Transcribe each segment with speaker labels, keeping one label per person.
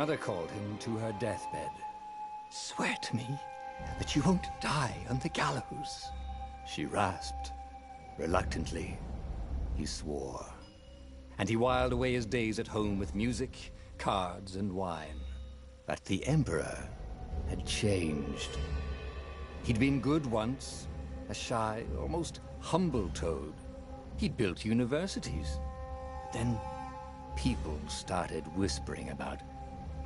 Speaker 1: Mother called him to her deathbed. "Swear to me that you won't die on the gallows," she rasped. Reluctantly, he swore. And he whiled away his days at home with music, cards, and wine. But the Emperor had changed. He'd been good once, a shy, almost humble toad. He'd built universities. But then people started whispering about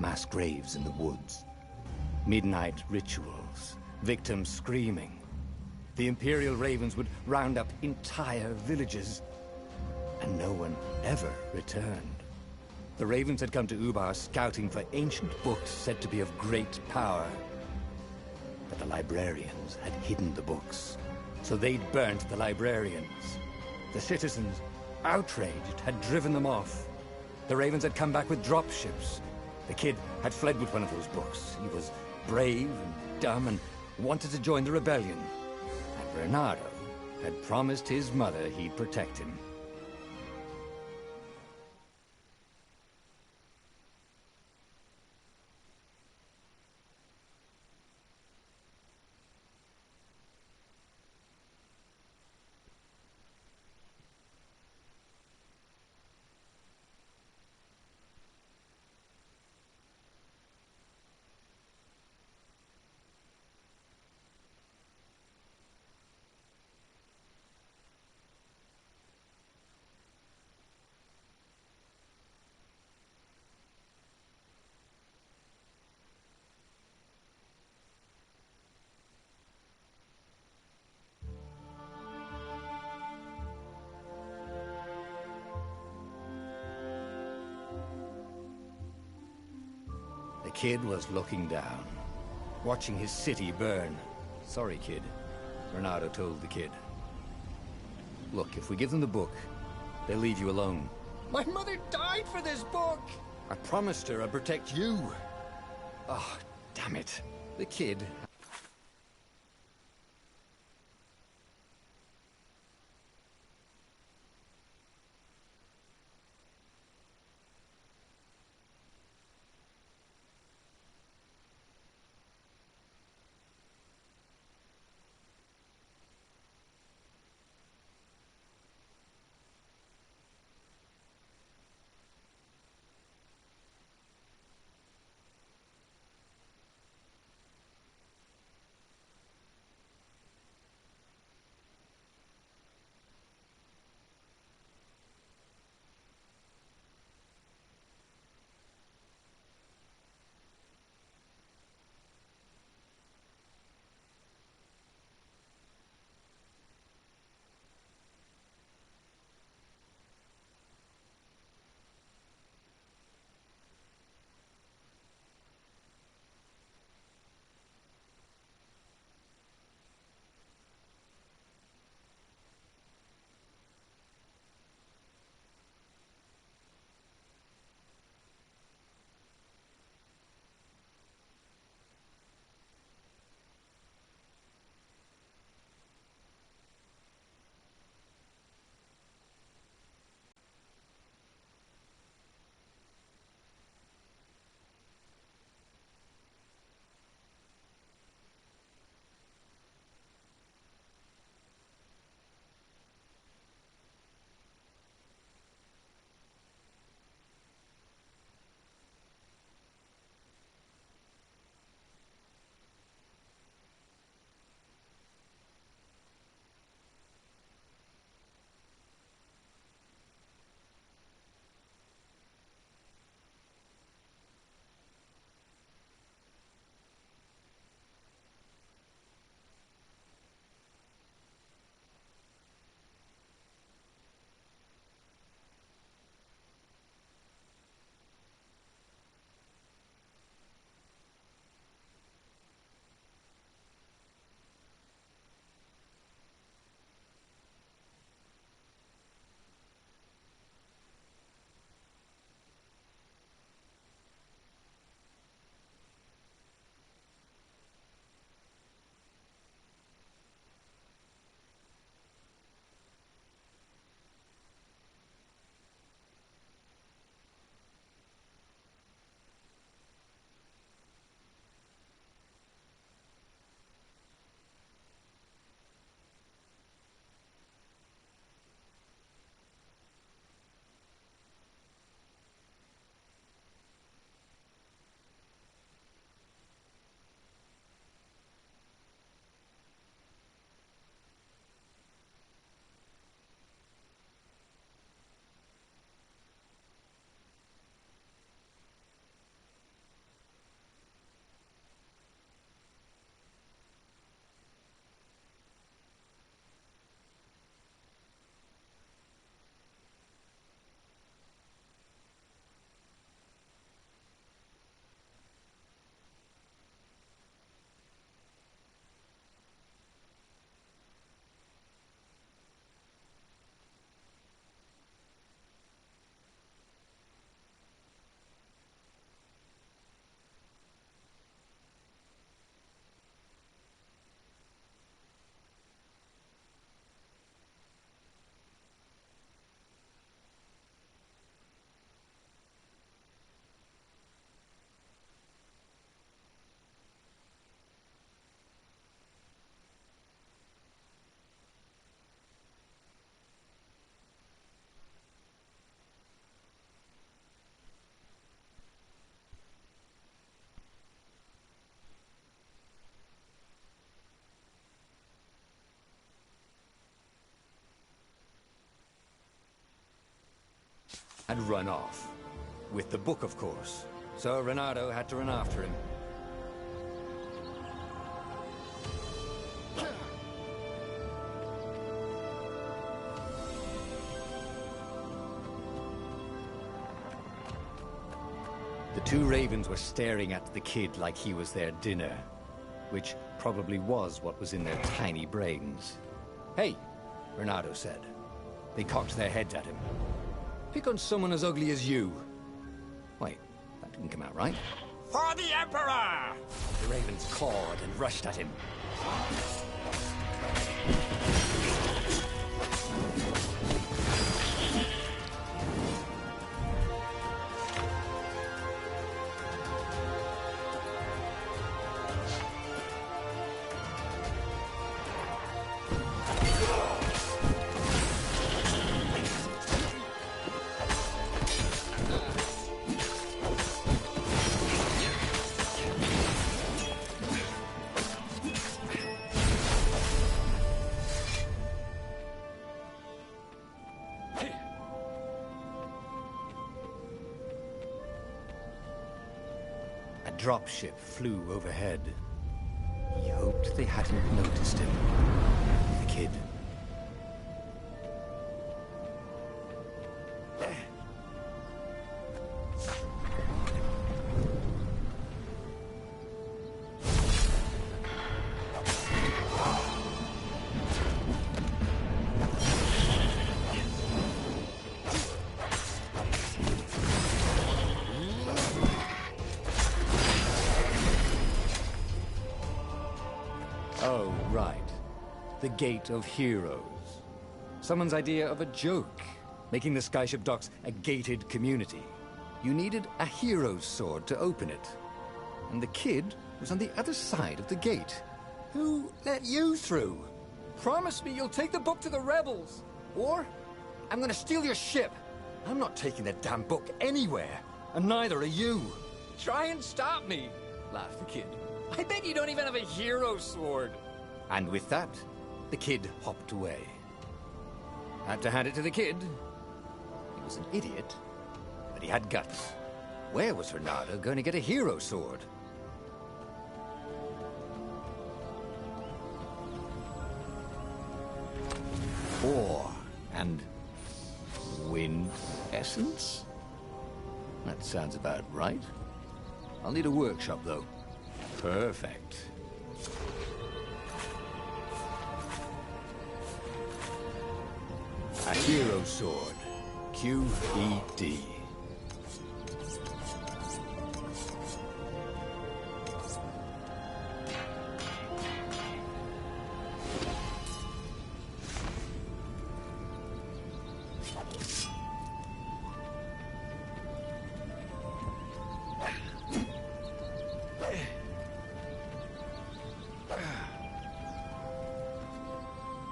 Speaker 1: mass graves in the woods, midnight rituals, victims screaming. The Imperial Ravens would round up entire villages, and no one ever returned. The Ravens had come to Ubar scouting for ancient books said to be of great power. But the librarians had hidden the books, so they'd burnt the librarians. The citizens, outraged, had driven them off. The Ravens had come back with dropships. The kid had fled with one of those books. He was brave and dumb and wanted to join the rebellion. And Bernardo had promised his mother he'd protect him. The kid was looking down, watching his city burn. "Sorry, kid," Bernardo told the kid. "Look, if we give them the book, they'll leave you alone." "My mother died for this book!" "I promised her I'd protect you." "Oh, damn it." The kid and run off. With the book, of course. So Reynardo had to run after him. The two ravens were staring at the kid like he was their dinner, which probably was what was in their tiny brains. "Hey," Reynardo said. They cocked their heads at him. "Pick on someone as ugly as you." Wait, that didn't come out right. "For the Emperor!" The ravens clawed and rushed at him. A dropship flew overhead. He hoped they hadn't noticed him. The kid. Oh, right. The Gate of Heroes. Someone's idea of a joke, making the Skyship Docks a gated community. You needed a hero's sword to open it. And the kid was on the other side of the gate. Who let you through? Promise me you'll take the book to the rebels. Or I'm gonna steal your ship. I'm not taking that damn book anywhere. And neither are you. Try and stop me, laughed the kid. I bet you don't even have a hero sword. And with that, the kid hopped away. Had to hand it to the kid. He was an idiot, but he had guts. Where was Reynardo going to get a hero sword? Ore and wind essence? That sounds about right. I'll need a workshop, though. Perfect. A hero sword. QED.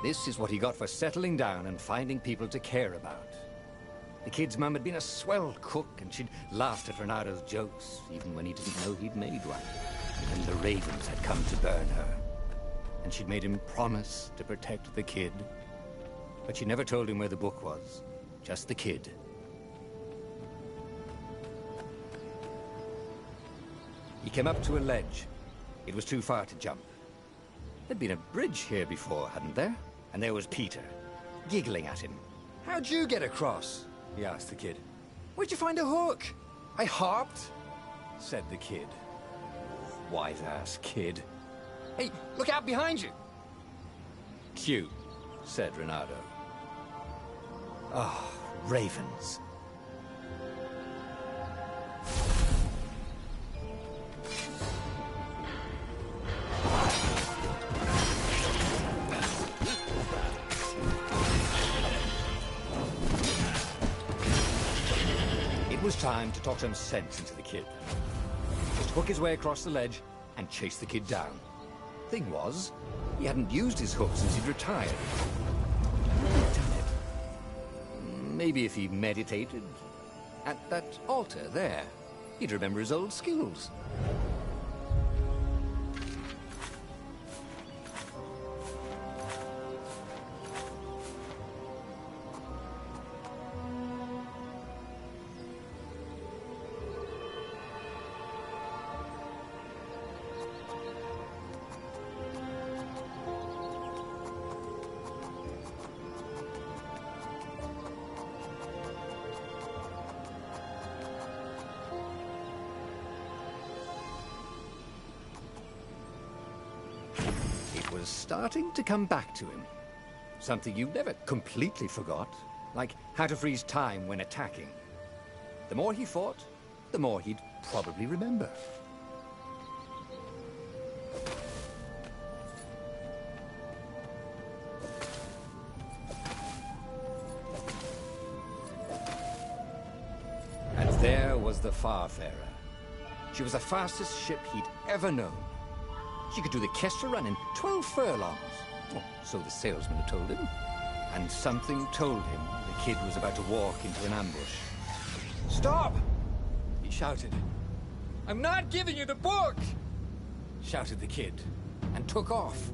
Speaker 1: This is what he got for settling down and finding people to care about. The kid's mum had been a swell cook, and she'd laughed at Reynardo's jokes, even when he didn't know he'd made one. And the ravens had come to burn her. And she'd made him promise to protect the kid. But she never told him where the book was. Just the kid. He came up to a ledge. It was too far to jump. There'd been a bridge here before, hadn't there? And there was Peter, giggling at him. "How'd you get across?" he asked the kid. "Where'd you find a hook?" "I hopped," said the kid. Wise-ass kid. "Hey, look out behind you!" "Cute," said Reynardo. Ah, ravens. It was time to talk some sense into the kid. Just hook his way across the ledge and chase the kid down. Thing was, he hadn't used his hook since he'd retired. He'd done it. Maybe if he meditated at that altar there, he'd remember his old skills. was starting to come back to him. Something you never completely forgot, like how to freeze time when attacking. The more he fought, the more he'd probably remember. And there was the Farfarer. She was the fastest ship he'd ever known. She could do the Kessel Run in 12 furlongs. Well, so the salesman had told him. And something told him the kid was about to walk into an ambush. "Stop!" he shouted. "I'm not giving you the book!" shouted the kid, and took off.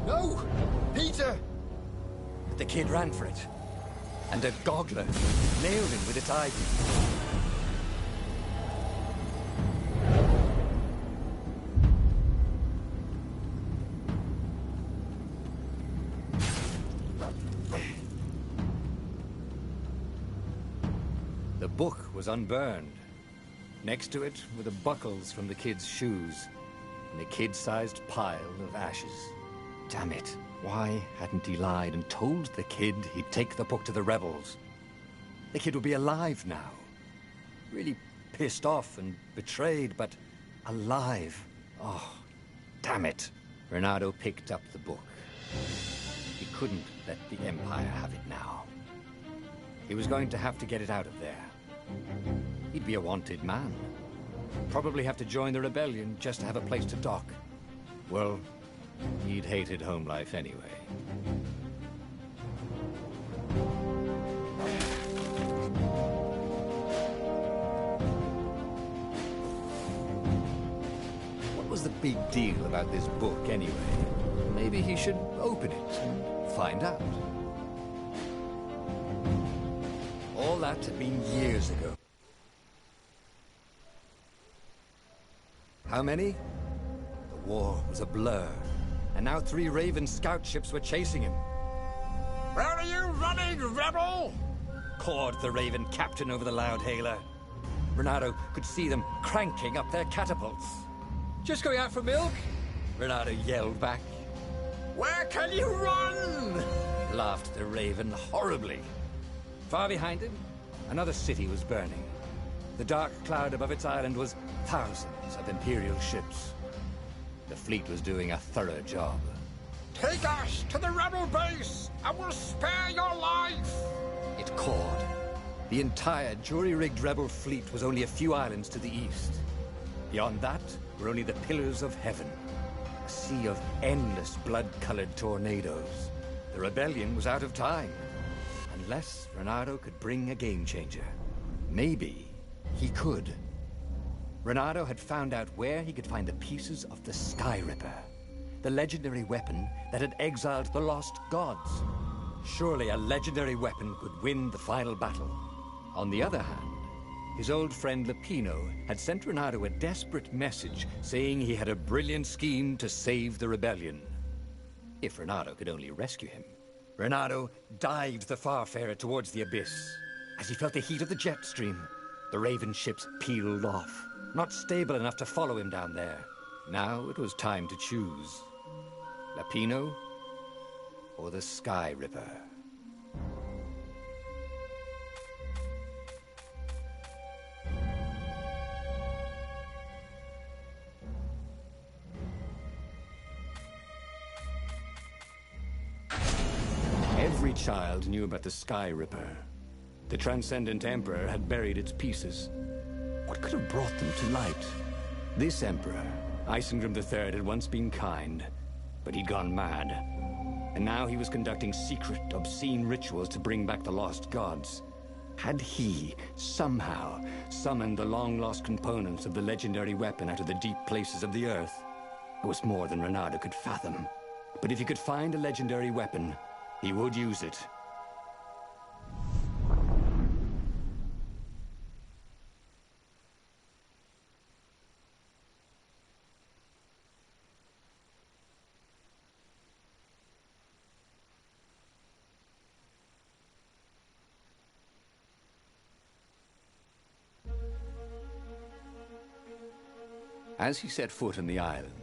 Speaker 1: "No! Peter!" But the kid ran for it, and a goggler nailed him with its eyebeam. The book was unburned. Next to it were the buckles from the kid's shoes, and a kid-sized pile of ashes. Damn it. Why hadn't he lied and told the kid he'd take the book to the rebels? The kid would be alive now. Really pissed off and betrayed, but alive. Oh, damn it. Reynardo picked up the book. He couldn't let the Empire have it now. He was going to have to get it out of there. He'd be a wanted man. Probably have to join the rebellion just to have a place to dock. Well, he'd hated home life anyway. What was the big deal about this book anyway? Maybe he should open it and find out. All that had been years ago. How many? The war was a blur, and now 3 Raven scout ships were chasing him. "Where are you running, rebel?" cawed the Raven captain over the loud hailer. Reynardo could see them cranking up their catapults. "Just going out for milk?" Reynardo yelled back. "Where can you run?" laughed the Raven horribly. Far behind him, another city was burning. The dark cloud above its island was thousands of Imperial ships. The fleet was doing a thorough job. "Take us to the rebel base, and we'll spare your life!" it cawed. The entire jury-rigged rebel fleet was only a few islands to the east. Beyond that were only the pillars of heaven, a sea of endless blood-colored tornadoes. The rebellion was out of time. Unless Reynardo could bring a game-changer. Maybe he could. Reynardo had found out where he could find the pieces of the Sky Ripper, the legendary weapon that had exiled the lost gods. Surely a legendary weapon could win the final battle. On the other hand, his old friend Lapino had sent Reynardo a desperate message saying he had a brilliant scheme to save the rebellion. If Reynardo could only rescue him. Reynardo dived the Farfarer towards the abyss. As he felt the heat of the jet stream, the Raven ships peeled off, not stable enough to follow him down there. Now it was time to choose. Lapino or the Sky Ripper. Every child knew about the Sky Ripper. The Transcendent Emperor had buried its pieces. What could have brought them to light? This Emperor, Isengrim III, had once been kind, but he'd gone mad. And now he was conducting secret, obscene rituals to bring back the lost gods. Had he, somehow, summoned the long-lost components of the legendary weapon out of the deep places of the Earth? It was more than Reynardo could fathom. But if he could find a legendary weapon, he would use it. As he set foot on the island,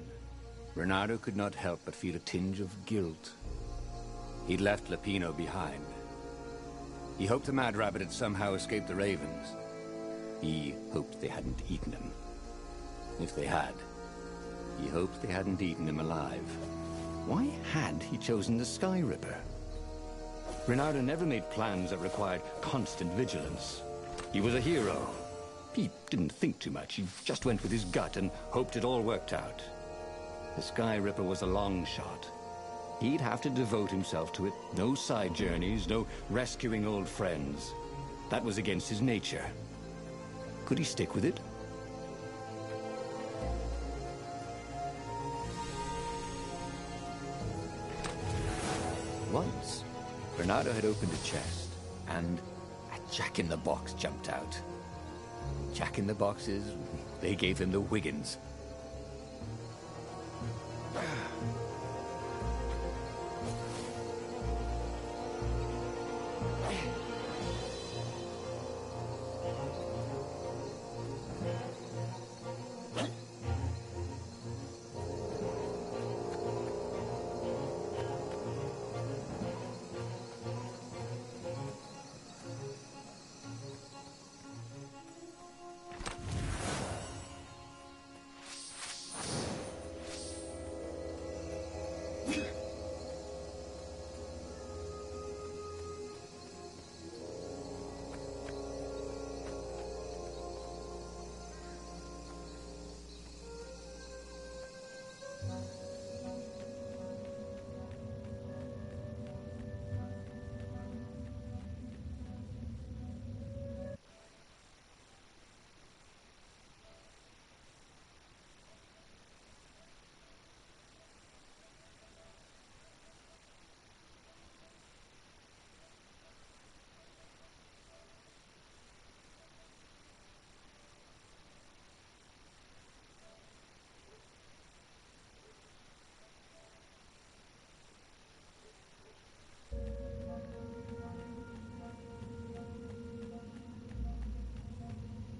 Speaker 1: Reynardo could not help but feel a tinge of guilt. He'd left Lupino behind. He hoped the Mad Rabbit had somehow escaped the Ravens. He hoped they hadn't eaten him. If they had, he hoped they hadn't eaten him alive. Why had he chosen the Sky Ripper? Reynardo never made plans that required constant vigilance. He was a hero. He didn't think too much. He just went with his gut and hoped it all worked out. The Sky Ripper was a long shot. He'd have to devote himself to it. No side journeys, no rescuing old friends. That was against his nature. Could he stick with it? Once, Reynardo had opened a chest, and a Jack-in-the-Box jumped out. Jack-in-the-Boxes, they gave him the Wiggins.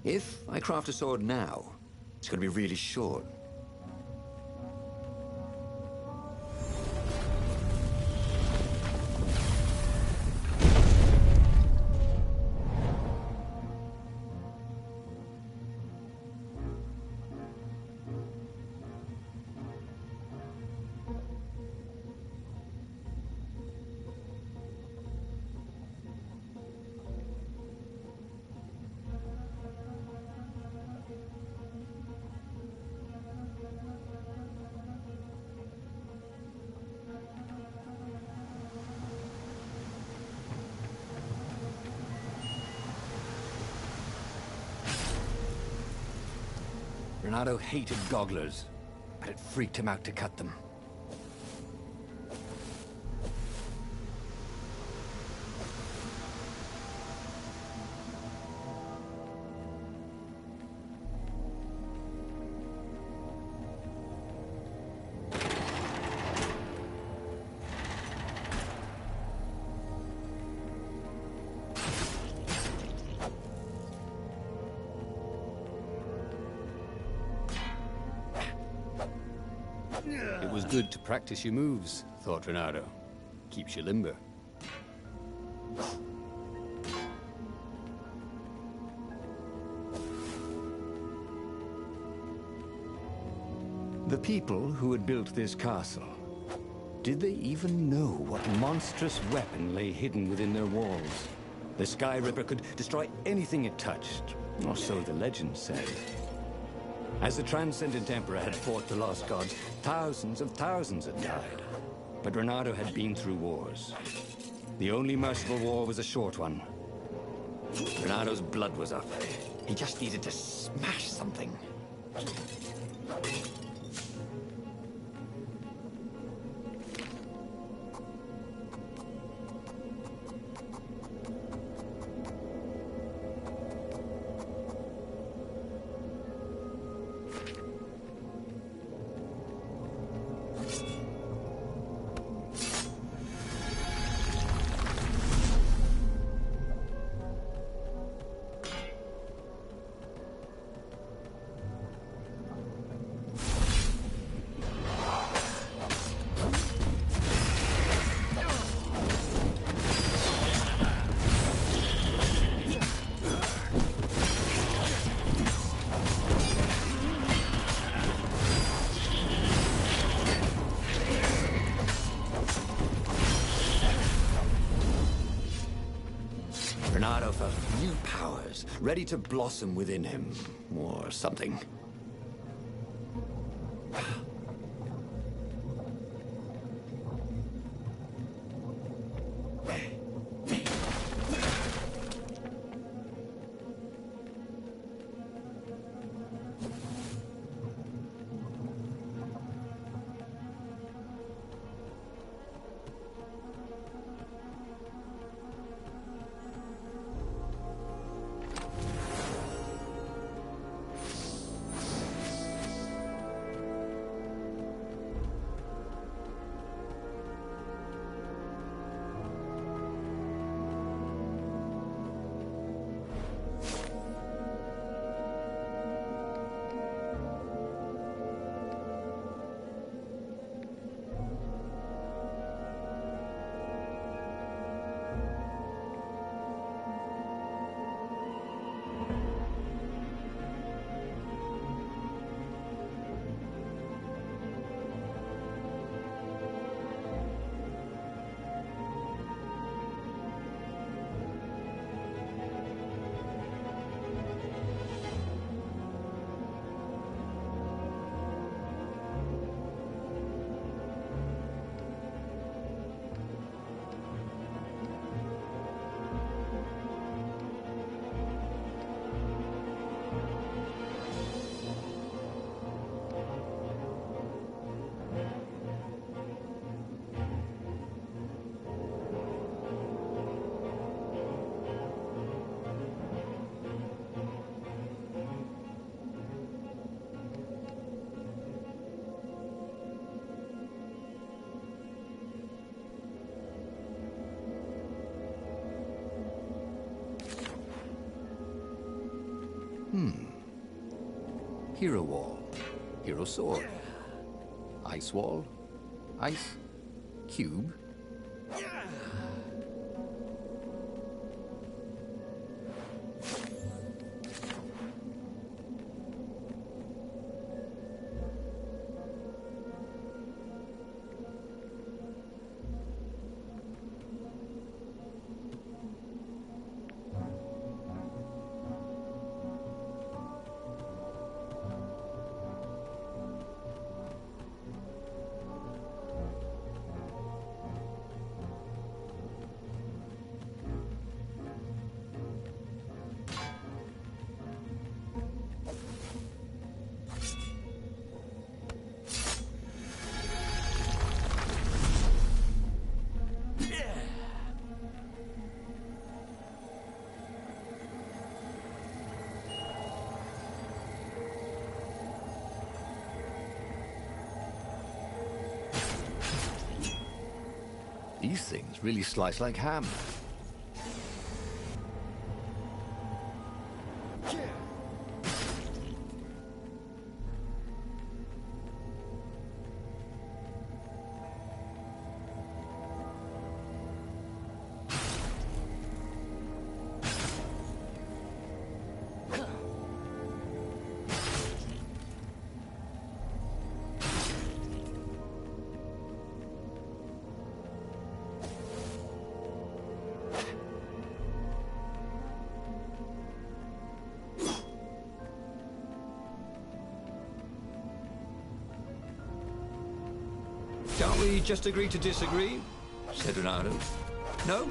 Speaker 1: If I craft a sword now, it's going to be really short. Reynardo hated gogglers, but it freaked him out to cut them. It was good to practice your moves, thought Reynardo. Keeps you limber. The people who had built this castle, did they even know what monstrous weapon lay hidden within their walls? The Sky Ripper could destroy anything it touched, or so the legend said. As the Transcendent Emperor had fought the Lost Gods, thousands had died. But Reynardo had been through wars. The only merciful war was a short one. Reynardo's blood was up. He just needed to smash something. felt new powers ready to blossom within him, or something. Hero Wall, Hero Sword, Ice Wall, Ice Cube. These things really slice like ham.
Speaker 2: Can't we just agree to disagree? Said Renato. No?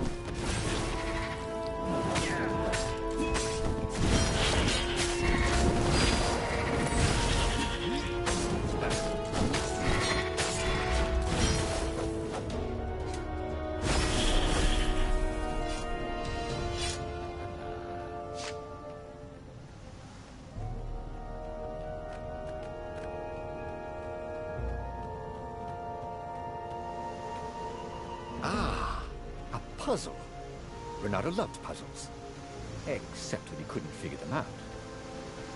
Speaker 1: Puzzle. Renato loved puzzles, except that he couldn't figure them out.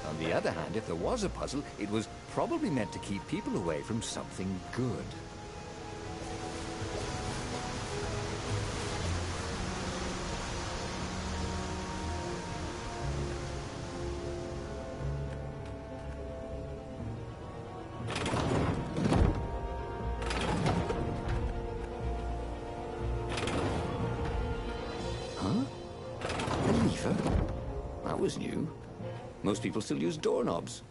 Speaker 1: On the other hand, if there was a puzzle, it was probably meant to keep people away from something good. Huh? A lever?
Speaker 2: was new. Most people still use doorknobs.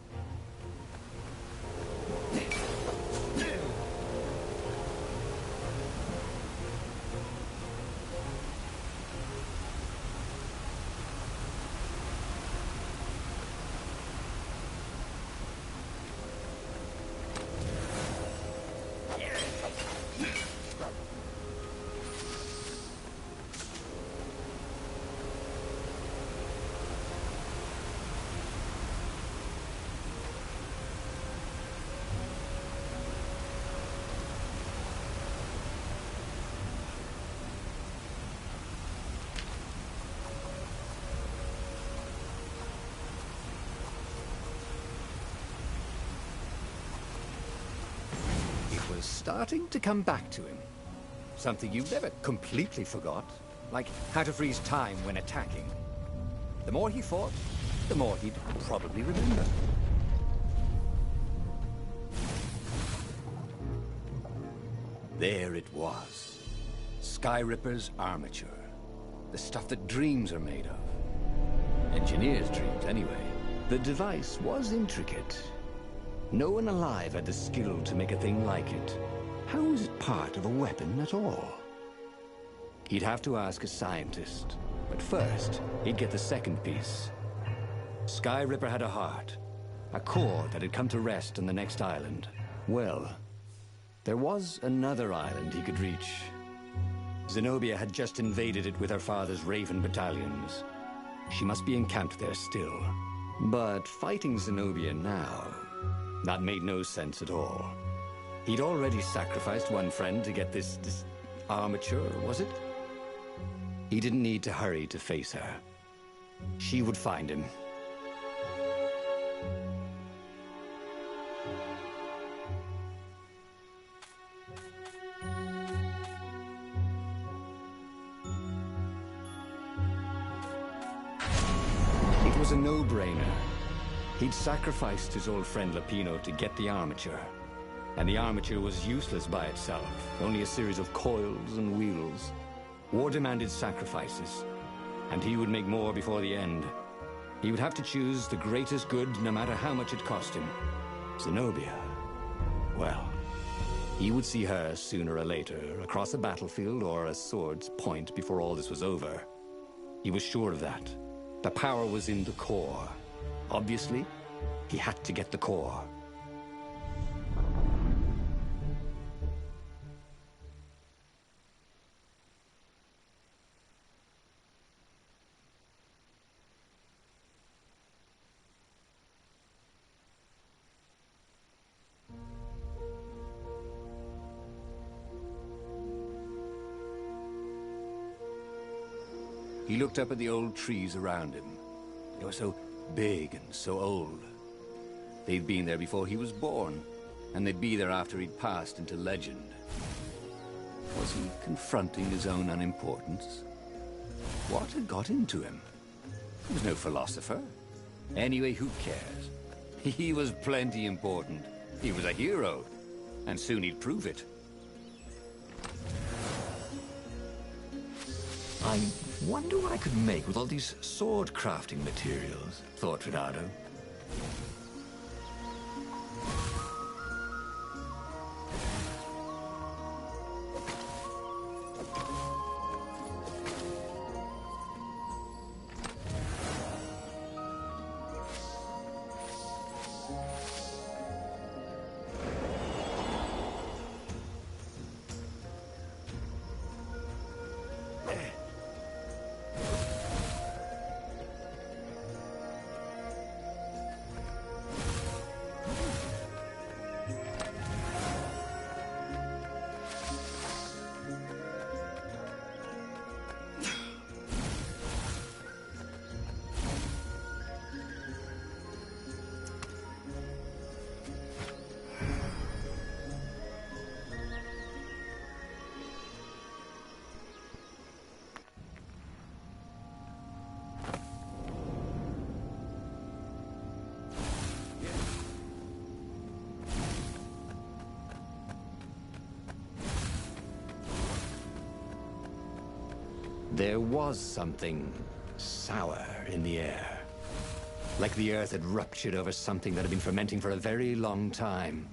Speaker 1: Starting to come back to him. Something you never completely forgot, like how to freeze time when attacking. The more he fought, the more he'd probably remember. There it was. Skyripper's armature. The stuff that dreams are made of. Engineers' dreams, anyway. The device was intricate. No one alive had the skill to make a thing like it. How was it part of a weapon at all? He'd have to ask a scientist, but first, he'd get the second piece. Skyripper had a heart, a core that had come to rest on the next island. Well, there was another island he could reach. Zenobia had just invaded it with her father's Raven battalions. She must be encamped there still. But fighting Zenobia now, that made no sense at all. He'd already sacrificed one friend to get this armature, was it? He didn't need to hurry to face her. She would find him. It was a no-brainer. He'd sacrificed his old friend Lapino to get the armature. And the armature was useless by itself, only a series of coils and wheels. War demanded sacrifices, and he would make more before the end. He would have to choose the greatest good, no matter how much it cost him. Zenobia. Well, he would see her sooner or later, across a battlefield or a sword's point before all this was over. He was sure of that. The power was in the core. Obviously, he had to get the core. He looked up at the old trees around him. They were so big and so old. They'd been there before he was born, and they'd be there after he'd passed into legend. Was he confronting his own unimportance? What had got into him? He was no philosopher. Anyway, who cares? He was plenty important. He was a hero, and soon he'd prove it. I wonder what I could make with all these sword crafting materials, thought Rinaldo. There was something sour in the air. like the earth had ruptured over something that had been fermenting for a very long time.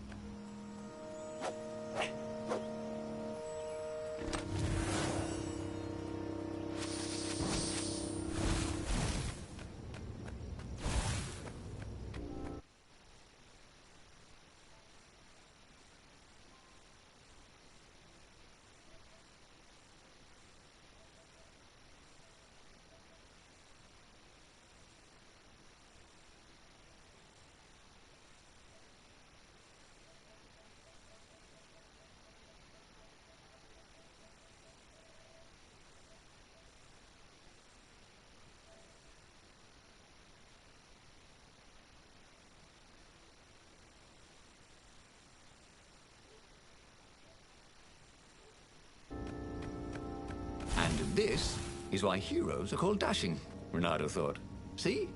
Speaker 2: And this is why heroes are called dashing, Renato thought. See?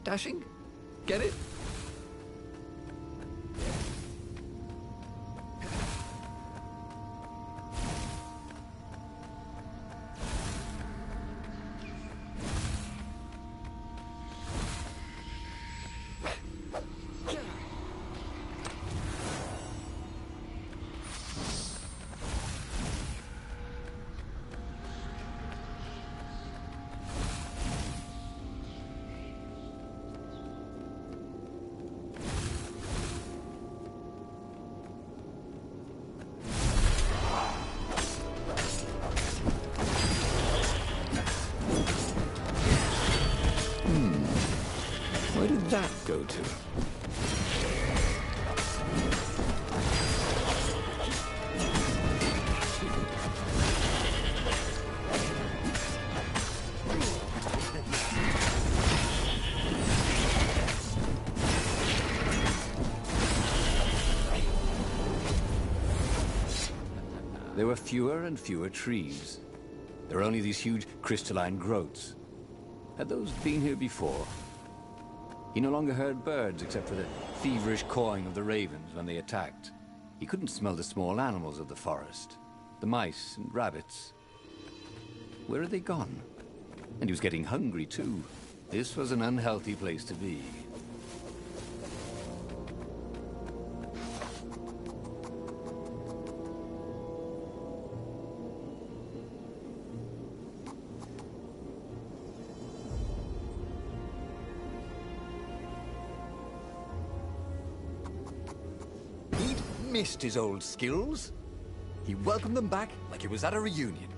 Speaker 2: Dashing? Get it?
Speaker 1: Where did that go to? There were fewer and fewer trees. There were only these huge crystalline growths. Had those been here before? He no longer heard birds except for the feverish cawing of the ravens when they attacked. He couldn't smell the small animals of the forest, the mice and rabbits. Where had they gone? And he was getting hungry too. This was an unhealthy place to be. Missed his old skills. He welcomed them back like it was at a reunion.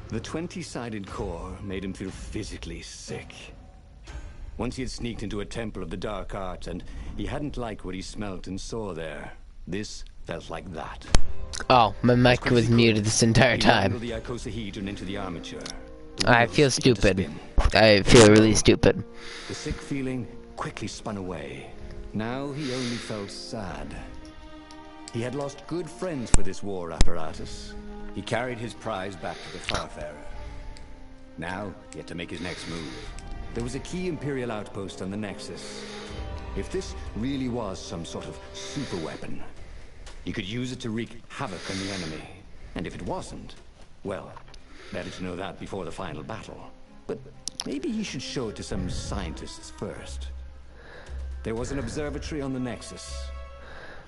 Speaker 1: The 20-sided core made him feel physically sick. Once he had sneaked into a temple of the dark arts, and he hadn't liked what he smelt and saw there. This felt like that.
Speaker 3: Oh, my mic was muted this entire
Speaker 1: He
Speaker 3: time.
Speaker 1: angled the icosahedron into the armature.
Speaker 3: I feel stupid. I feel really stupid.
Speaker 1: The sick feeling quickly spun away. Now he only felt sad. He had lost good friends for this war apparatus. He carried his prize back to the Farfarer. Now, he had to make his next move. There was a key Imperial outpost on the Nexus. If this really was some sort of superweapon, he could use it to wreak havoc on the enemy. And if it wasn't, well, better to know that before the final battle. But maybe he should show it to some scientists first. There was an observatory on the Nexus.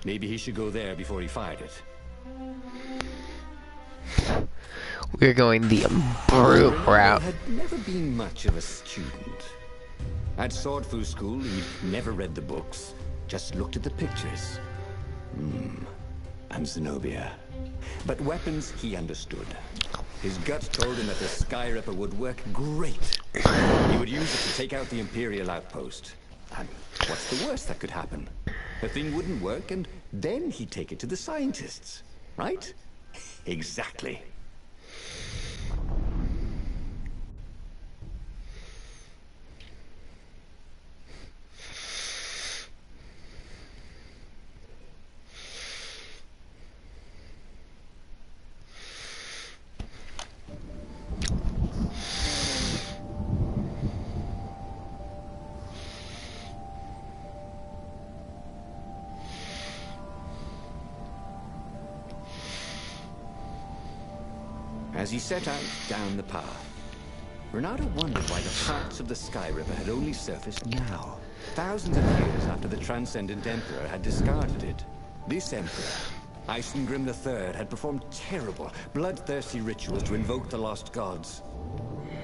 Speaker 1: Maybe he should go there before he fired it.
Speaker 3: We're going the brute
Speaker 2: Renato
Speaker 3: route.
Speaker 2: had never been much of a student. At Sword Fu School, he'd never read the books, just looked at the pictures. And Zenobia. But weapons he understood. His gut told him that the Sky Ripper would work great. He would use it to take out the Imperial outpost. And what's the worst that could happen? The thing wouldn't work, and then he'd take it to the scientists. Right? Exactly. As he set out down the path, Renato wondered why the parts of the Sky Ripper had only surfaced now, thousands of years after the Transcendent Emperor had discarded it. This Emperor, Isengrim III, had performed terrible, bloodthirsty rituals to invoke the lost gods.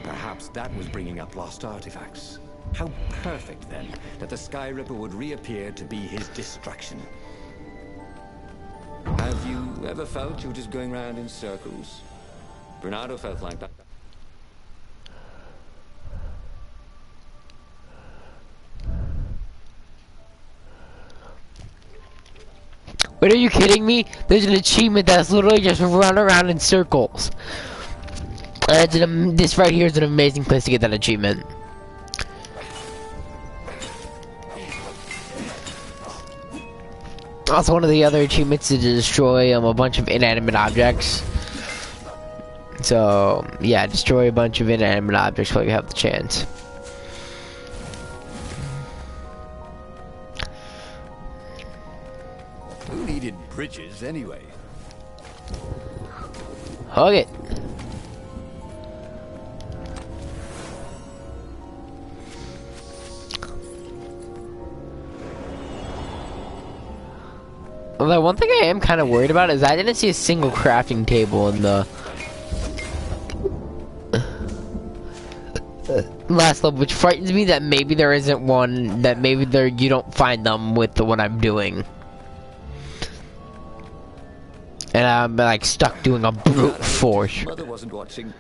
Speaker 2: Perhaps that was bringing up lost artifacts. How perfect, then, that the Sky Ripper would reappear to be his destruction. Have you ever felt you were just going round in circles? Renato felt like that.
Speaker 3: Wait, are you kidding me? There's an achievement that's literally just run around in circles. This right here is an amazing place to get that achievement. Also, one of the other achievements is to destroy a bunch of inanimate objects. So, yeah, destroy a bunch of inanimate objects while you have the chance.
Speaker 1: Who needed bridges anyway?
Speaker 3: Hug it. Although one thing I am kind of worried about is I didn't see a single crafting table in the last level, which frightens me that maybe there isn't one, that maybe you don't find them with the one I'm doing. And I'm like stuck doing a brute force.
Speaker 2: Mother wasn't watching.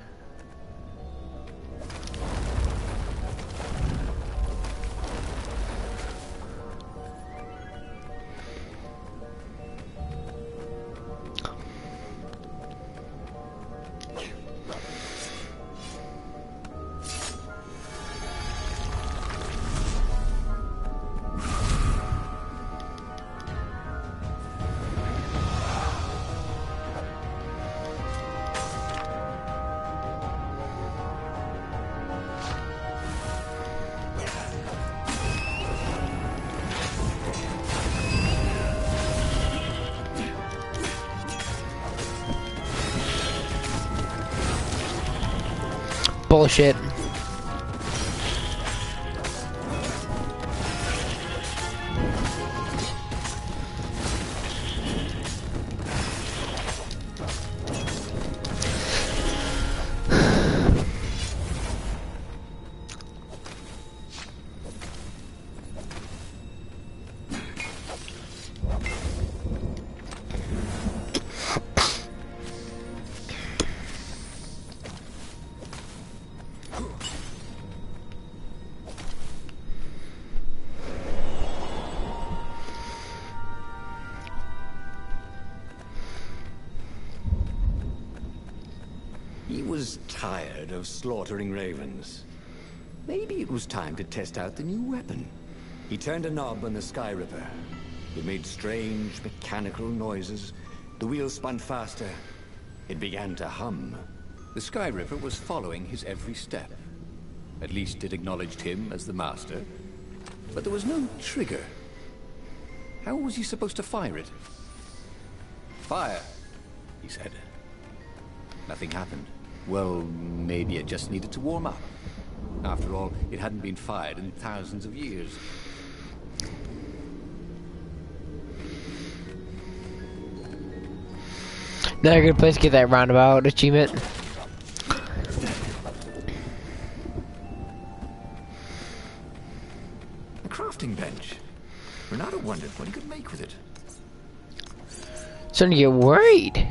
Speaker 3: Bullshit.
Speaker 2: He was tired of slaughtering ravens. Maybe it was time to test out the new weapon. He turned a knob on the Sky Ripper. It made strange, mechanical noises. The wheels spun faster. It began to hum.
Speaker 1: The Sky Ripper was following his every step. At least it acknowledged him as the master. But there was no trigger. How was he supposed to fire it? Fire, he said. Nothing happened. Well, maybe it just needed to warm up. After all, it hadn't been fired in thousands of years.
Speaker 3: Another good place to get that roundabout achievement.
Speaker 2: crafting bench. Renato wondered what he could make with it.
Speaker 3: Starting to get worried.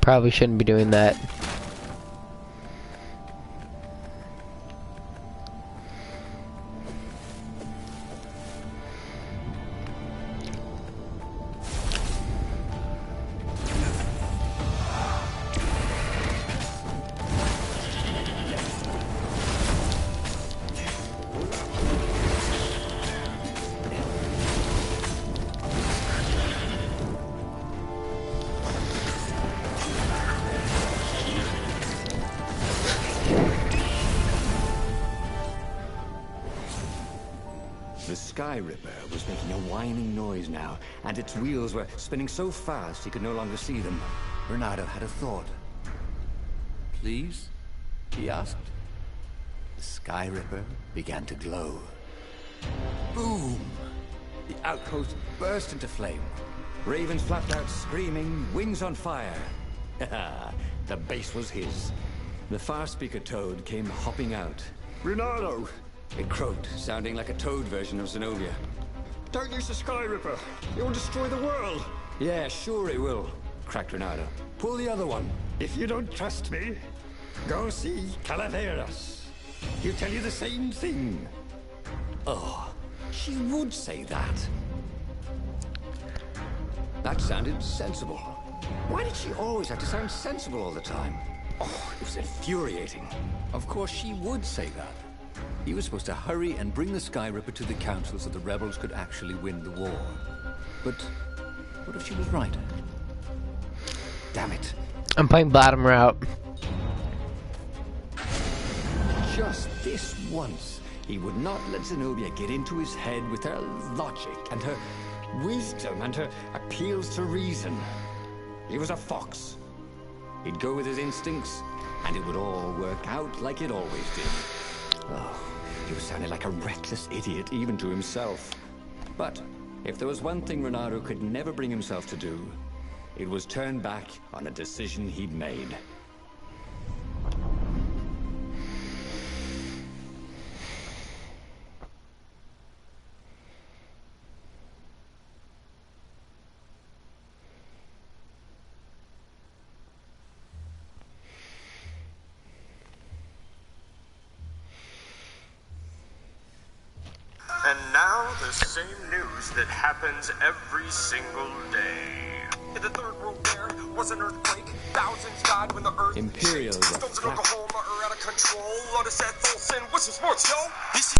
Speaker 3: Probably shouldn't be doing that.
Speaker 2: The Sky Ripper was making a whining noise now, and its wheels were spinning so fast he could no longer see them.
Speaker 1: Renato had a thought. Please? He asked. The Sky Ripper began to glow. Boom! The outpost burst into flame.
Speaker 2: Ravens flapped out screaming, wings on fire. The base was his. The far speaker toad came hopping out. Renato! It croaked, sounding like a toad version of Zenobia.
Speaker 4: Don't use the Sky Ripper. It will destroy the world.
Speaker 2: Yeah, sure it will, cracked Renato. Pull the other one.
Speaker 4: If you don't trust me, go see Calaveras. He'll tell you the same thing.
Speaker 2: Oh, she would say that. That sounded sensible. Why did she always have to sound sensible all the time? Oh, it was infuriating.
Speaker 1: Of course she would say that. He was supposed to hurry and bring the Sky Ripper to the Council so the rebels could actually win the war. But what if she was right? Damn it.
Speaker 3: I'm playing bottom route.
Speaker 2: Just this once, he would not let Zenobia get into his head with her logic and her wisdom and her appeals to reason. He was a fox. He'd go with his instincts, and it would all work out like it always did. Oh, he was sounding like a reckless idiot, even to himself. But if there was one thing Renato could never bring himself to do, it was turn back on a decision he'd made.
Speaker 5: And now the same news that happens every single day. In the Third World War was an earthquake. Thousands died when the earth
Speaker 2: Imperial
Speaker 5: shakes. Storms in Oklahoma are out of control. Lotus Seth Olsen, what's some sports, yo? This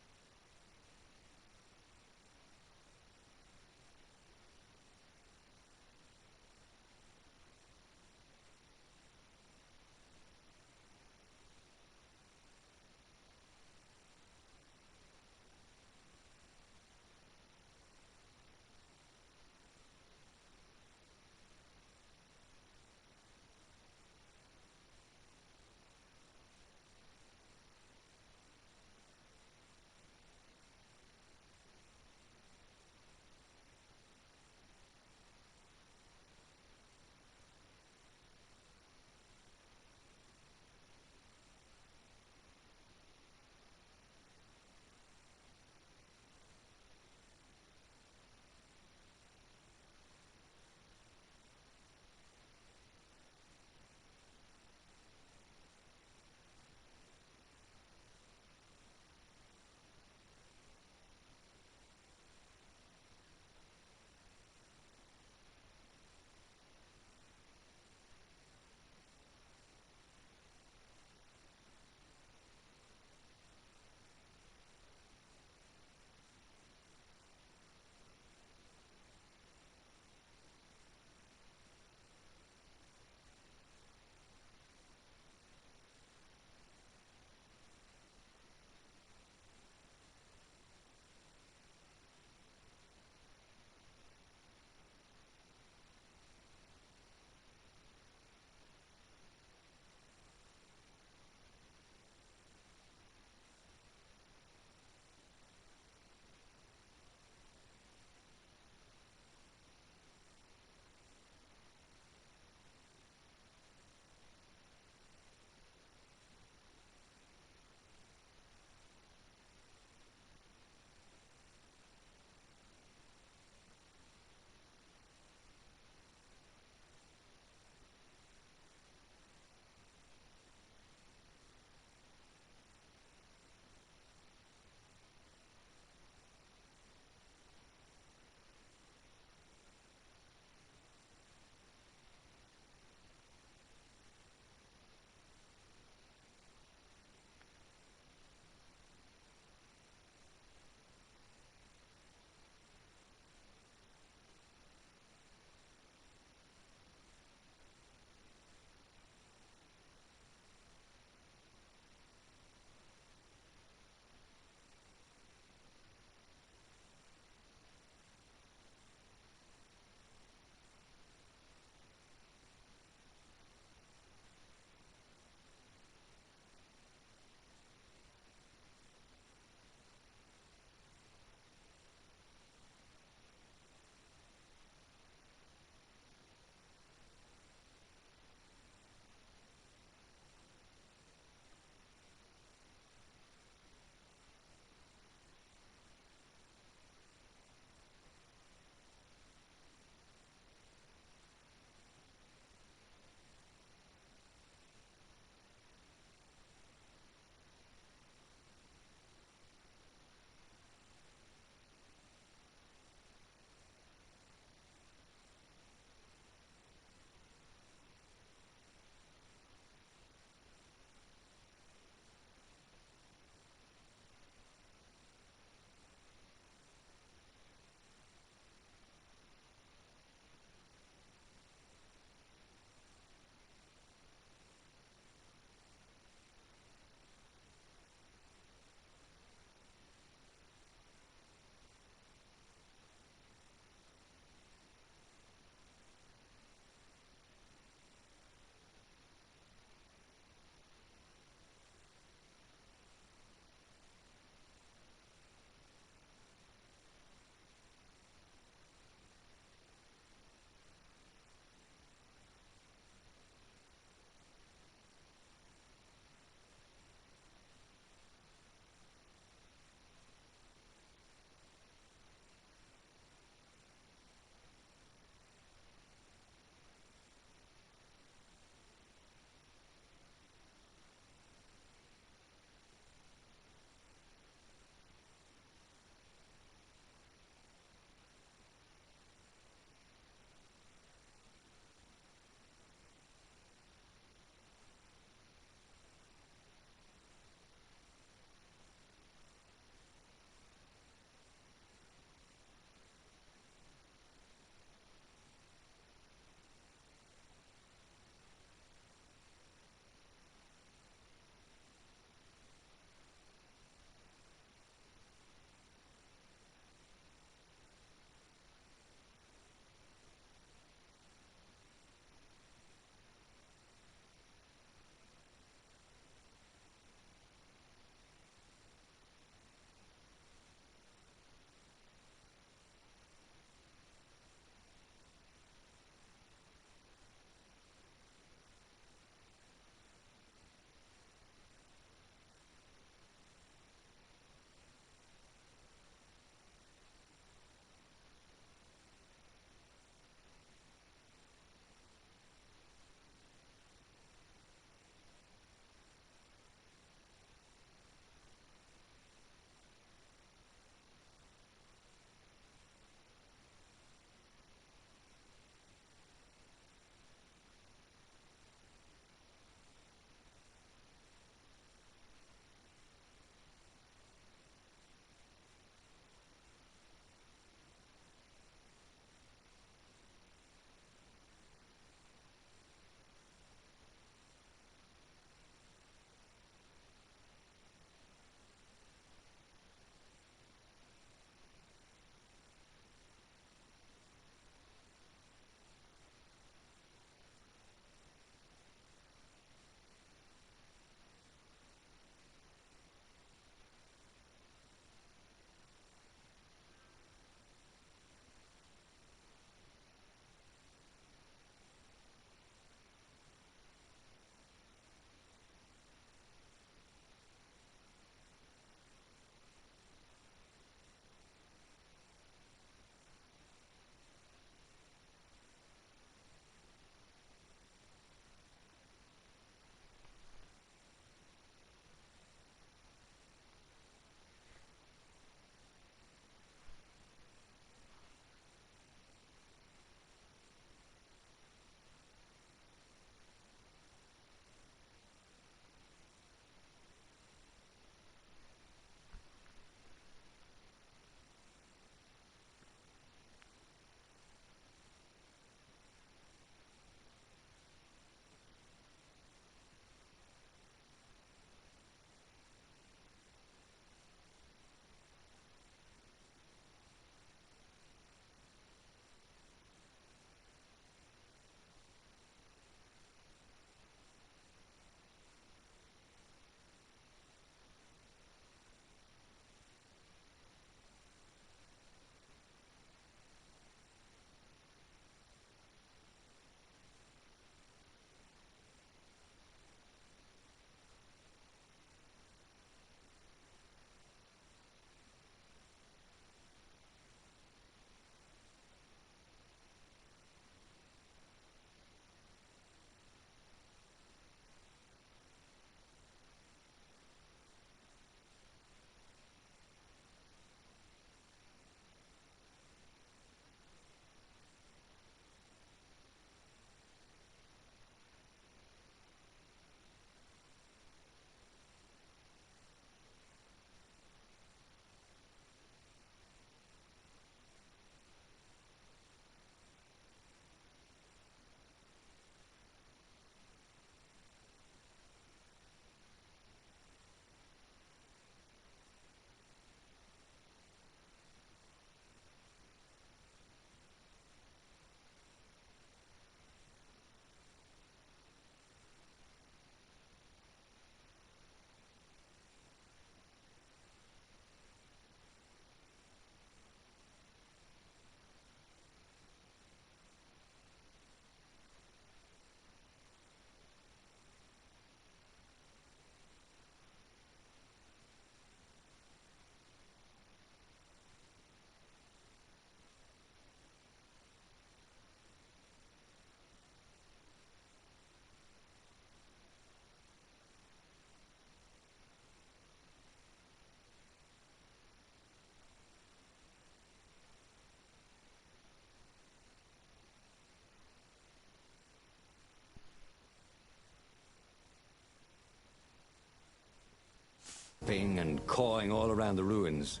Speaker 2: chopping and cawing all around the ruins.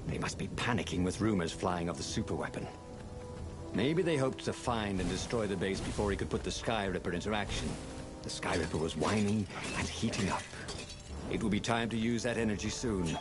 Speaker 2: They must be panicking with rumors flying of the superweapon. Maybe they hoped to find and destroy the base before he could put the Skyripper into action. The Skyripper was whining and heating up. It will be time to use that energy soon.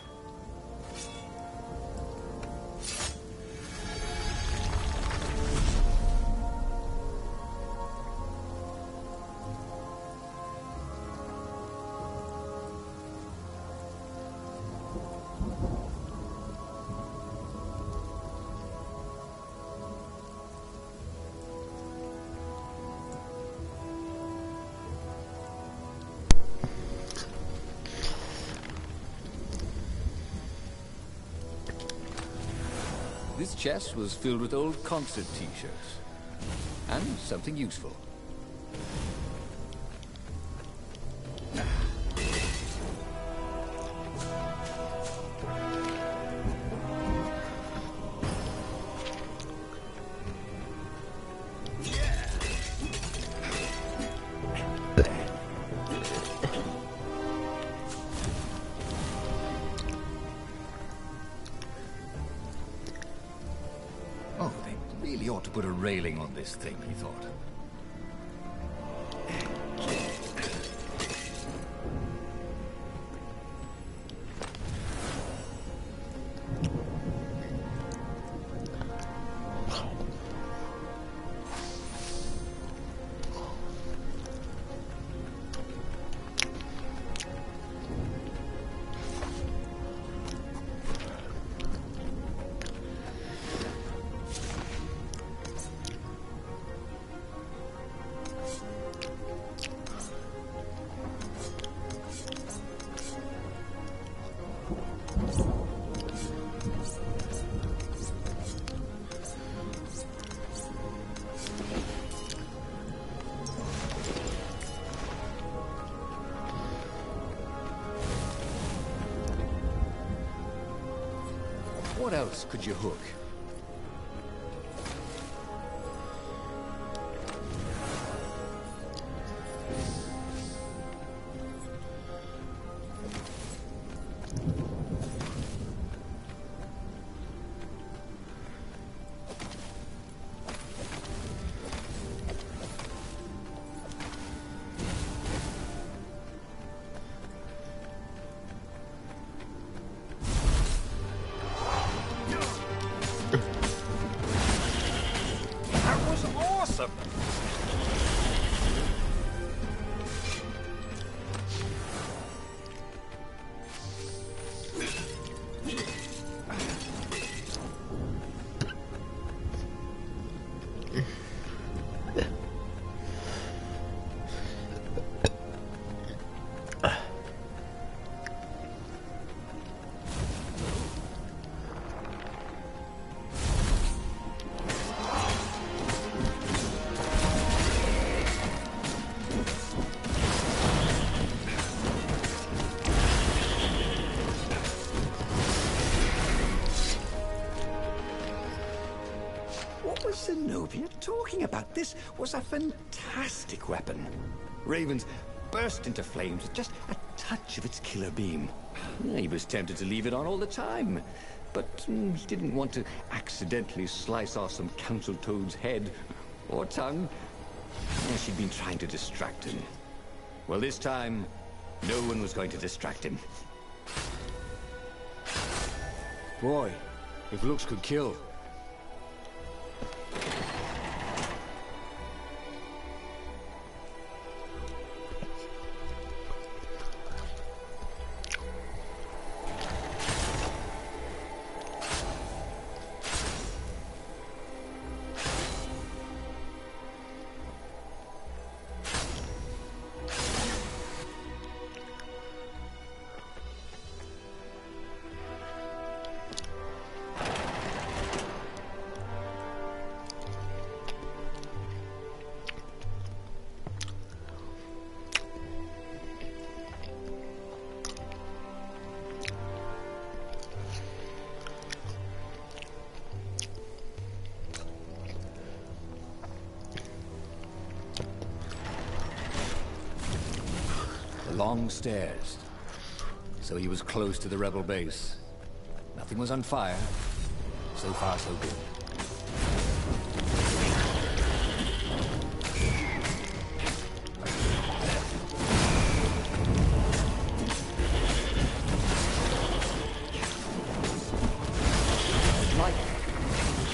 Speaker 6: This chest was filled with old concert t-shirts. And something useful.
Speaker 4: Oh, they really ought to put a railing on this thing, he thought.
Speaker 2: What else could you hook?
Speaker 4: That was awesome!
Speaker 2: What was Zenobia talking about? This was a fantastic weapon. Ravens burst into flames with just a touch of its killer beam. He was tempted to leave it on all the time, but he didn't want to accidentally slice off some council toad's head or tongue. She'd been trying to distract him. Well, this time, no one was going to distract him.
Speaker 6: Boy, if looks could kill. Long stairs. so he was close to the rebel base. Nothing was on fire. So far, so good.
Speaker 1: Like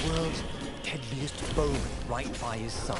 Speaker 1: the world's deadliest bowman right by his side.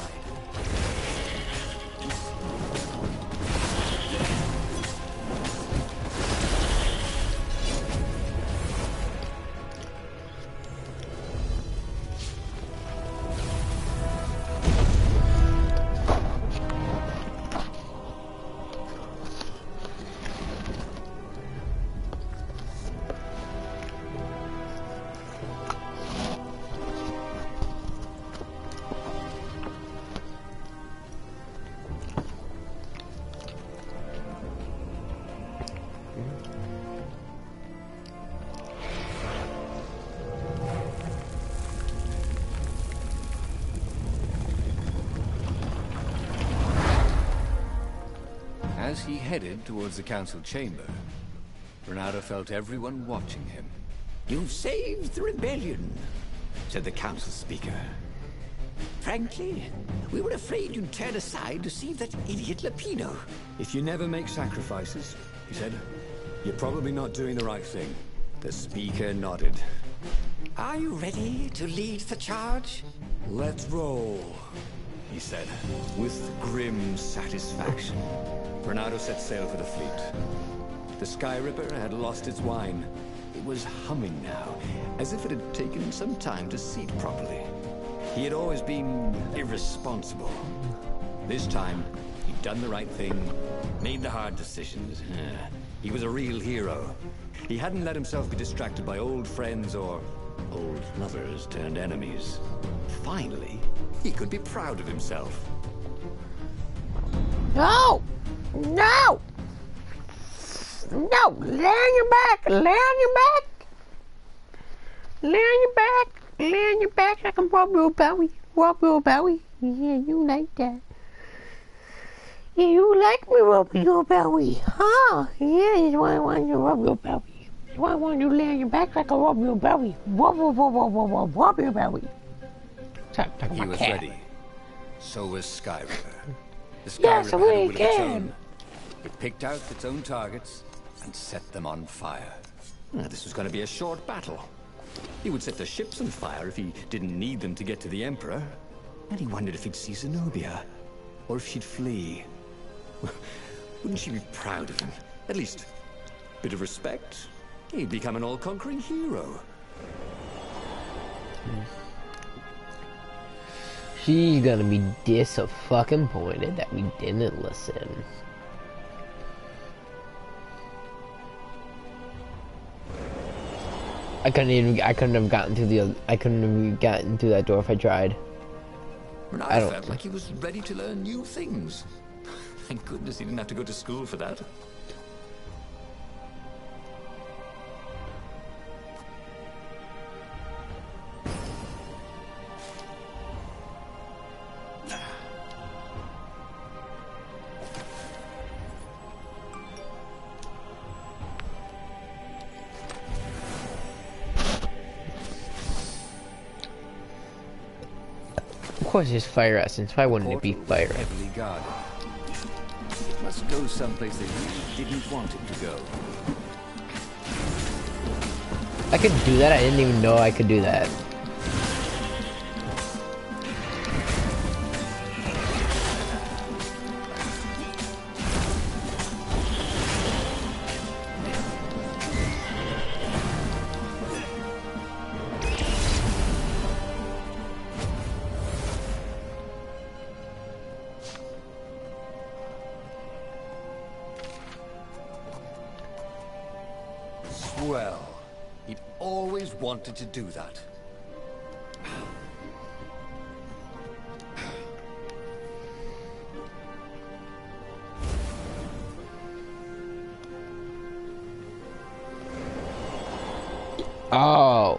Speaker 6: As he headed towards the council chamber, Bernardo felt everyone watching him.
Speaker 2: You've saved the rebellion, said the council speaker. Frankly, we were afraid you'd turn aside to save that idiot Lapino.
Speaker 6: If you never make sacrifices, he said, you're probably not doing the right thing. The speaker nodded.
Speaker 2: Are you ready to lead the charge?
Speaker 6: Let's roll, he said, with grim satisfaction. Bernardo set sail for the fleet. The Sky Ripper had lost its wine. It was humming now, as if it had taken some time to seat properly. He had always been irresponsible. This time, he'd done the right thing, made the hard decisions. He was a real hero. He hadn't let himself be distracted by old friends or old lovers turned enemies. Finally, he could be proud of himself.
Speaker 3: No! No! No! Lay on your back! Lay on your back! Lay on your back! Lay on your back so I can rub your belly. Rub your belly. Yeah, you like that. Yeah, you like me rubbing your belly. Huh? Yeah, that's why I want you to rub your belly. That's why I want you to lay on your back so I can rub your belly. Rub, rub, rub, rub, rub, rub, rub your belly.
Speaker 6: He was ready. So was Sky Ripper. The Sky
Speaker 3: Yes,
Speaker 6: Ripper had a will
Speaker 3: we
Speaker 6: of its
Speaker 3: can.
Speaker 6: own. It picked out its own targets and set them on fire. This was going to be a short battle. He would set the ships on fire if he didn't need them to get to the Emperor. And he wondered if he'd see Zenobia, or if she'd flee. Wouldn't she be proud of him? At least, a bit of respect. He'd become an all-conquering hero.
Speaker 3: She's gonna be disappointed that we didn't listen. I couldn't have gotten through that door if I tried.
Speaker 6: Bernardo felt like he was ready to learn new things. Thank goodness he didn't have to go to school for that.
Speaker 3: Of course it's fire essence, why wouldn't it be fire?
Speaker 6: Heavily guarded. It must go someplace they really didn't want it to go.
Speaker 3: I could do that, I didn't even know I could do that.
Speaker 6: Well, he'd always wanted to do that.
Speaker 3: Oh.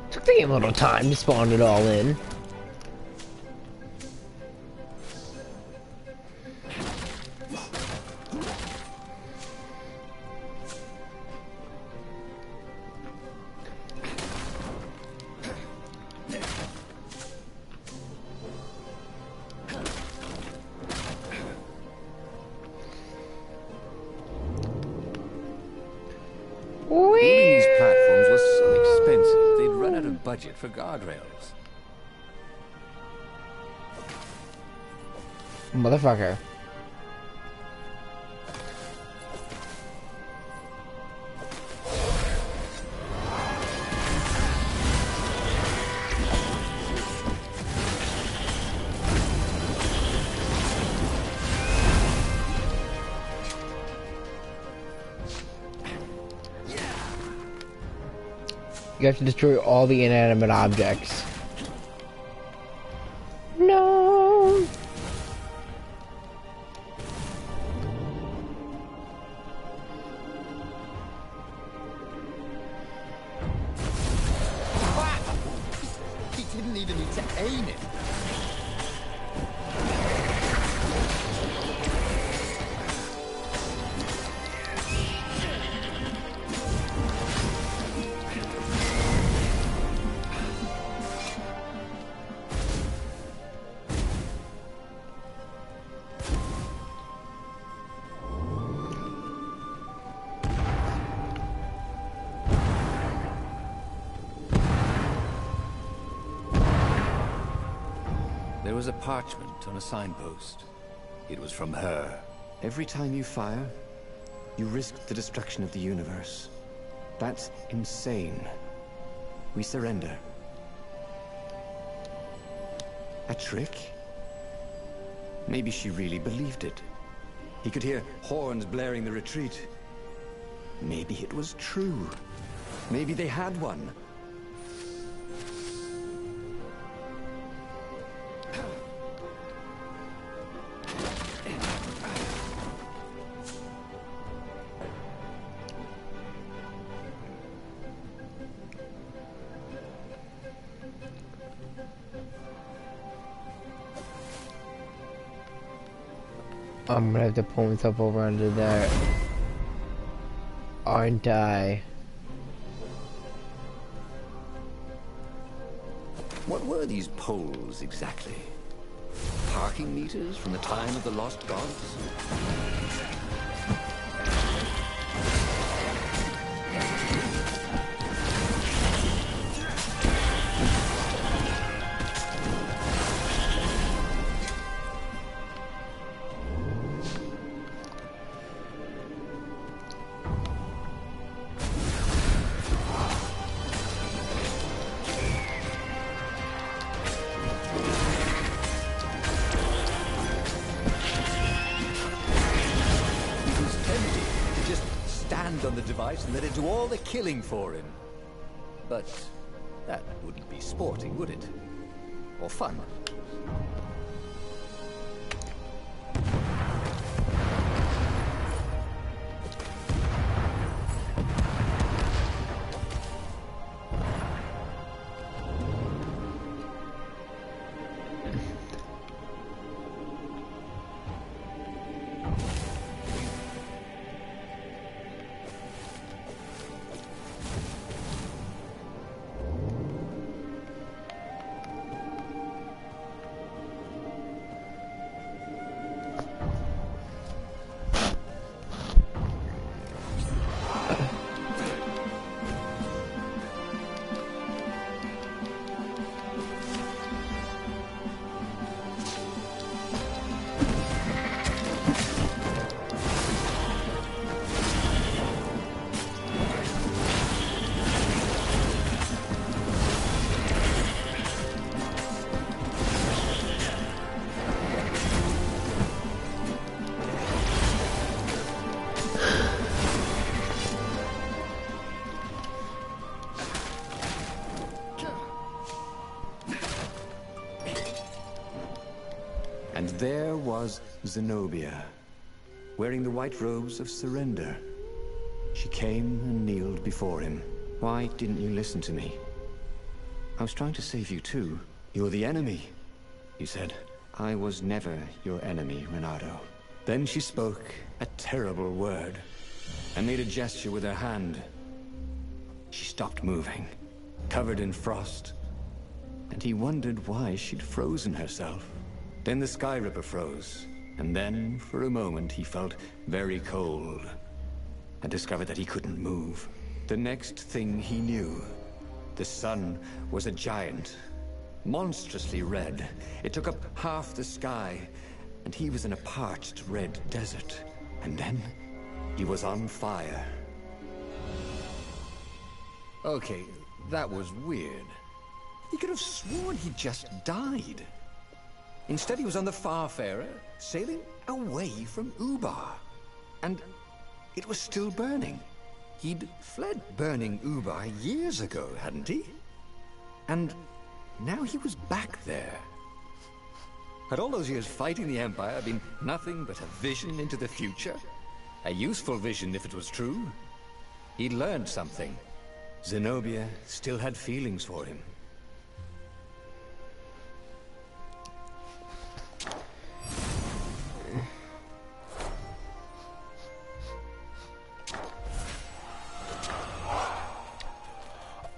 Speaker 3: Took the game a little time to spawn it all in.
Speaker 2: budget for guardrails.
Speaker 3: Motherfucker. You have to destroy all the inanimate objects. No.
Speaker 1: He didn't even need to aim it.
Speaker 2: There was a parchment on a signpost. It was from her.
Speaker 6: Every time you fire, you risk the destruction of the universe. That's insane. We surrender. A trick? Maybe she really believed it. He could hear horns blaring the retreat. Maybe it was true. Maybe they had one.
Speaker 3: I'm gonna have to pull myself over under there. Aren't I?
Speaker 2: What were these poles exactly? Parking meters from the time of the lost gods? On the device and let it do all the killing for him. But that wouldn't be sporting, would it? Or fun?
Speaker 6: And there was Zenobia, wearing the white robes of surrender. She came and kneeled before him. Why didn't you listen to me? I was trying to save you too. You're the enemy, you said. I was never your enemy, Renato. Then she spoke a terrible word and made a gesture with her hand. She stopped moving, covered in frost, and he wondered why she'd frozen herself. Then the Sky Ripper froze, and then, for a moment, he felt very cold and discovered that he couldn't move. The next thing he knew, The sun was a giant, monstrously red. It took up half the sky, and he was in a parched red desert. And then, he was on fire. Okay, that was weird. He could have sworn he just died. Instead, he was on the Farfarer, sailing away from Ubar. And it was still burning. He'd fled burning Ubar years ago, hadn't he? And now he was back there. Had all those years fighting the Empire been nothing but a vision into the future? A useful vision if it was true. He'd learned something. Zenobia still had feelings for him.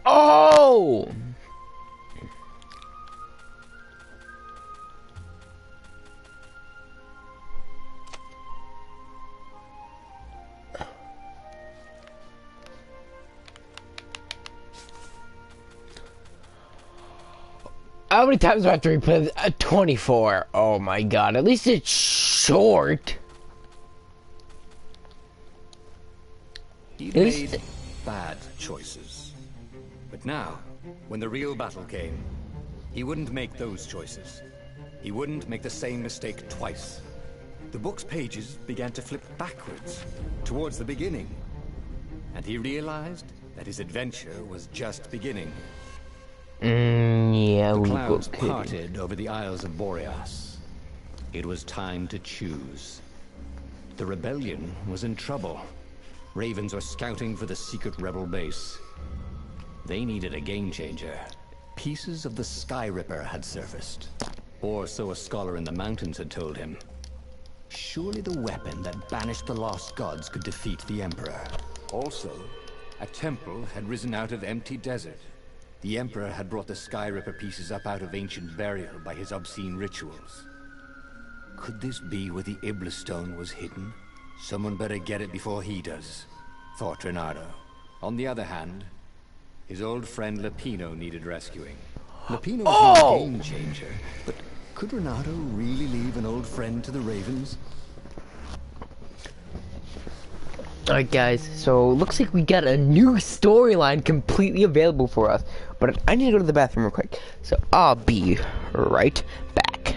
Speaker 3: Oh! How many times do I have to replay this? 24. Oh my god. At least it's short.
Speaker 6: He made bad choices. But now, when the real battle came, he wouldn't make those choices. He wouldn't make the same mistake twice. The book's pages began to flip backwards, towards the beginning. And he realized that his adventure was just beginning.
Speaker 3: Yeah,
Speaker 6: the clouds parted over the Isles of Boreas. It was time to choose. The rebellion was in trouble. Ravens were scouting for the secret rebel base. They needed a game changer. Pieces of the Sky Ripper had surfaced. Or so a scholar in the mountains had told him. Surely the weapon that banished the lost gods could defeat the Emperor. Also, a temple had risen out of empty desert. The Emperor had brought the Sky Ripper pieces up out of ancient burial by his obscene rituals. Could this be where the Iblis stone was hidden? Someone better get it before he does, thought Reynardo. On the other hand, his old friend Lapino needed rescuing. Lapino was no game changer, but could Reynardo really leave an old friend to the Ravens?
Speaker 3: Alright guys, so looks like we got a new storyline completely available for us. But I need to go to the bathroom real quick. So I'll be right back.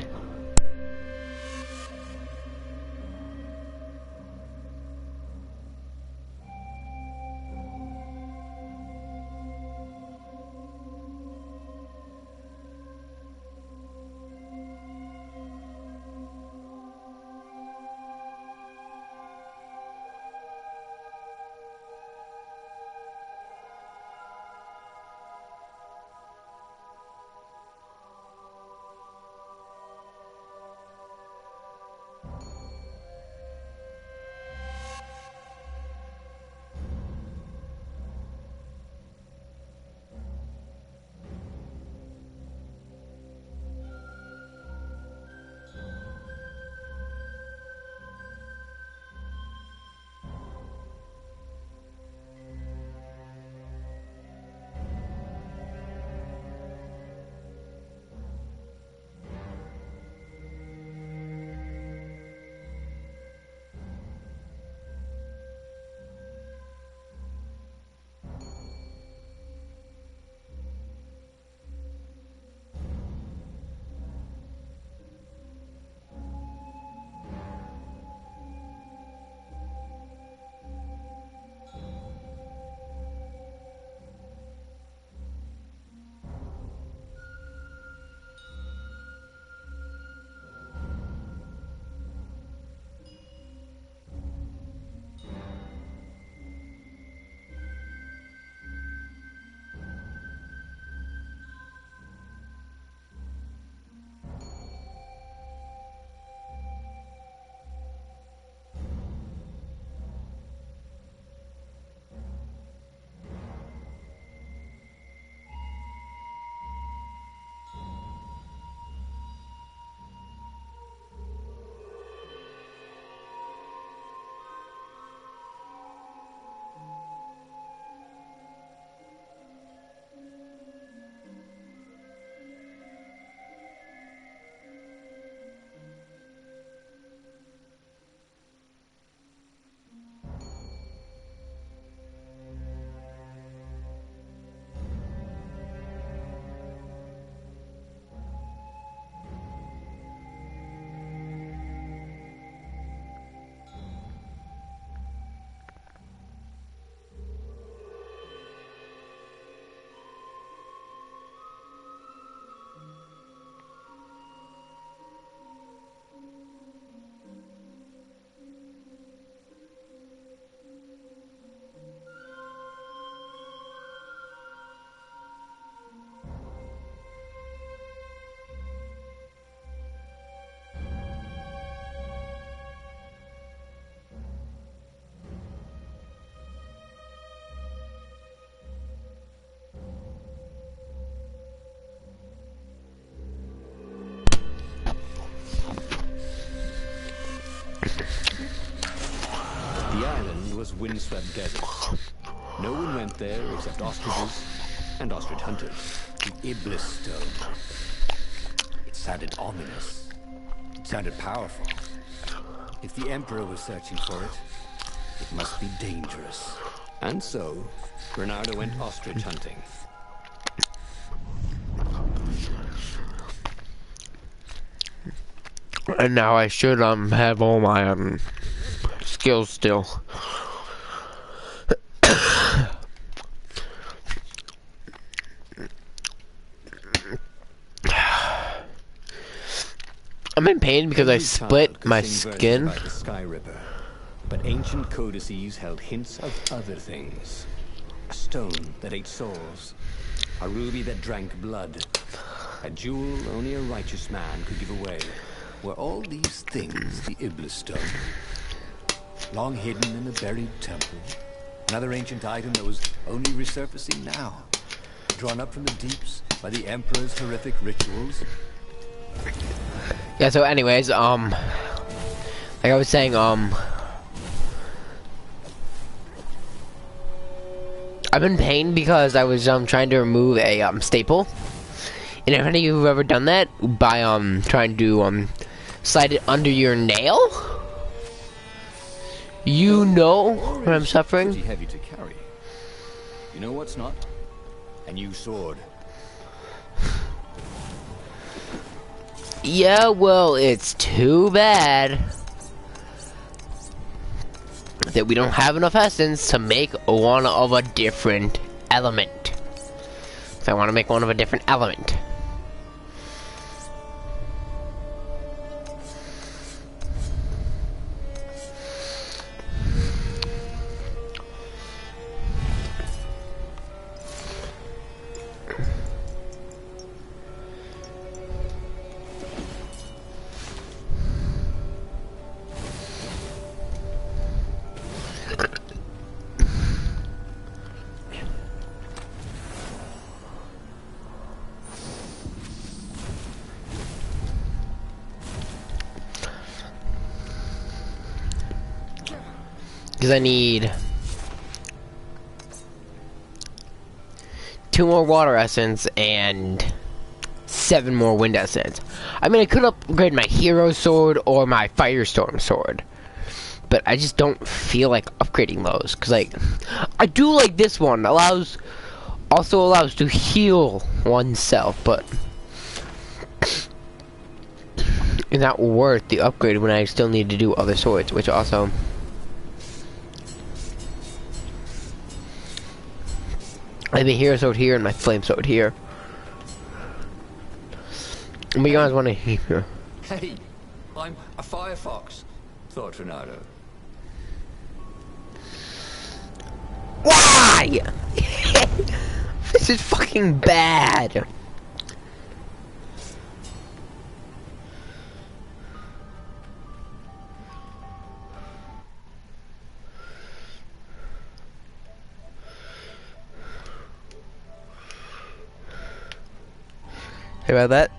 Speaker 6: Empyre's windswept desert. No one went there except ostriches and ostrich hunters.
Speaker 1: The Iblis Stone. It sounded ominous. It sounded powerful. If the Emperor was searching for it, it must be dangerous.
Speaker 6: And so, Bernardo went ostrich hunting.
Speaker 3: And now I should have all my skills still. I'm in pain because I split my skin.
Speaker 6: By the Sky Ripper, but ancient codices held hints of other things. A stone that ate souls, a ruby that drank blood, a jewel only a righteous man could give away.
Speaker 1: Were all these things the Iblis Stone? Long hidden in a buried temple? Another ancient item that was only resurfacing now? Drawn up from the deeps by the Emperor's horrific rituals?
Speaker 3: Yeah, so anyways, like I was saying, I'm in pain because I was trying to remove a staple. And if any of you have ever done that by trying to slide it under your nail, you know what I'm suffering.
Speaker 6: Pretty heavy to carry. You know what's not? A new sword.
Speaker 3: Yeah, well, it's too bad that we don't have enough essence to make one of a different element. So I want to make one of a different element. Because I need 2 more water essence and 7 more wind essence. I mean, I could upgrade my hero sword or my firestorm sword, but I just don't feel like upgrading those. Because, like, I do like this one. Also allows to heal oneself, but it's not worth the upgrade when I still need to do other swords, which also. I have a hero sword here and my flame sword here. But you guys want to hear?
Speaker 6: Hey, I'm a firefox, thought Renato.
Speaker 3: Why? This is fucking bad. Hey about that?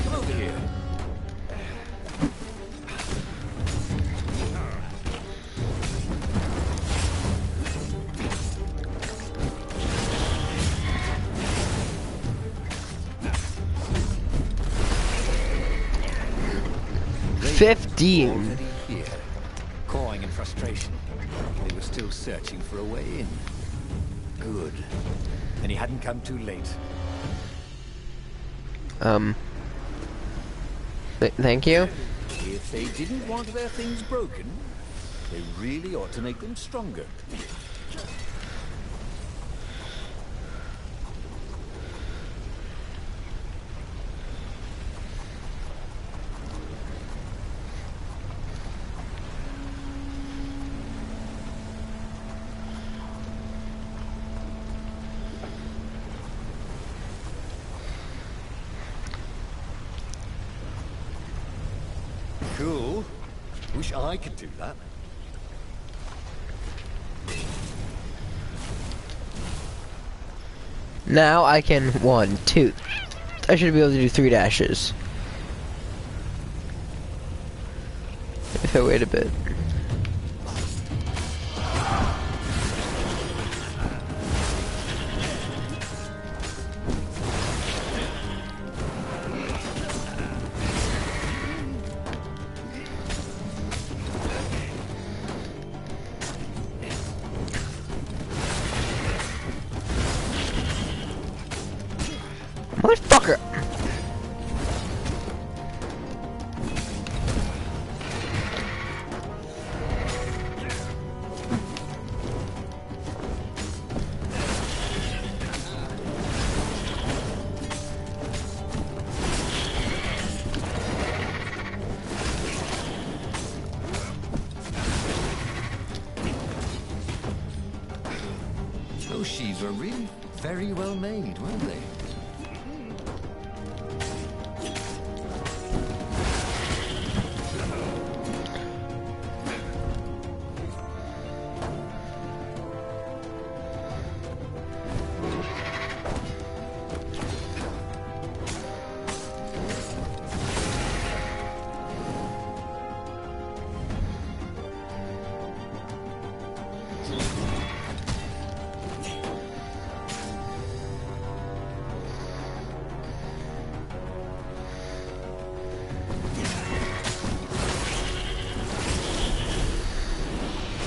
Speaker 6: Come over here.
Speaker 3: $15.
Speaker 1: Here, cawing in frustration. They were still searching for a way in. Good. And he hadn't come too late.
Speaker 3: Thank you.
Speaker 1: If they didn't want their things broken, they really ought to make them stronger. Cool. Wish I could do that.
Speaker 3: Now I can 1, 2. I should be able to do 3 dashes. If I wait a bit. Motherfucker!
Speaker 6: Those sheaves were really very well made, weren't they?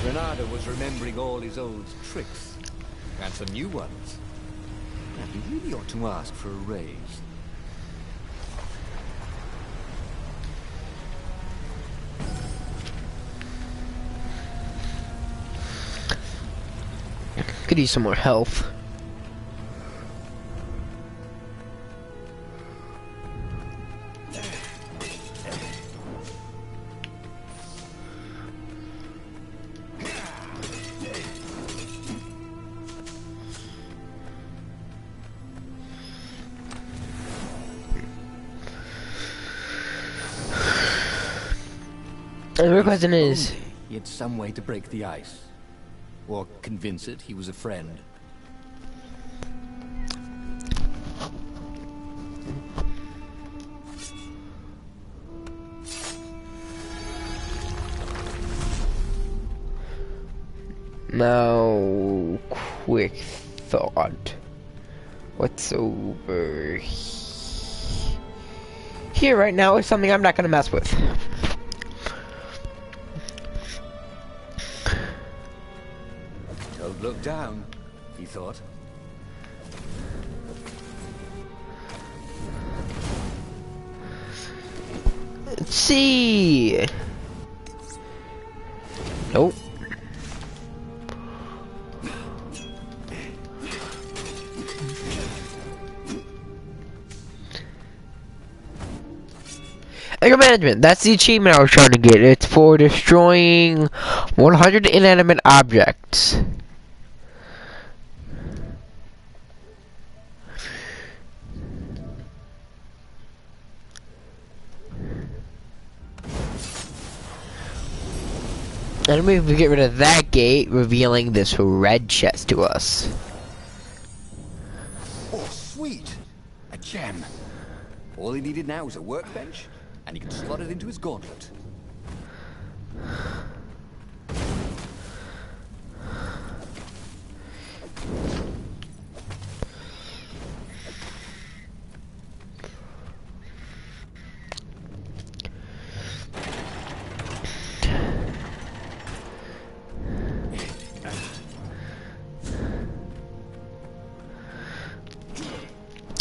Speaker 6: Reynardo was remembering all his old tricks, and some new ones. And he really ought to ask for a raise.
Speaker 3: Could use some more health. The real question is,
Speaker 6: He had some way to break the ice. Or convince it he was a friend.
Speaker 3: now, quick thought. What's over here right now is something I'm not gonna mess with.
Speaker 6: Don't look down, he thought.
Speaker 3: Let's see. Nope. Anger management. That's the achievement I was trying to get. It's for destroying 100 inanimate objects. And we get rid of that gate, revealing this red chest to us.
Speaker 6: Oh, sweet! A gem. All he needed now was a workbench, and he could slot it into his gauntlet.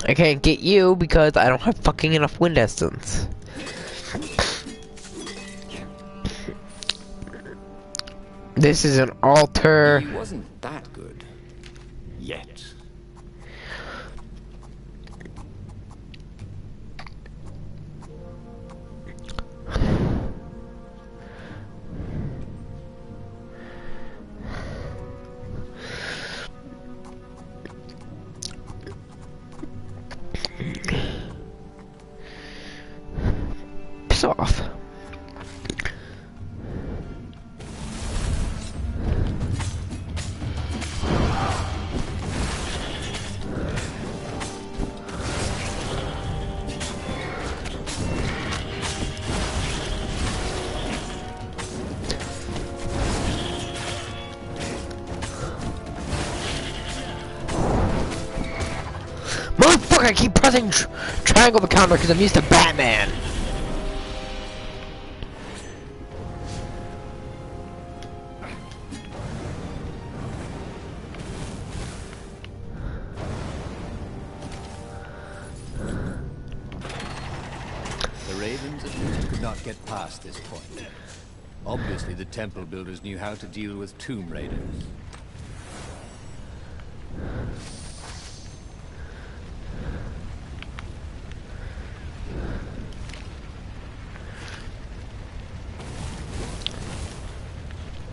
Speaker 3: I can't get you because I don't have fucking enough wind essence. This is an altar.
Speaker 6: He wasn't that good. Yet.
Speaker 3: Piss off. Look, I keep pressing triangle the counter because I'm used to Batman.
Speaker 2: The Ravens at least could not get past this point. Obviously, the temple builders knew how to deal with Tomb Raiders.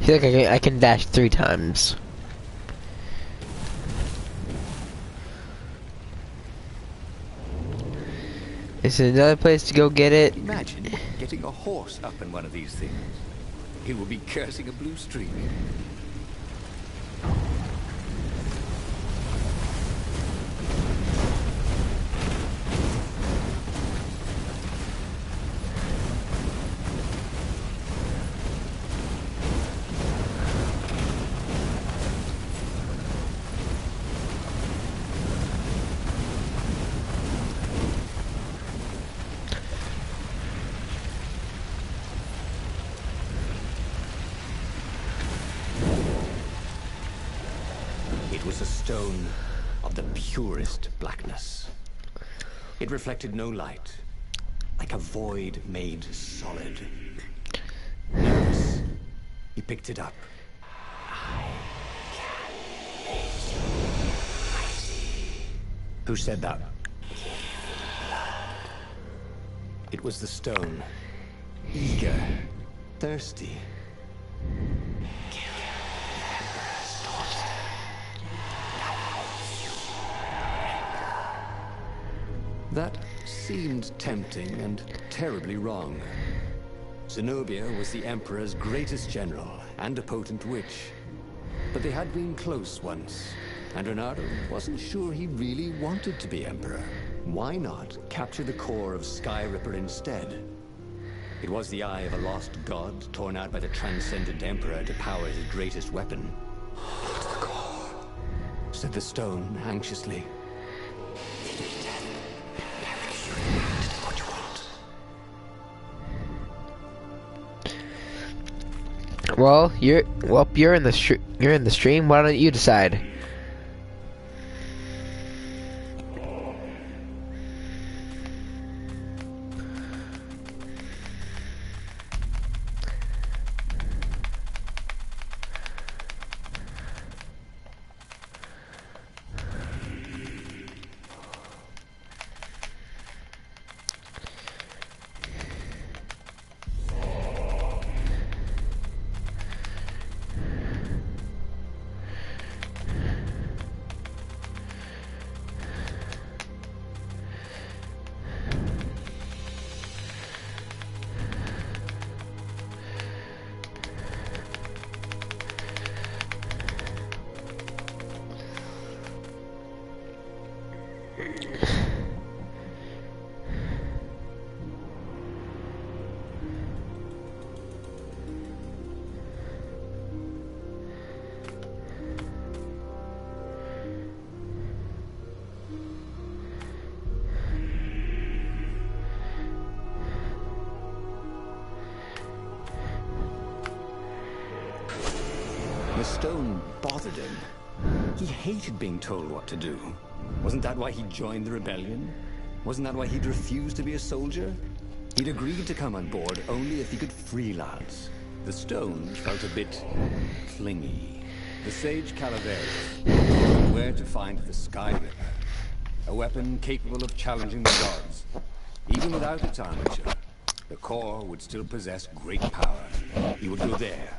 Speaker 3: I feel like I can dash 3 times. Is there another place to go get it?
Speaker 2: Imagine getting a horse up in one of these things. He will be cursing a blue streak. It was a stone of the purest blackness. It reflected no light, like a void made solid. Nervous, he picked it up. Who said that? It was the stone. Eager, thirsty. That seemed tempting and terribly wrong. Zenobia was the Emperor's greatest general and a potent witch. But they had been close once, and Reynardo wasn't sure he really wanted to be Emperor. Why not capture the core of Skyripper instead? It was the eye of a lost god torn out by the Transcendent Emperor to power his greatest weapon. "Not the core," said the stone anxiously.
Speaker 3: Well, you're in the stream. Why don't you decide?
Speaker 2: The stone bothered him. He hated being told what to do. Wasn't that why he joined the rebellion? Wasn't that why he'd refused to be a soldier? He'd agreed to come on board only if he could freelance. The stone felt a bit clingy. The sage Calaveras knew where to find the Skyripper, a weapon capable of challenging the gods. Even without its armature, the core would still possess great power. He would go there.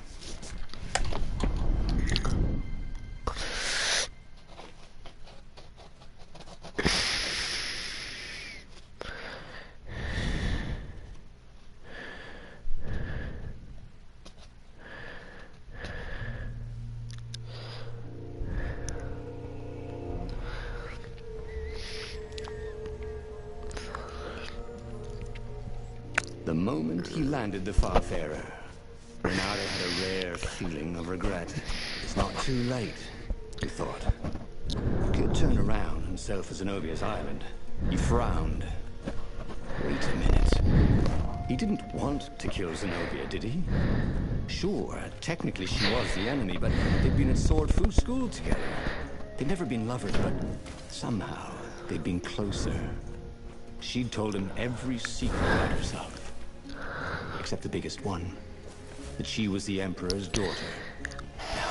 Speaker 2: The moment he landed the Farfarer, Reynardo had a rare feeling of regret. It's not too late, he thought. He could turn around
Speaker 6: himself for Zenobia's island, he frowned. Wait a minute. He didn't want to kill Zenobia, did he? Sure, technically she was the enemy, but they'd been at Sword Fu school together. They'd never been lovers, but somehow they'd been closer. She'd told him every secret about herself. Except the biggest one. That she was the Emperor's daughter. No.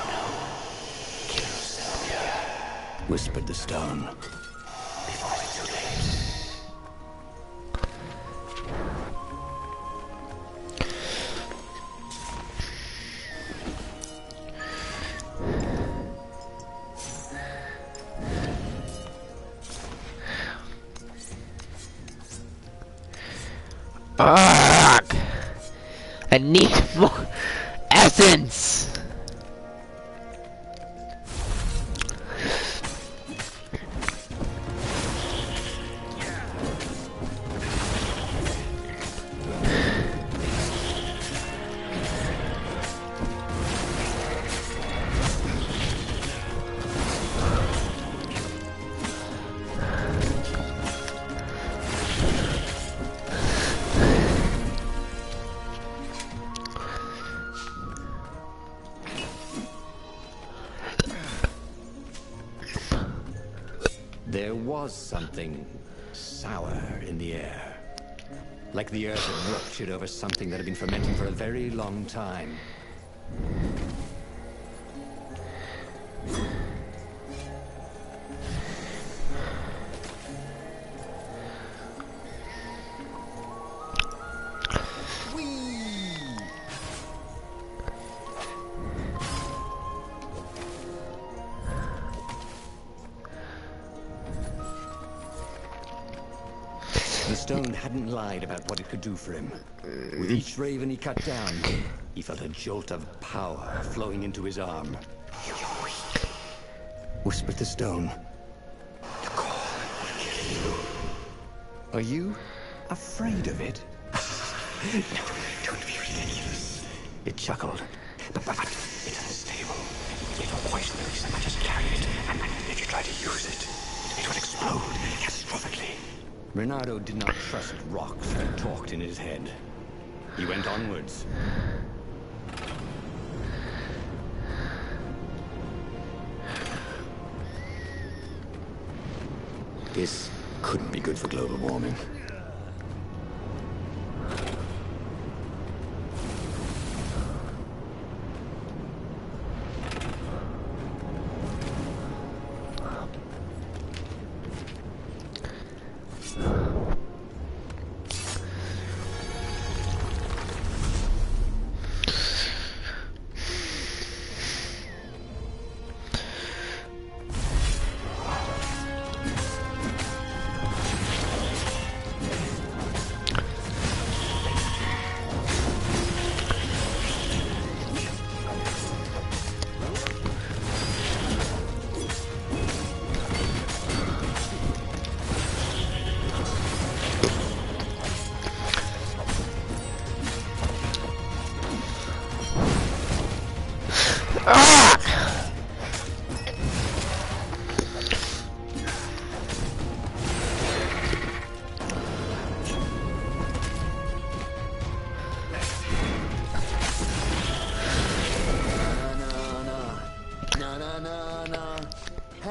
Speaker 6: Kill Zenobia, whispered the stone. Before it's too late.
Speaker 3: Fuck! I need more essence!
Speaker 6: There was something sour in the air. Like the earth had ruptured over something that had been fermenting for a very long time. The stone hadn't lied about what it could do for him. With each raven he cut down, he felt a jolt of power flowing into his arm. "You're weak," whispered the stone. "The core will kill you. Are you afraid of it?" "No, don't be ridiculous," it chuckled. But it's unstable. It will poison you so much as carry it, and if you try to use it, it will explode catastrophically. Reynardo did not trust rocks that talked in his head. He went onwards. This couldn't be good for global warming.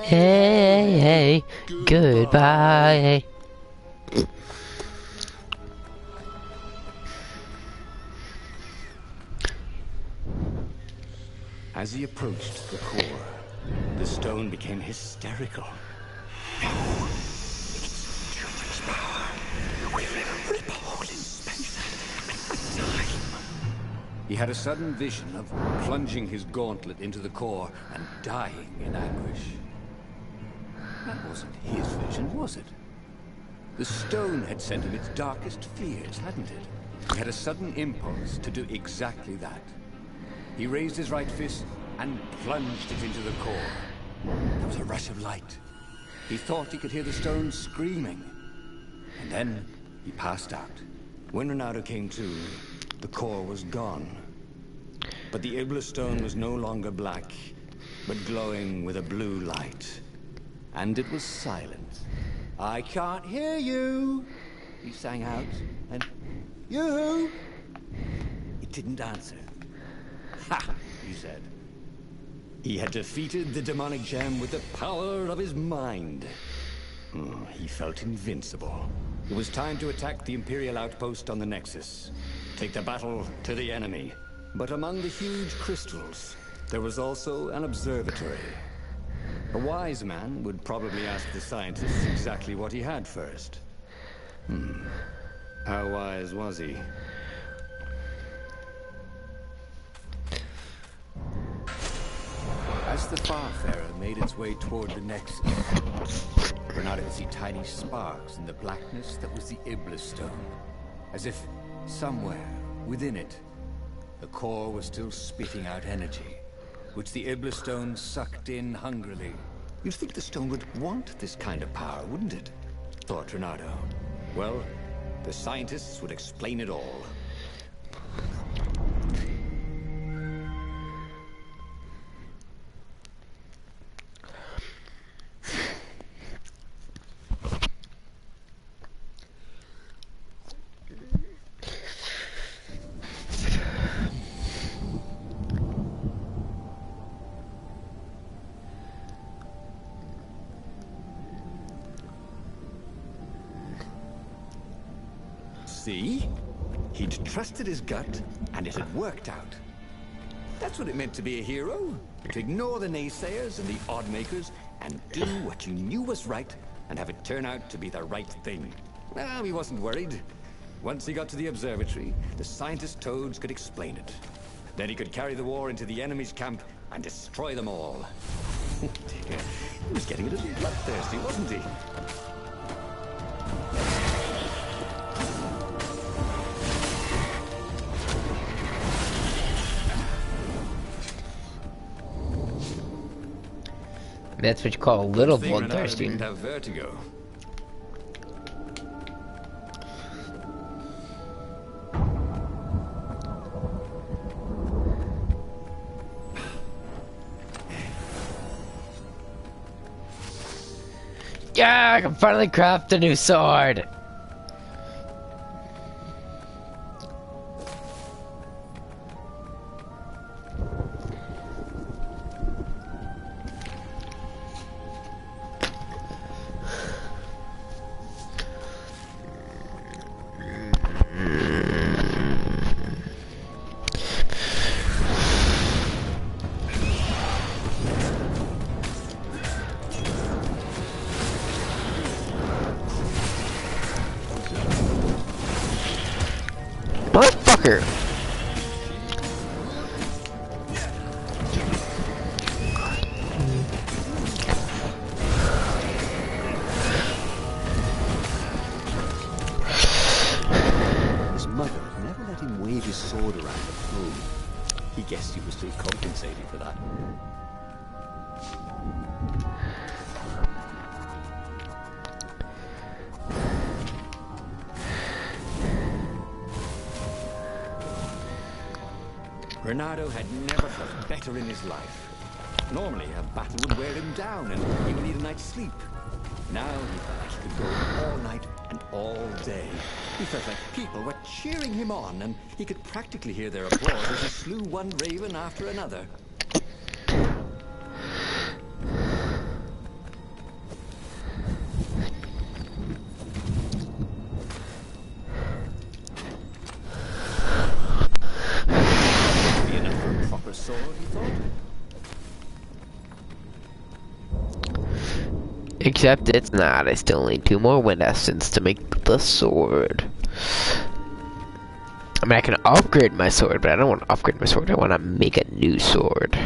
Speaker 3: Hey, goodbye.
Speaker 6: As he approached the core, the stone became hysterical. No, it's too much power. We will rip a hole in space and time. He had a sudden vision of plunging his gauntlet into the core and dying in anguish. That wasn't his vision, was it? The stone had sent him its darkest fears, hadn't it? He had a sudden impulse to do exactly that. He raised his right fist and plunged it into the core. There was a rush of light. He thought he could hear the stone screaming. And then he passed out. When Reynardo came to, the core was gone. But the Iblis stone was no longer black, but glowing with a blue light.
Speaker 2: and it was silent. "I can't hear you," he sang out, and "You?" It didn't answer. "Ha!" he said. He had defeated the demonic gem with the power of his mind. He felt invincible. It was time to attack the Imperial outpost on the Nexus. Take the battle to the enemy. But among the huge crystals, there was also an observatory. A wise man would probably ask the scientists exactly what he had first. How wise was he? As the Farfarer made its way toward the Nexus, Bernardo could see tiny sparks in the blackness that was the Iblis Stone. As if somewhere within it, the core was still spitting out energy, which the Iblis Stone sucked in hungrily. You'd think the stone would want this kind of power, wouldn't it? Thought Renato. Well, the scientists would explain it all. See? He'd trusted his gut, and it had worked out. That's what it meant to be a hero. To ignore the naysayers and the odd-makers, and do what you knew was right, and have it turn out to be the right thing. Well, he wasn't worried. Once he got to the observatory, the scientist Toads could explain it. Then he could carry the war into the enemy's camp and destroy them all. He was getting a little bloodthirsty, wasn't he?
Speaker 3: That's what you call a little bloodthirsty.
Speaker 2: Didn't have vertigo.
Speaker 3: Yeah, I can finally craft a new sword. Motherfucker!
Speaker 2: His mother never let him wave his sword around at home. He guessed he was still compensating for that. Renato had never felt better in his life. Normally, a battle would wear him down and he would need a night's sleep. Now he felt like he could go all night and all day. He felt like people were cheering him on, and he could practically hear their applause as he slew one raven after another. Be enough for a proper sword, he thought.
Speaker 3: Except it's not. I still need 2 more wind essence to make the sword. I mean, I can upgrade my sword, but I don't want to upgrade my sword. I want to make a new sword.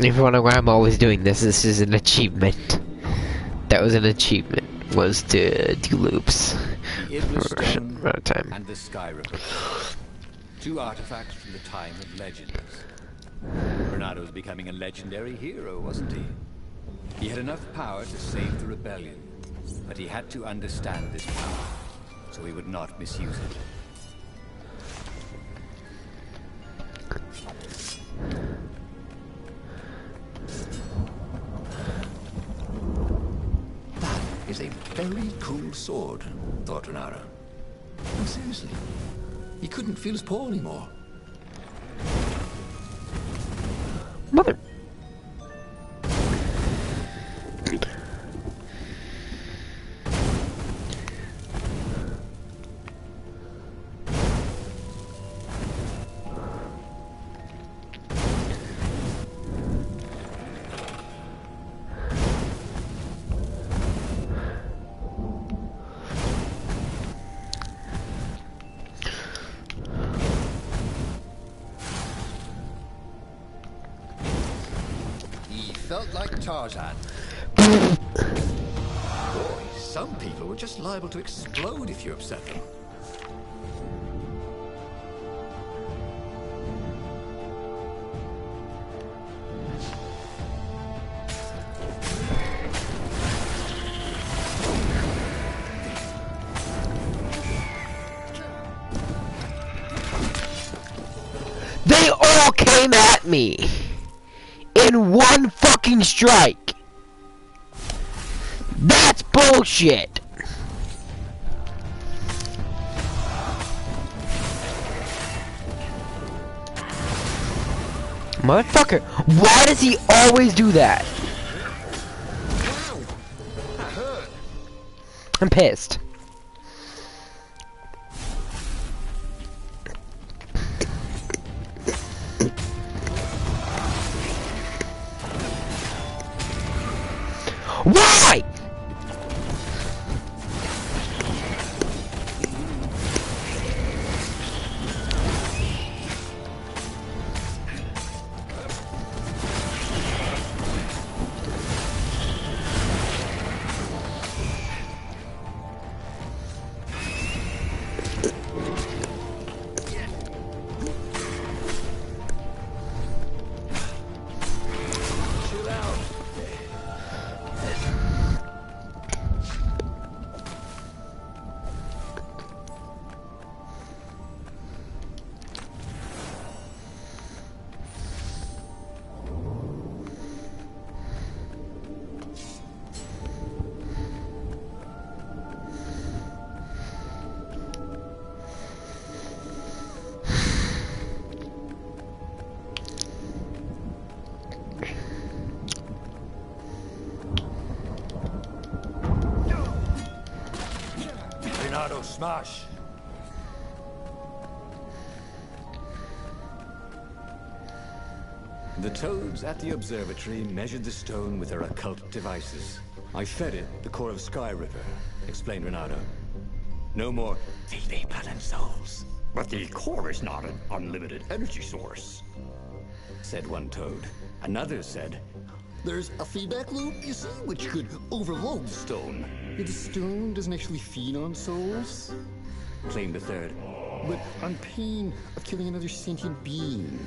Speaker 3: If you wonder why I'm always doing this, this is an achievement. That was an achievement, was to do loops
Speaker 2: The Iblis
Speaker 3: for a short
Speaker 2: Stone
Speaker 3: amount of time.
Speaker 2: and the Sky Ripper. 2 artifacts from the time of legends. Renato was becoming a legendary hero, wasn't he? He had enough power to save the rebellion, but he had to understand this power, so he would not misuse it.
Speaker 6: is a very cool sword, thought Renato. And seriously, he couldn't feel his paw anymore.
Speaker 3: Mother.
Speaker 6: Felt like Tarzan. Boy, some people were just liable to explode if you upset them.
Speaker 3: They all came at me in one fucking strike. That's bullshit. Motherfucker, why does he always do that? I'm pissed. Why?
Speaker 6: Renato, smash! The toads at the observatory measured the stone with their occult devices. I fed it the core of Sky River, explained Renato. No more feed blood and souls.
Speaker 4: But the core is not an unlimited energy source,
Speaker 6: said one toad. Another said,
Speaker 7: there's a feedback loop, you see, which could overload the stone. The stone doesn't actually feed on souls,
Speaker 6: claimed a third.
Speaker 7: But on pain of killing another sentient being,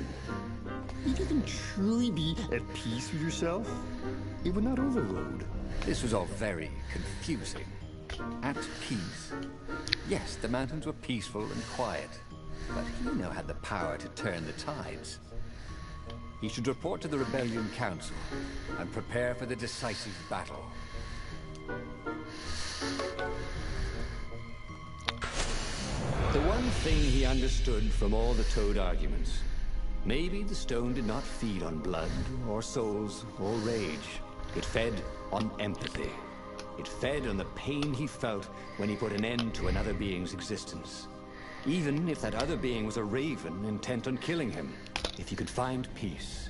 Speaker 7: if you can truly be at peace with yourself, it would not overload.
Speaker 2: This was all very confusing. At peace. Yes, the mountains were peaceful and quiet, but he now had the power to turn the tides. He should report to the Rebellion Council and prepare for the decisive battle.
Speaker 6: The one thing he understood from all the toad arguments, maybe the stone did not feed on blood or souls or rage. It fed on empathy. It fed on the pain he felt when he put an end to another being's existence. Even if that other being was a raven intent on killing him. If he could find peace,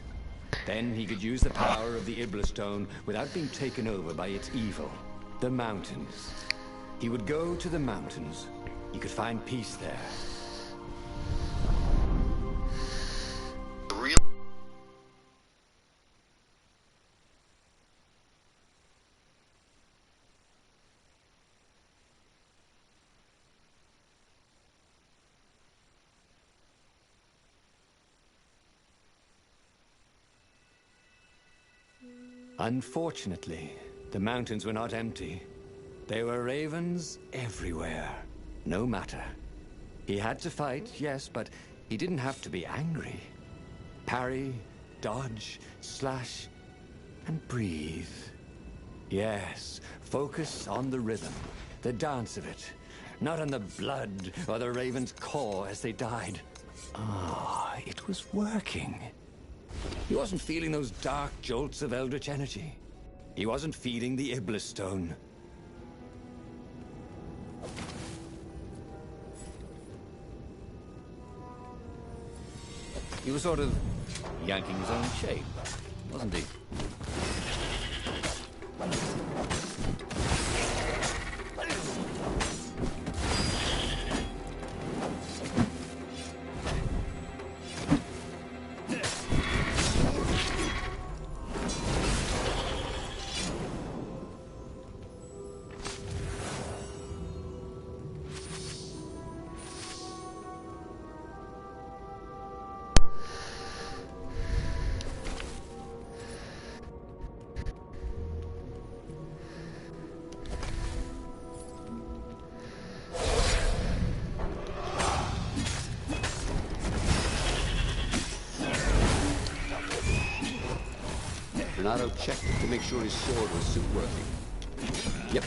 Speaker 6: then he could use the power of the Ibla Stone without being taken over by its evil. The mountains. He would go to the mountains. He could find peace there. Unfortunately, the mountains were not empty. There were ravens everywhere. No matter. He had to fight, yes, but he didn't have to be angry. Parry, dodge, slash, and breathe.
Speaker 2: Yes, focus on the rhythm, the dance of it, not on the blood or the raven's core as they died. Ah, it was working. He wasn't feeling those dark jolts of eldritch energy. He wasn't feeding the Iblis Stone. He was sort of yanking his own shape, wasn't he?
Speaker 6: Renato checked to make sure his sword was suit working. Yep.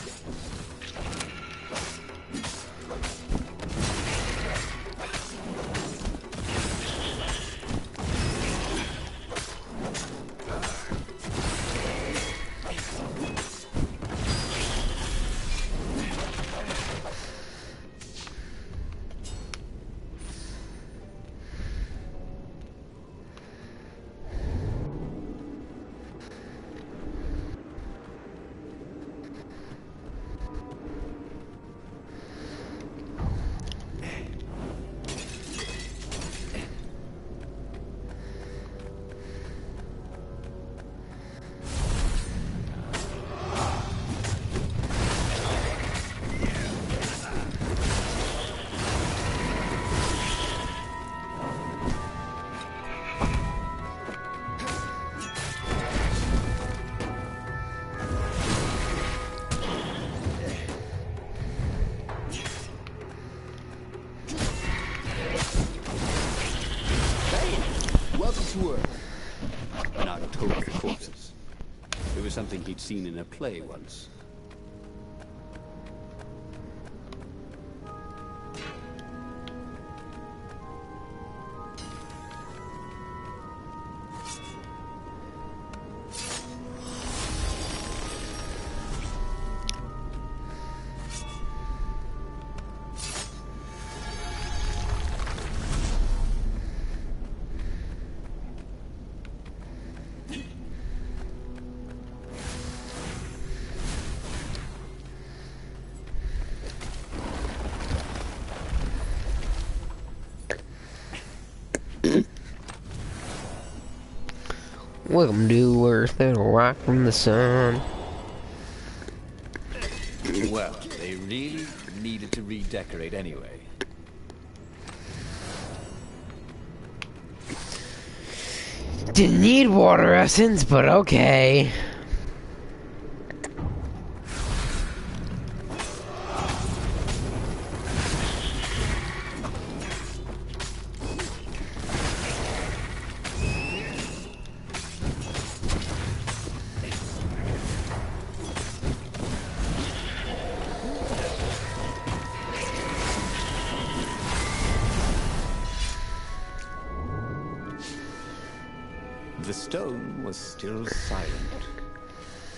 Speaker 6: Renato told the corpses. It was something he'd seen in a play once.
Speaker 3: Welcome to Earth, a rock from the sun.
Speaker 2: Well, they really needed to redecorate anyway.
Speaker 3: Didn't need water essence, but okay.
Speaker 2: The stone was still silent.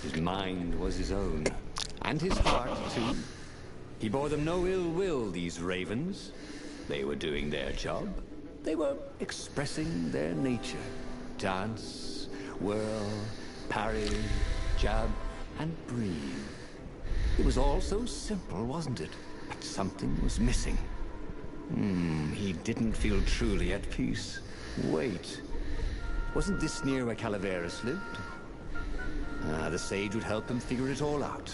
Speaker 2: His mind was his own, and his heart too. He bore them no ill will, these ravens. They were doing their job. They were expressing their nature. Dance, whirl, parry, jab, and breathe. It was all so simple, wasn't it? But something was missing. He didn't feel truly at peace. Wait. Wasn't this near where Calaveras lived? The sage would help him figure it all out.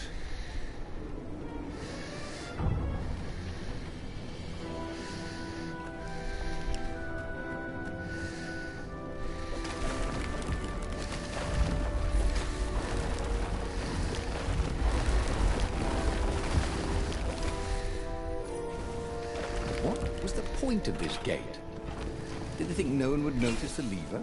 Speaker 2: What was the point of this gate? Did they think no one would notice the lever?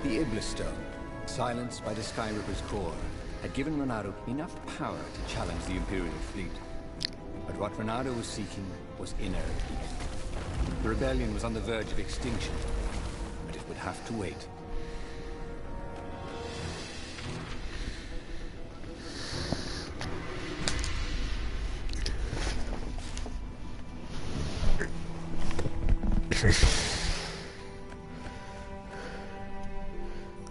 Speaker 2: The Iblis Stone, silenced by the Sky Ripper's core, had given Renato enough power to challenge the Imperial fleet. But what Renato was seeking was inner peace. The rebellion was on the verge of extinction, but it would have to wait.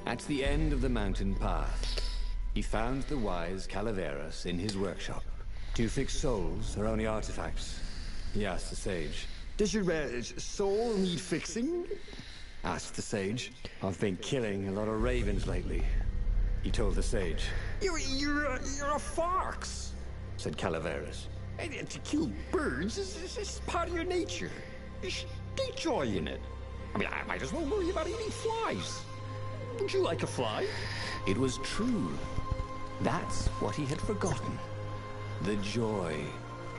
Speaker 2: At the end of the mountain path, he found the wise Calaveras in his workshop. To fix souls or only artifacts? He asked the sage.
Speaker 7: Does your soul need fixing?
Speaker 2: Asked the sage. I've been killing a lot of ravens lately, he told the sage.
Speaker 7: You're a fox,
Speaker 2: said Calaveras.
Speaker 7: And to kill birds is part of your nature. You should take joy in it. I mean, I might as well worry about eating flies. Would you like a fly?
Speaker 2: It was true. That's what he had forgotten. The joy.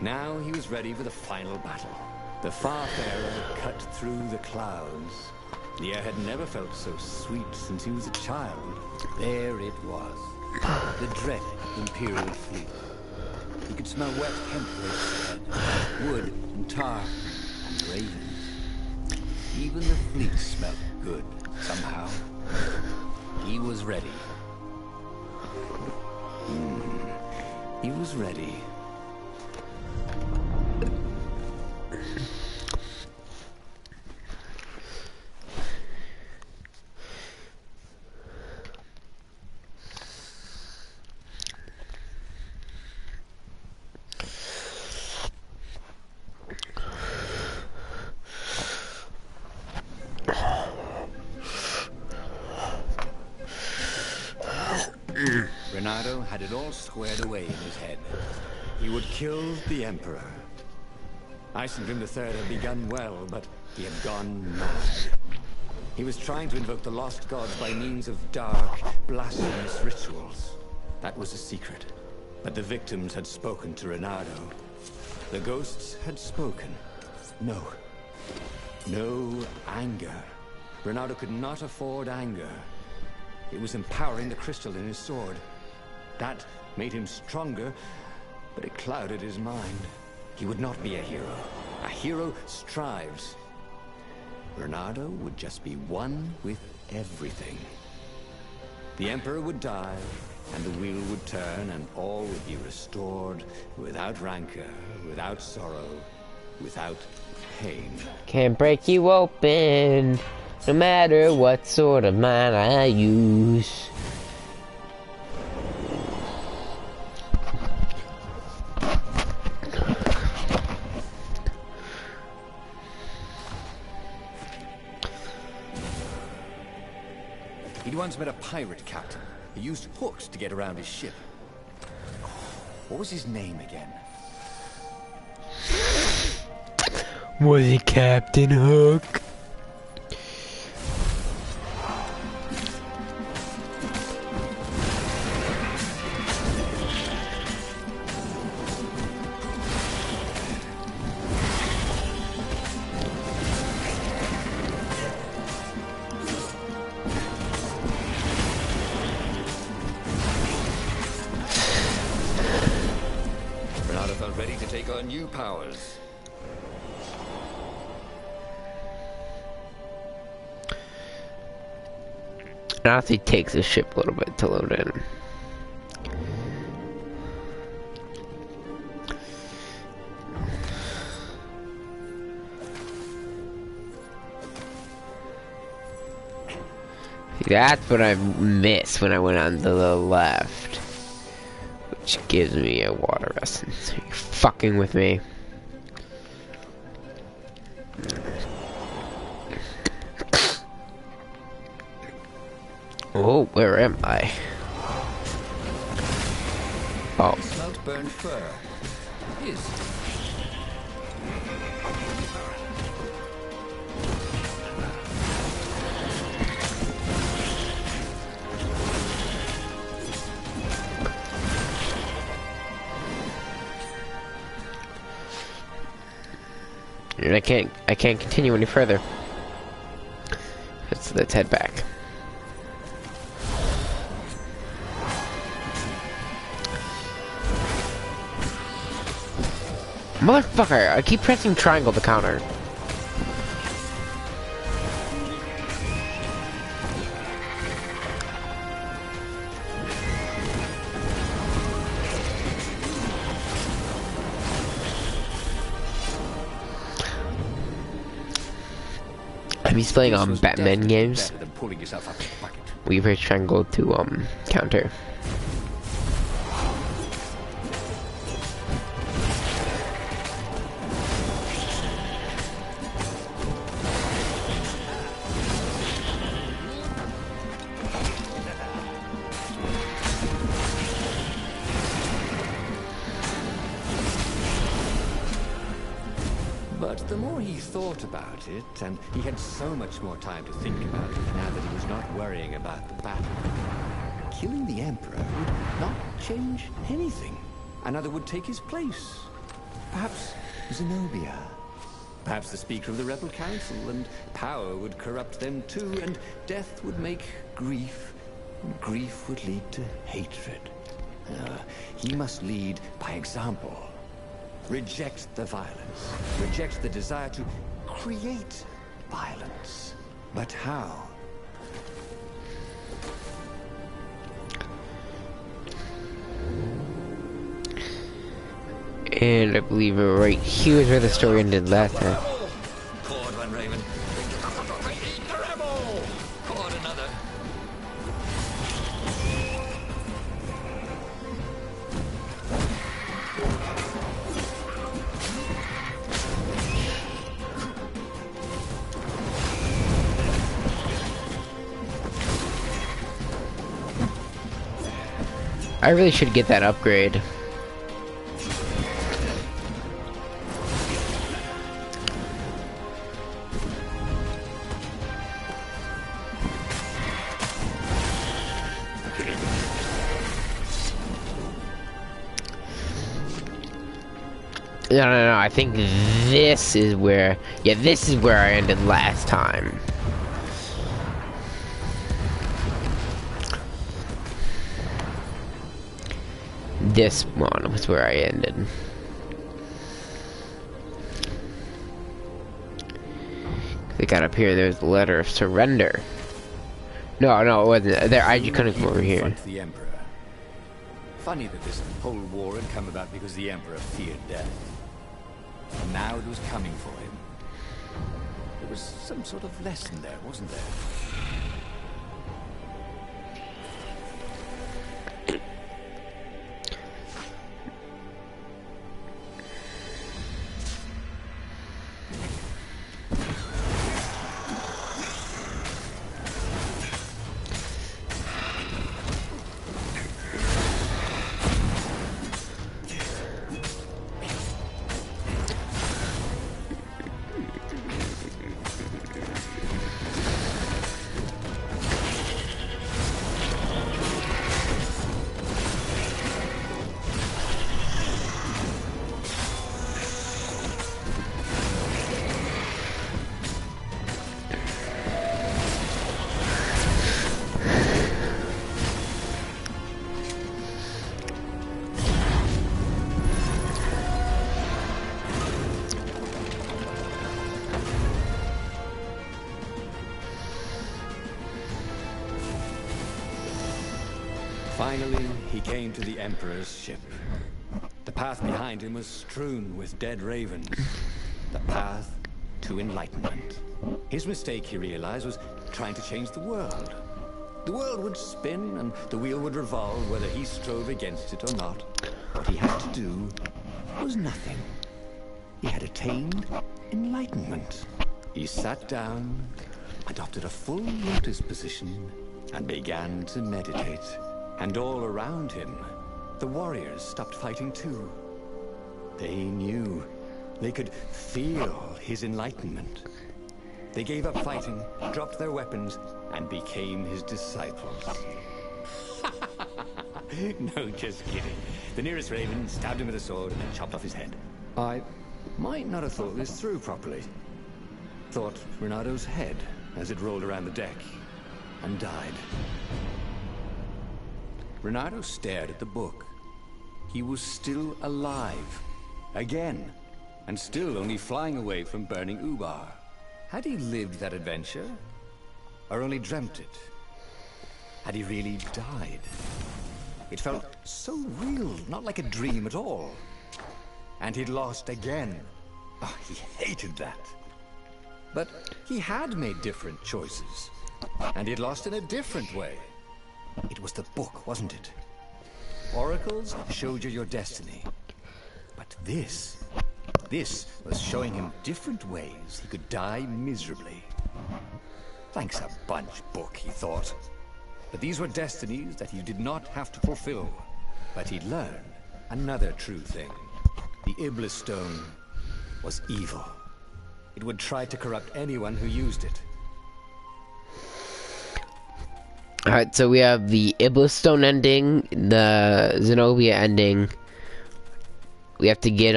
Speaker 2: Now he was ready for the final battle. The Farfarer cut through the clouds. The air had never felt so sweet since he was a child. There it was. The dreaded Imperial fleet. He could smell wet hemp roads ahead, wood and tar, and ravens. Even the fleet smelled good, somehow. He was ready. He was ready. Renato had it all squared away in his head. He would kill the Emperor. Isengrim III had begun well, but he had gone mad. He was trying to invoke the lost gods by means of dark, blasphemous rituals. That was a secret. But the victims had spoken to Renato. The ghosts had spoken. No. No anger. Renato could not afford anger. It was empowering the crystal in his sword. That made him stronger, but it clouded his mind. He would not be a hero. A hero strives. Renato would just be one with everything. The Emperor would die, and the wheel would turn, and all would be restored, without rancor, without sorrow, without pain.
Speaker 3: Can't break you open, no matter what sort of mind I use.
Speaker 2: He'd once met a pirate captain. He used hooks to get around his ship. What was his name again?
Speaker 3: Was it Captain Hook?
Speaker 2: Renato felt ready to take on new powers.
Speaker 3: Honestly, takes the ship a little bit to load in. That's what I missed when I went on to the left, which gives me a water essence. Are you fucking with me? Oh, where am I? Oh.
Speaker 2: He smelled burned fur. His.
Speaker 3: And I can't continue any further. Let's head back. Motherfucker, I keep pressing triangle to counter. Have you playing Batman games? We press triangle to counter.
Speaker 2: But the more he thought about it, and he had so much more time to think about it now that he was not worrying about the battle, killing the Emperor would not change anything. Another would take his place. Perhaps Zenobia. Perhaps the Speaker of the Rebel Council, and power would corrupt them too, and death would make grief, and grief would lead to hatred. He must lead by example. Reject the violence. Reject the desire to create violence. But how?
Speaker 3: And I believe right here is where the story ended last time.
Speaker 2: Caught one, Raven. Eat the rebel! Caught another.
Speaker 3: I really should get that upgrade. No, I think this is where, yeah, this is where I ended last time. This one was where I ended. They got up here, there's a letter of surrender. No, it wasn't. There, I just couldn't come over here.
Speaker 6: The Emperor. Funny that this whole war had come about because the Emperor feared death. And now it was coming for him. There was some sort of lesson there, wasn't there?
Speaker 2: Finally, he came to the Emperor's ship. The path behind him was strewn with dead ravens. The path to enlightenment. His mistake, he realized, was trying to change the world. The world would spin and the wheel would revolve whether he strove against it or not. What he had to do was nothing. He had attained enlightenment. He sat down, adopted a full lotus position, and began to meditate. And all around him, the warriors stopped fighting too. They knew. They could feel his enlightenment. They gave up fighting, dropped their weapons, and became his disciples. No, just kidding. The nearest raven stabbed him with a sword and chopped off his head. I might not have thought this through properly. Thought Renado's head as it rolled around the deck and died. Renado stared at the book. He was still alive. Again.
Speaker 6: and still only flying away from burning Ubar. Had he lived that adventure? Or only dreamt it? Had he really died? It felt so real, not like a dream at all. And he'd lost again. Oh, he hated that. But he had made different choices. And he'd lost in a different way. It was the book, wasn't it? Oracles showed you your destiny. But this was showing him different ways he could die miserably. Thanks a bunch, book, he thought. But these were destinies that he did not have to fulfill. But he'd learned another true thing. The Iblis Stone was evil. It would try to corrupt anyone who used it.
Speaker 3: Alright, so we have the Iblis Stone ending, the Zenobia ending. We have to get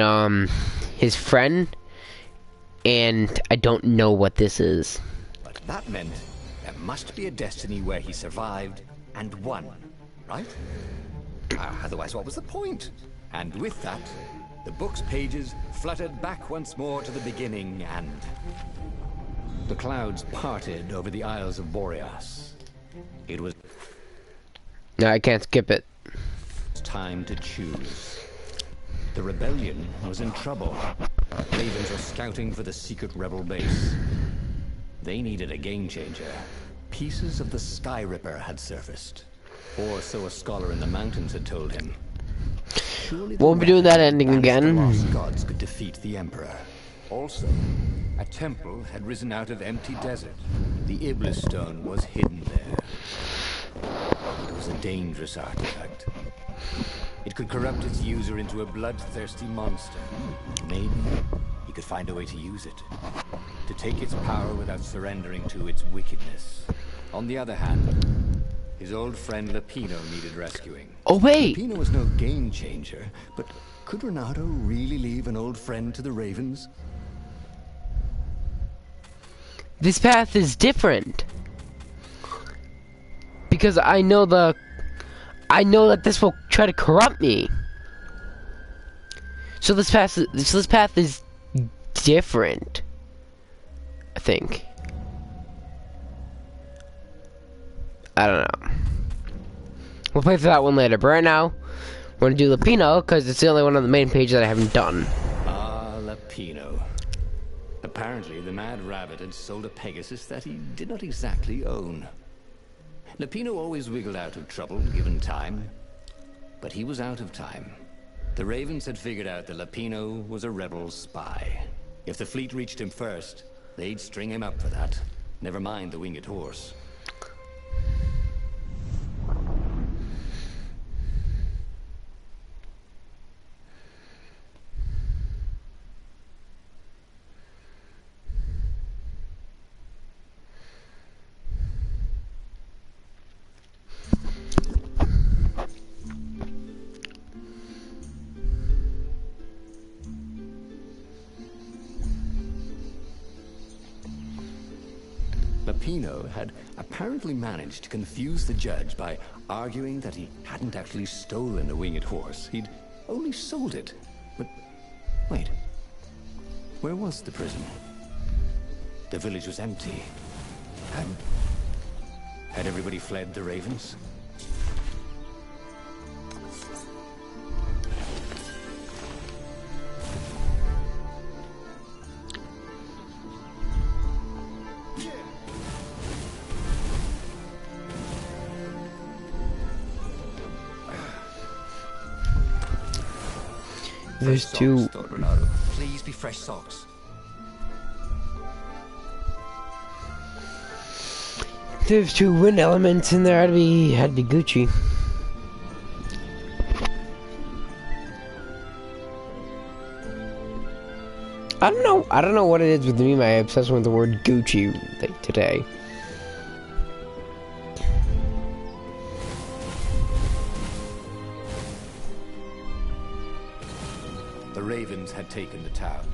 Speaker 3: his friend, and I don't know what this is.
Speaker 6: But that meant there must be a destiny where he survived and won, right? Otherwise, what was the point? And with that, the book's pages fluttered back once more to the beginning, and the clouds parted over the Isles of Boreas. It was
Speaker 3: No, I can't skip it.
Speaker 6: time to choose. The rebellion was in trouble. Ravens were scouting for the secret rebel base. They needed a game changer. Pieces of the Sky Ripper had surfaced, or so a scholar in the mountains had told him. Surely the
Speaker 3: Won't be doing that
Speaker 6: weapon
Speaker 3: ending
Speaker 6: banished
Speaker 3: again.
Speaker 6: the lost gods could defeat the Emperor. Also, a temple had risen out of empty desert. The Iblis Stone was hidden there. It was a dangerous artifact. It could corrupt its user into a bloodthirsty monster. Maybe he could find a way to use it, to take its power without surrendering to its wickedness. On the other hand, his old friend Lapino needed rescuing.
Speaker 3: Oh wait!
Speaker 6: Lapino was no game changer, but could Renato really leave an old friend to the Ravens?
Speaker 3: This path is different. Because I know that this will try to corrupt me. So this path is different. I think. I don't know. We'll play for that one later, but right now, we're gonna do Lapino, because it's the only one on the main page that I haven't done.
Speaker 6: Ah, Lapino. Apparently, the Mad Rabbit had sold a Pegasus that he did not exactly own. Lapino always wiggled out of trouble, given time. But he was out of time. The Ravens had figured out that Lapino was a rebel spy. If the fleet reached him first, they'd string him up for that. Never mind the winged horse. Lapino had apparently managed to confuse the judge by arguing that he hadn't actually stolen a winged horse. He'd only sold it. But wait, where was the prison? The village was empty. Had everybody fled the Ravens?
Speaker 3: There's two.
Speaker 6: Please be fresh socks.
Speaker 3: There's two wind elements in there. Had to be Gucci. I don't know what it is with me. My obsession with the word Gucci today.
Speaker 6: The Ravens had taken the town.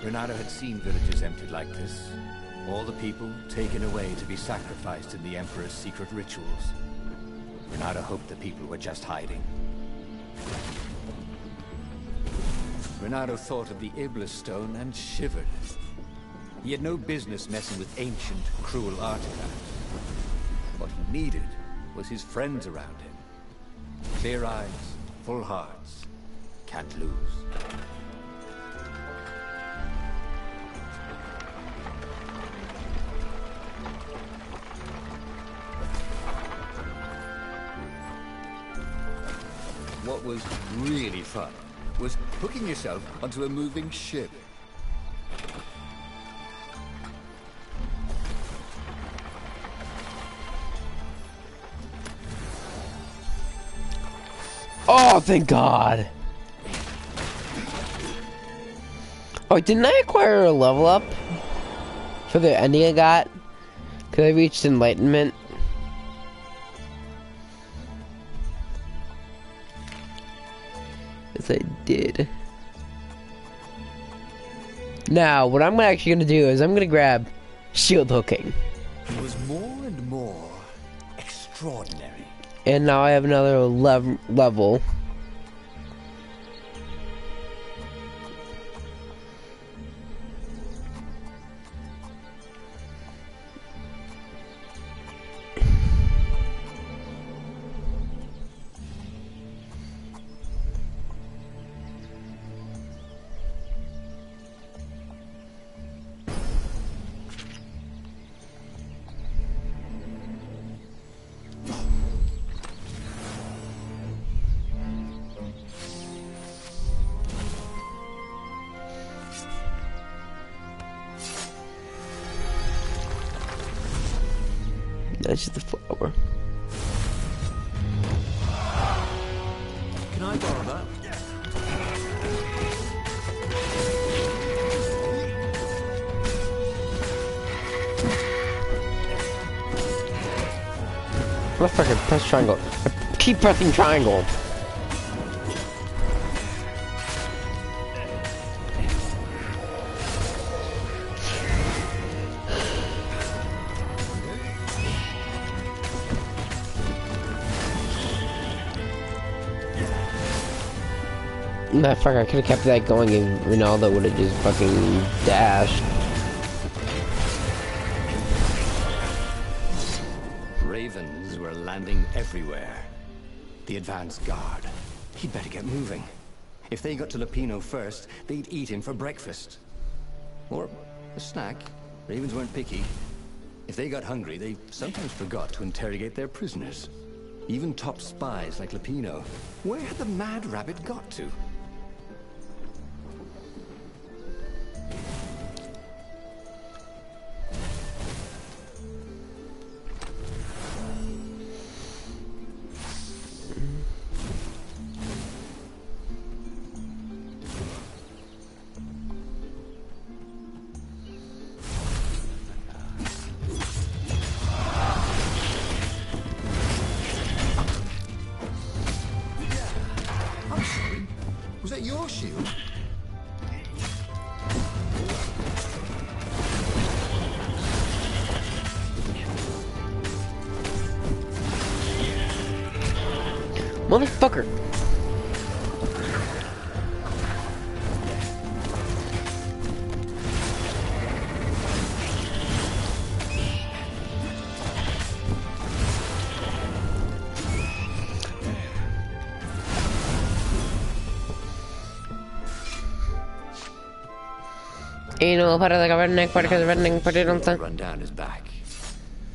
Speaker 6: Renato had seen villages emptied like this. All the people taken away to be sacrificed in the Emperor's secret rituals. Renato hoped the people were just hiding.
Speaker 2: Renato thought of the Iblis stone and shivered. He had no business messing with ancient, cruel artifacts. What he needed was his friends around him. Clear eyes, full hearts. Can't lose. What was really fun was hooking yourself onto a moving ship.
Speaker 3: Oh, thank God. Oh, didn't I acquire a level up for the ending I got? Because I reached enlightenment. Yes, I did. Now, what I'm actually going to do is I'm going to grab shield hooking.
Speaker 2: It was more and more extraordinary.
Speaker 3: And now I have another level. That's just the flower.
Speaker 2: Can I borrow that?
Speaker 3: Motherfucker, press triangle. Keep pressing triangle. That fucker, I could have kept that going if Ronaldo would have just fucking dashed.
Speaker 2: Ravens were landing everywhere. The advance guard. He'd better get moving. If they got to Lupino first, they'd eat him for breakfast. Or a snack. Ravens weren't picky. If they got hungry, they sometimes forgot to interrogate their prisoners. Even top spies like Lupino. Where had the mad rabbit got to?
Speaker 7: Was that your shield?
Speaker 3: Motherfucker! You know, part of the redneck, part of the redneck, part of the
Speaker 2: Run down his back.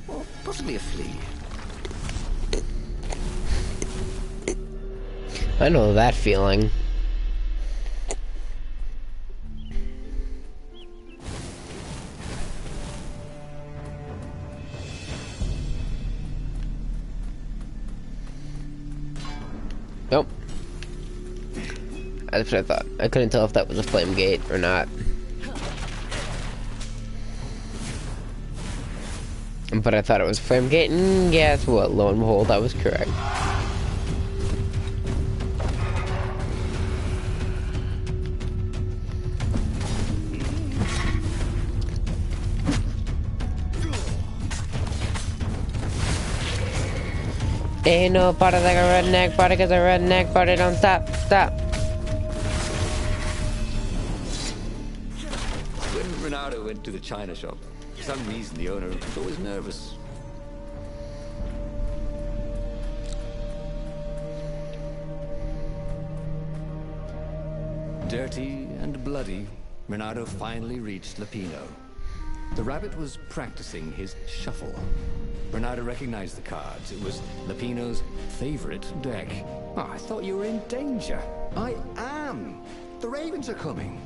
Speaker 2: Or possibly a flea.
Speaker 3: I know that feeling. Nope. That's what I thought. I couldn't tell if that was a flame gate or not. But I thought it was a flame gate, and guess what? Lo and behold, I was correct. Ain't no part of like a redneck, party cause a redneck, party don't stop, stop.
Speaker 6: went to the china shop. For some reason, the owner was always nervous. Dirty and bloody, Renato finally reached Lapino. The rabbit was practicing his shuffle. Renato recognized the cards. It was Lapino's favorite deck. Oh, I thought you were in danger. I am. The ravens are coming.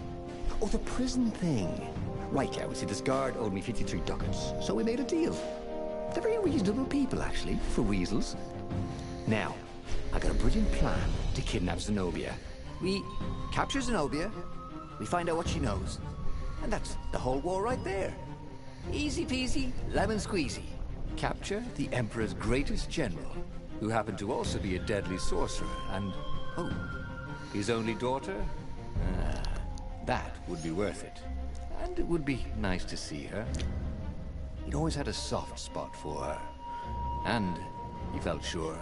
Speaker 6: Oh, the prison thing. Right, yeah, we see this guard owed me 53 ducats, so we made a deal. They're very reasonable people, actually, for weasels. Now, I got a brilliant plan to kidnap Zenobia. We capture Zenobia, we find out what she knows, and that's the whole war right there. Easy peasy, lemon squeezy. Capture the Emperor's greatest general, who happened to also be a deadly sorcerer, and, oh, his only daughter? That would be worth it. And it would be nice to see her. He'd always had a soft spot for her. And he felt sure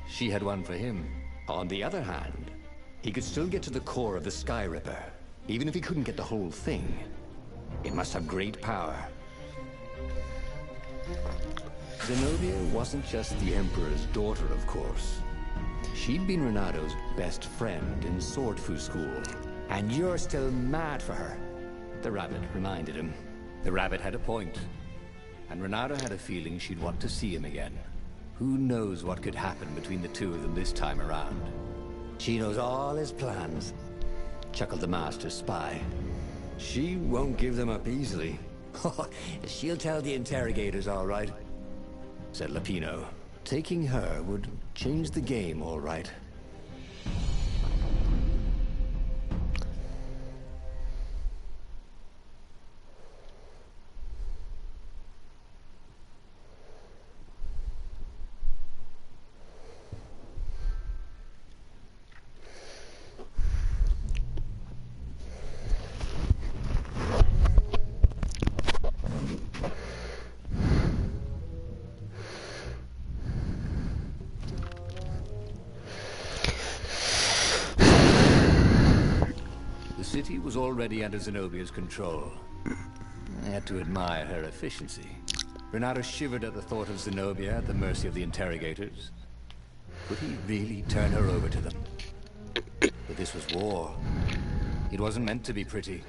Speaker 6: she had one for him. On the other hand, he could still get to the core of the Sky Ripper, even if he couldn't get the whole thing. It must have great power. Zenobia wasn't just the Emperor's daughter, of course. She'd been Renato's best friend in Sword Fu school. And you're still mad for her, the rabbit reminded him. The rabbit had a point, and Renato had a feeling she'd want to see him again. Who knows what could happen between the two of them this time around? She knows all his plans, chuckled the master spy. She won't give them up easily. She'll tell the interrogators, all right, said Lapino. Taking her would change the game, all right. The city was already under Zenobia's control. I had to admire her efficiency. Renato shivered at the thought of Zenobia at the mercy of the interrogators. Would he really turn her over to them? But this was war. It wasn't meant to be pretty.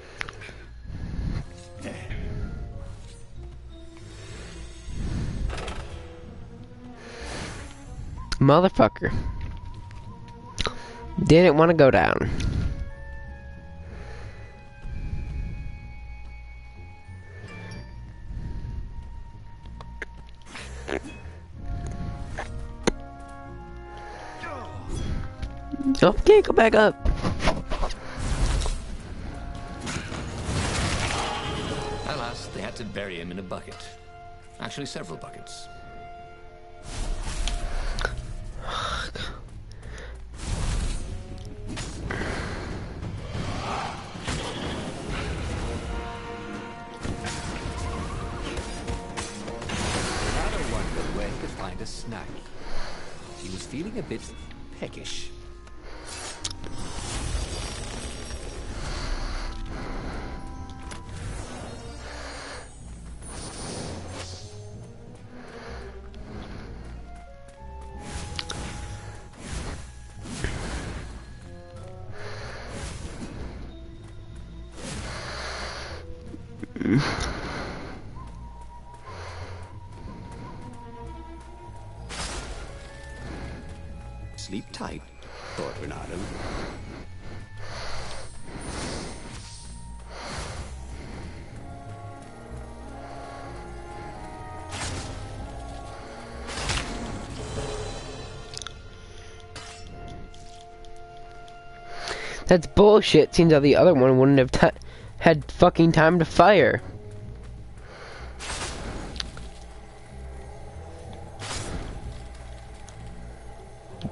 Speaker 3: Motherfucker. Didn't want to go down. Oh, can't go back up.
Speaker 6: Alas, they had to bury him in a bucket. Actually, several buckets. Renato wondered where he could find a snack. He was feeling a bit peckish. Sleep tight, thought Renato.
Speaker 3: That's bullshit. Seems like the other one wouldn't have had fucking time to fire.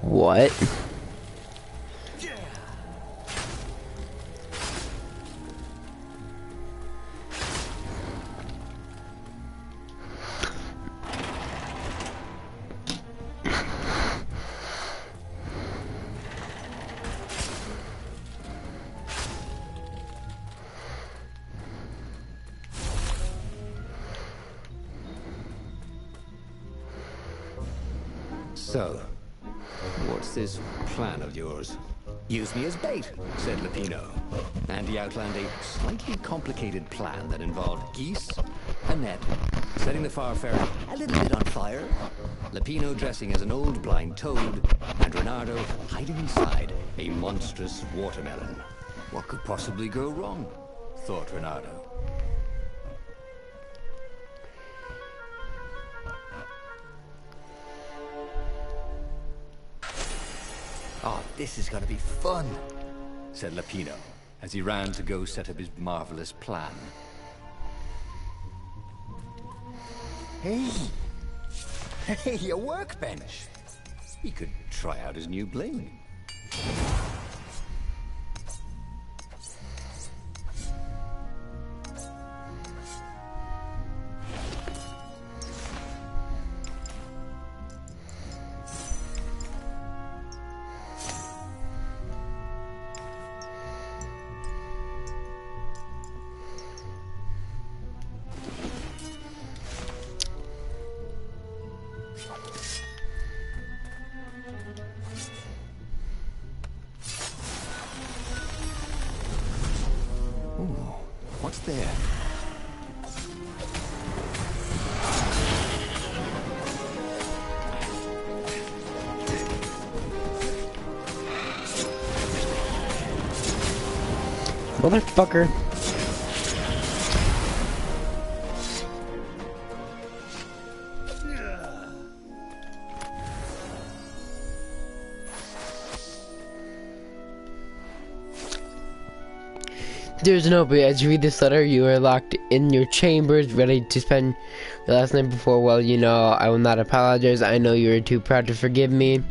Speaker 3: What?
Speaker 2: So, what's this plan of yours? Use me as bait, said Lupino. And he outlined a slightly complicated plan that involved geese, a net, setting the Farfarer a little bit on fire, Lupino dressing as an old blind toad, and Reynardo hiding inside a monstrous watermelon. What could possibly go wrong? Thought Reynardo.
Speaker 1: Oh, this is gonna be fun,
Speaker 2: said Lupino, as he ran to go set up his marvelous plan.
Speaker 1: Hey! Hey, a workbench!
Speaker 2: He could try out his new bling.
Speaker 1: What's there?
Speaker 3: Motherfucker. Dear Zenobia, as you read this letter, you are locked in your chambers, ready to spend the last night before. Well, you know, I will not apologize. I know you are too proud to forgive me.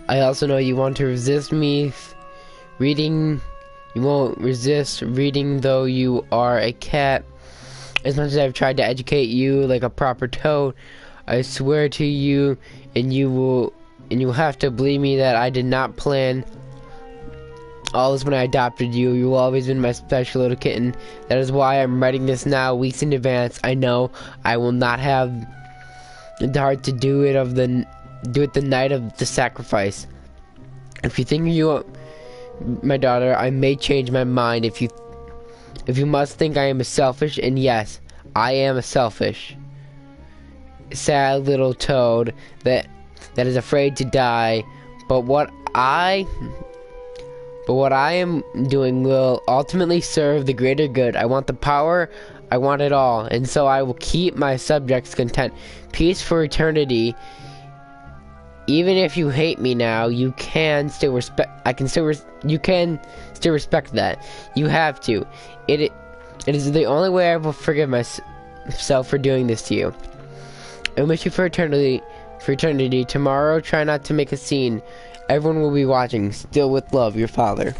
Speaker 3: I also know you want to resist me reading. You won't resist reading, though you are a cat. As much as I've tried to educate you like a proper toad, I swear to you, and you will have to believe me that I did not plan all this when I adopted you. You will always been my special little kitten. That is why I'm writing this now, weeks in advance. I know I will not have the heart to do it the night of the sacrifice. If you think you, my daughter, I may change my mind. If you must think I am a selfish, and yes, I am a selfish, sad little toad that is afraid to die. But what I am doing will ultimately serve the greater good. I want the power, I want it all, and so I will keep my subjects content. Peace for eternity. Even if you hate me now, you can still respect. You can still respect that. You have to. It is the only way I will forgive myself for doing this to you. I wish you for eternity. Tomorrow, try not to make a scene. Everyone will be watching. Still with love, your father.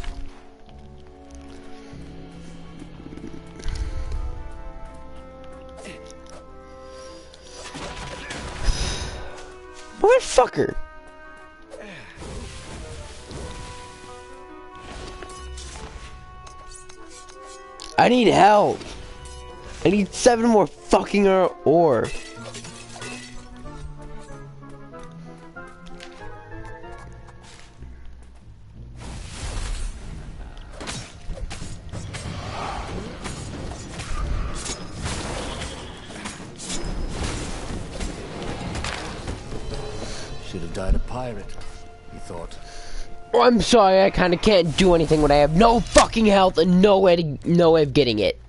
Speaker 3: Motherfucker! I need help! I need 7 more fucking ore.
Speaker 2: Should have died a pirate, he thought.
Speaker 3: Oh, I'm sorry, I kinda can't do anything when I have no fucking health and no way of getting it.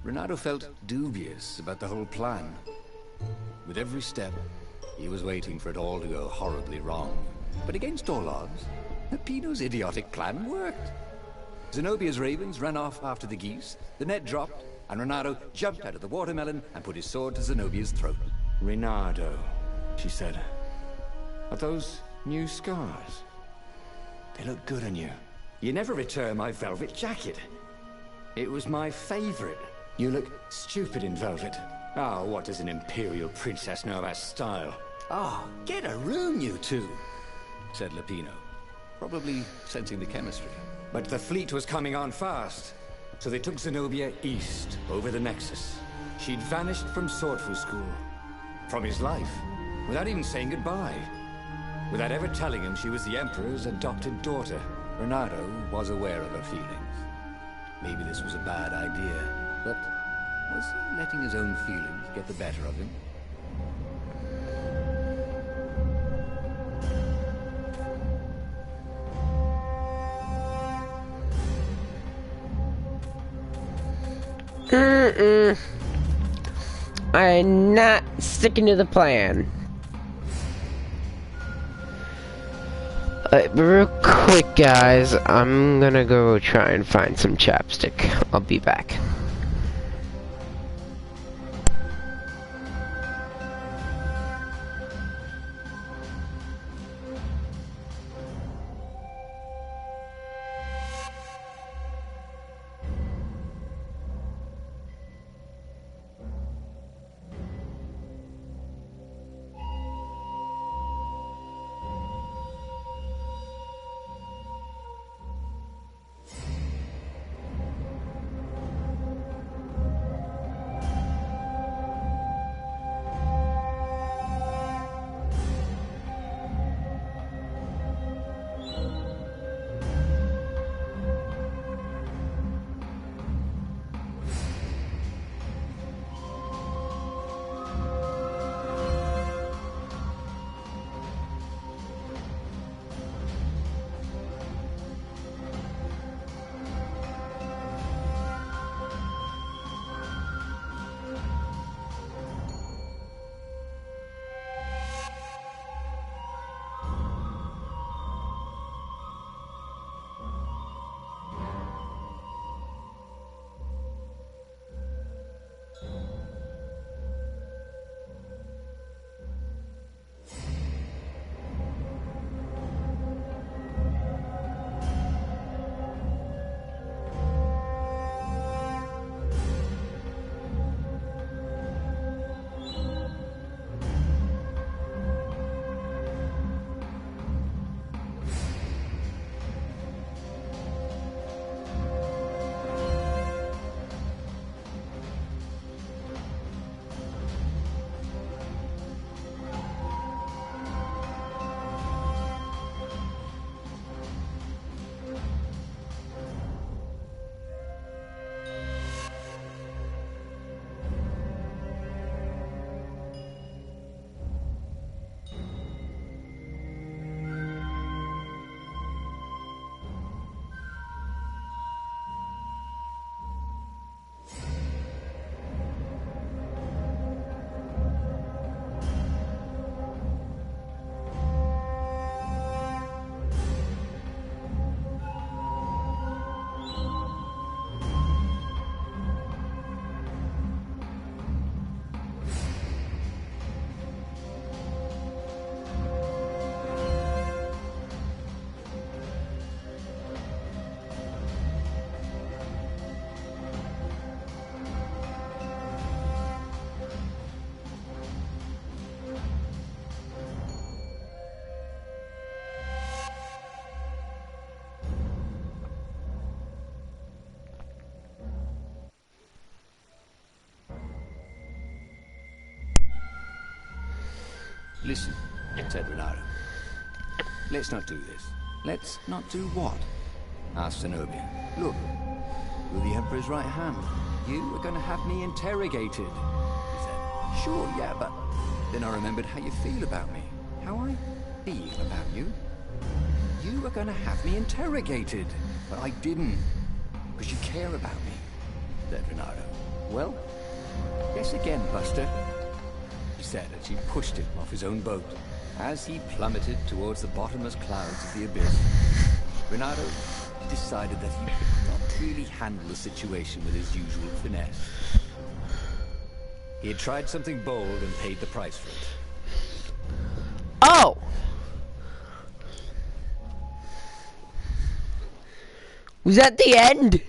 Speaker 2: Reynardo felt dubious about the whole plan.
Speaker 6: With every step, he was waiting for it all to go horribly wrong. But against all odds, Peppino's idiotic plan worked. Zenobia's ravens ran off after the geese, the net dropped, and Reynardo jumped out of the watermelon and put his sword to Zenobia's throat. "Reynardo," she said, "are those new scars? They look good on you. You never returned my velvet jacket. It was my favorite. You look stupid in velvet. Ah, what does an imperial princess know about style?" "Ah, get a room, you two," said Lupino, probably sensing the chemistry. But the fleet was coming on fast, so they took Zenobia east, over the Nexus. She'd vanished from Swordfu School, from his life, without even saying goodbye, without ever telling him she was the Emperor's adopted daughter. Reynardo was aware of her feelings. Maybe this was a bad idea, but was he letting his own feelings get the better of him?
Speaker 3: I'm not sticking to the plan. Real quick, guys, I'm gonna go try and find some chapstick. I'll be back.
Speaker 6: "Listen," said Reynardo. "Let's not do this." "Let's not do what?" asked Zenobia. "Look, you're the Emperor's right hand. You are going to have me interrogated," he said. "Sure, yeah, but..." Then I remembered how you feel about me. How I feel about you. "You are going to have me interrogated." "But I didn't. Because you care about me," said Reynardo. "Well, guess again, Buster."
Speaker 2: said as she pushed him off his own boat. As he plummeted towards the bottomless clouds of the abyss, Renato decided that he could not really handle the situation with his usual finesse. He had tried something bold and paid the price for it.
Speaker 3: Oh! Was that the end?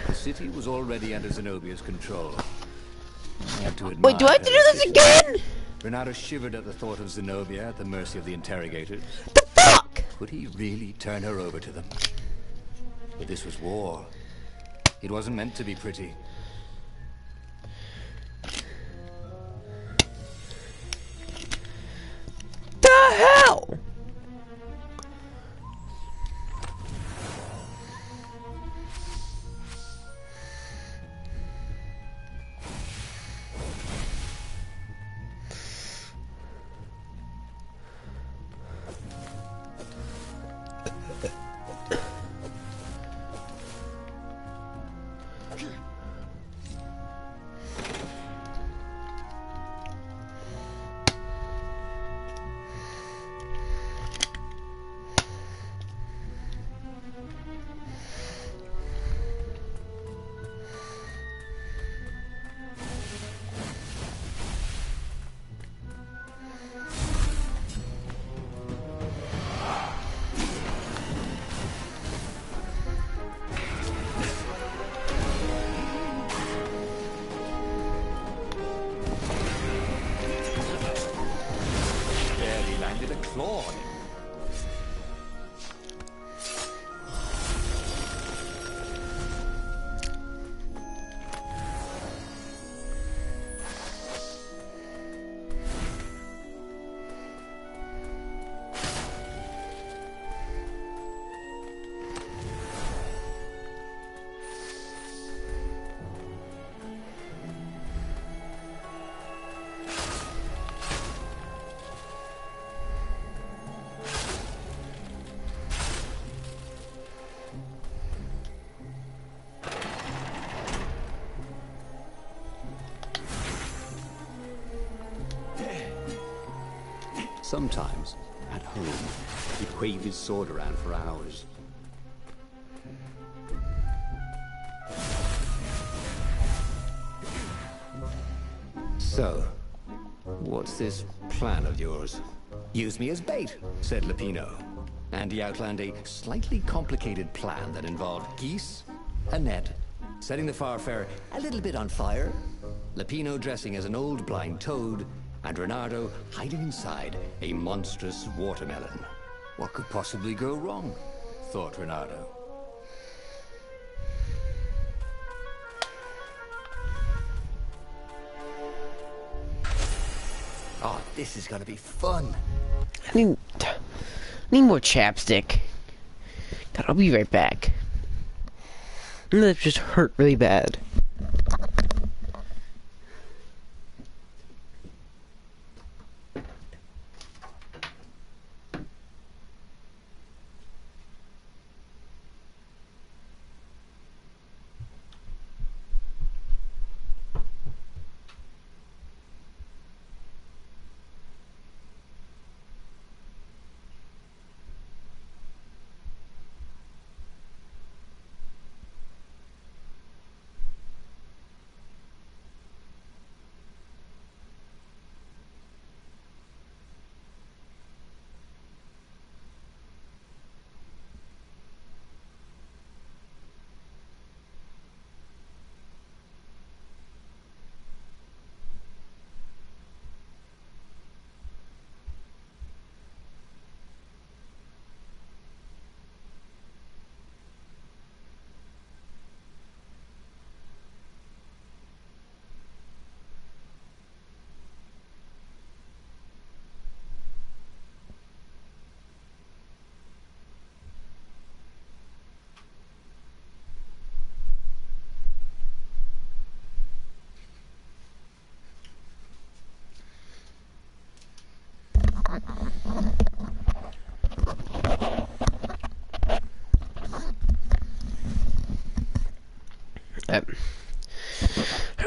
Speaker 2: The city was already under Zenobia's control. I have to admire
Speaker 3: Wait, do I have to
Speaker 2: her
Speaker 3: do this
Speaker 2: efficiency.
Speaker 3: again?
Speaker 2: Renato shivered at the thought of Zenobia at the mercy of the interrogators.
Speaker 3: The fuck?
Speaker 2: Could he really turn her over to them? But this was war. It wasn't meant to be pretty.
Speaker 3: The hell?
Speaker 2: Barely landed a claw on him. Sometimes, at home, he'd wave his sword around for hours. So, what's this plan of yours? Use me as bait, said Lupino. And he outlined a slightly complicated plan that involved geese, a net, setting the Farfarer a little bit on fire, Lupino dressing as an old blind toad, and Renato hiding inside a monstrous watermelon. What could possibly go wrong? Thought Renato. Oh, this is gonna be fun.
Speaker 3: I need more chapstick. God, I'll be right back. My lips just hurt really bad.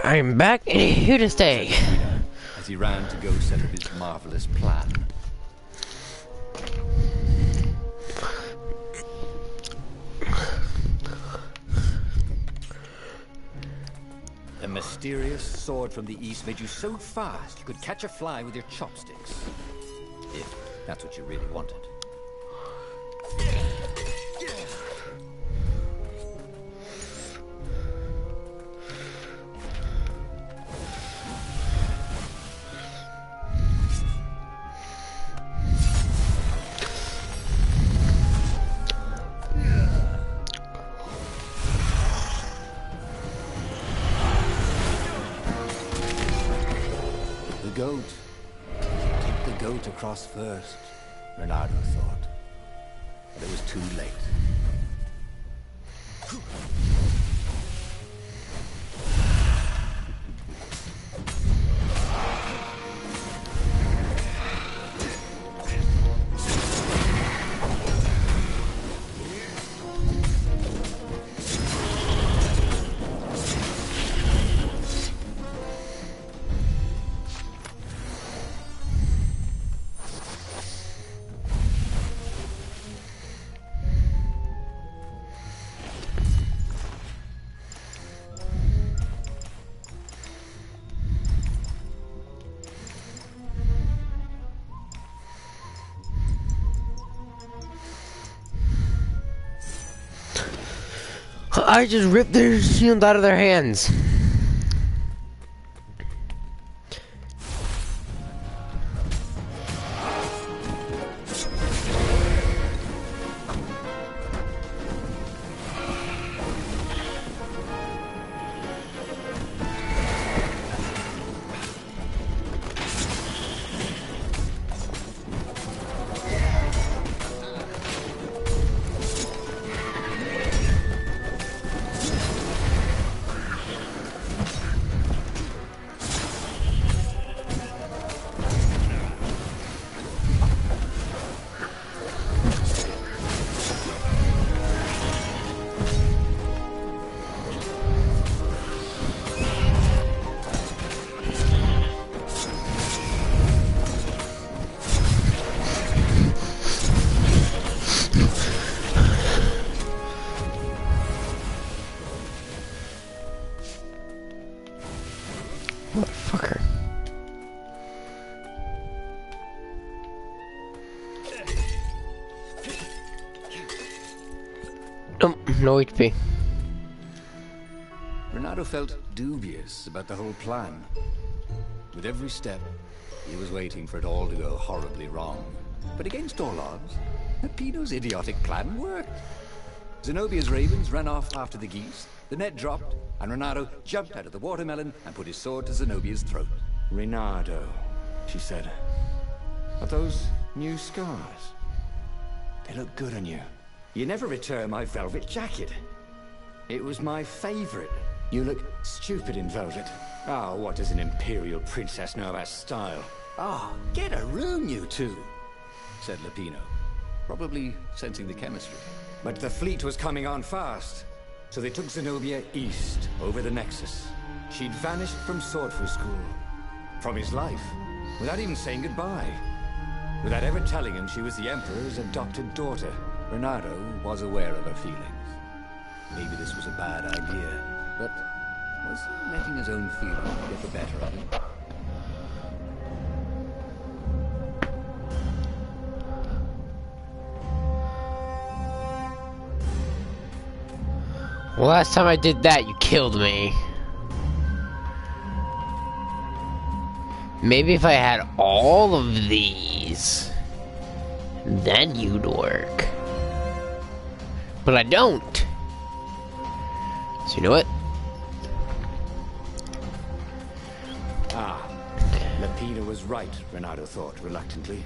Speaker 3: I'm back and here to stay.
Speaker 2: As he ran to go set up his marvelous plan. The mysterious sword from the east made you so fast you could catch a fly with your chopsticks. If that's what you really wanted. Goat. Take the goat across first, Reynardo thought. But it was too late.
Speaker 3: I just ripped their shields out of their hands. Motherfucker. No HP.
Speaker 2: Reynardo felt dubious about the whole plan. With every step, he was waiting for it all to go horribly wrong. But against all odds, Peppino's idiotic plan worked. Zenobia's ravens ran off after the geese, the net dropped, and Reynardo jumped out of the watermelon and put his sword to Zenobia's throat.
Speaker 6: Reynardo, she said. Are those new scars? They look good on you. You never returned my velvet jacket. It was my favorite. You look stupid in velvet. Ah, what does an imperial princess know about style?
Speaker 2: Ah, get a room, you two, said Lupino, probably sensing the chemistry.
Speaker 6: But the fleet was coming on fast, so they took Zenobia east, over the Nexus. She'd vanished from Swordfu School, from his life, without even saying goodbye. Without ever telling him she was the Emperor's adopted daughter.
Speaker 2: Reynardo was aware of her feelings. Maybe this was a bad idea, but was he letting his own feelings get the better of him?
Speaker 3: Well, last time I did that, you killed me. Maybe if I had all of these, then you'd work. But I don't. So you know what?
Speaker 6: Ah, Lupino was right, Reynardo thought reluctantly.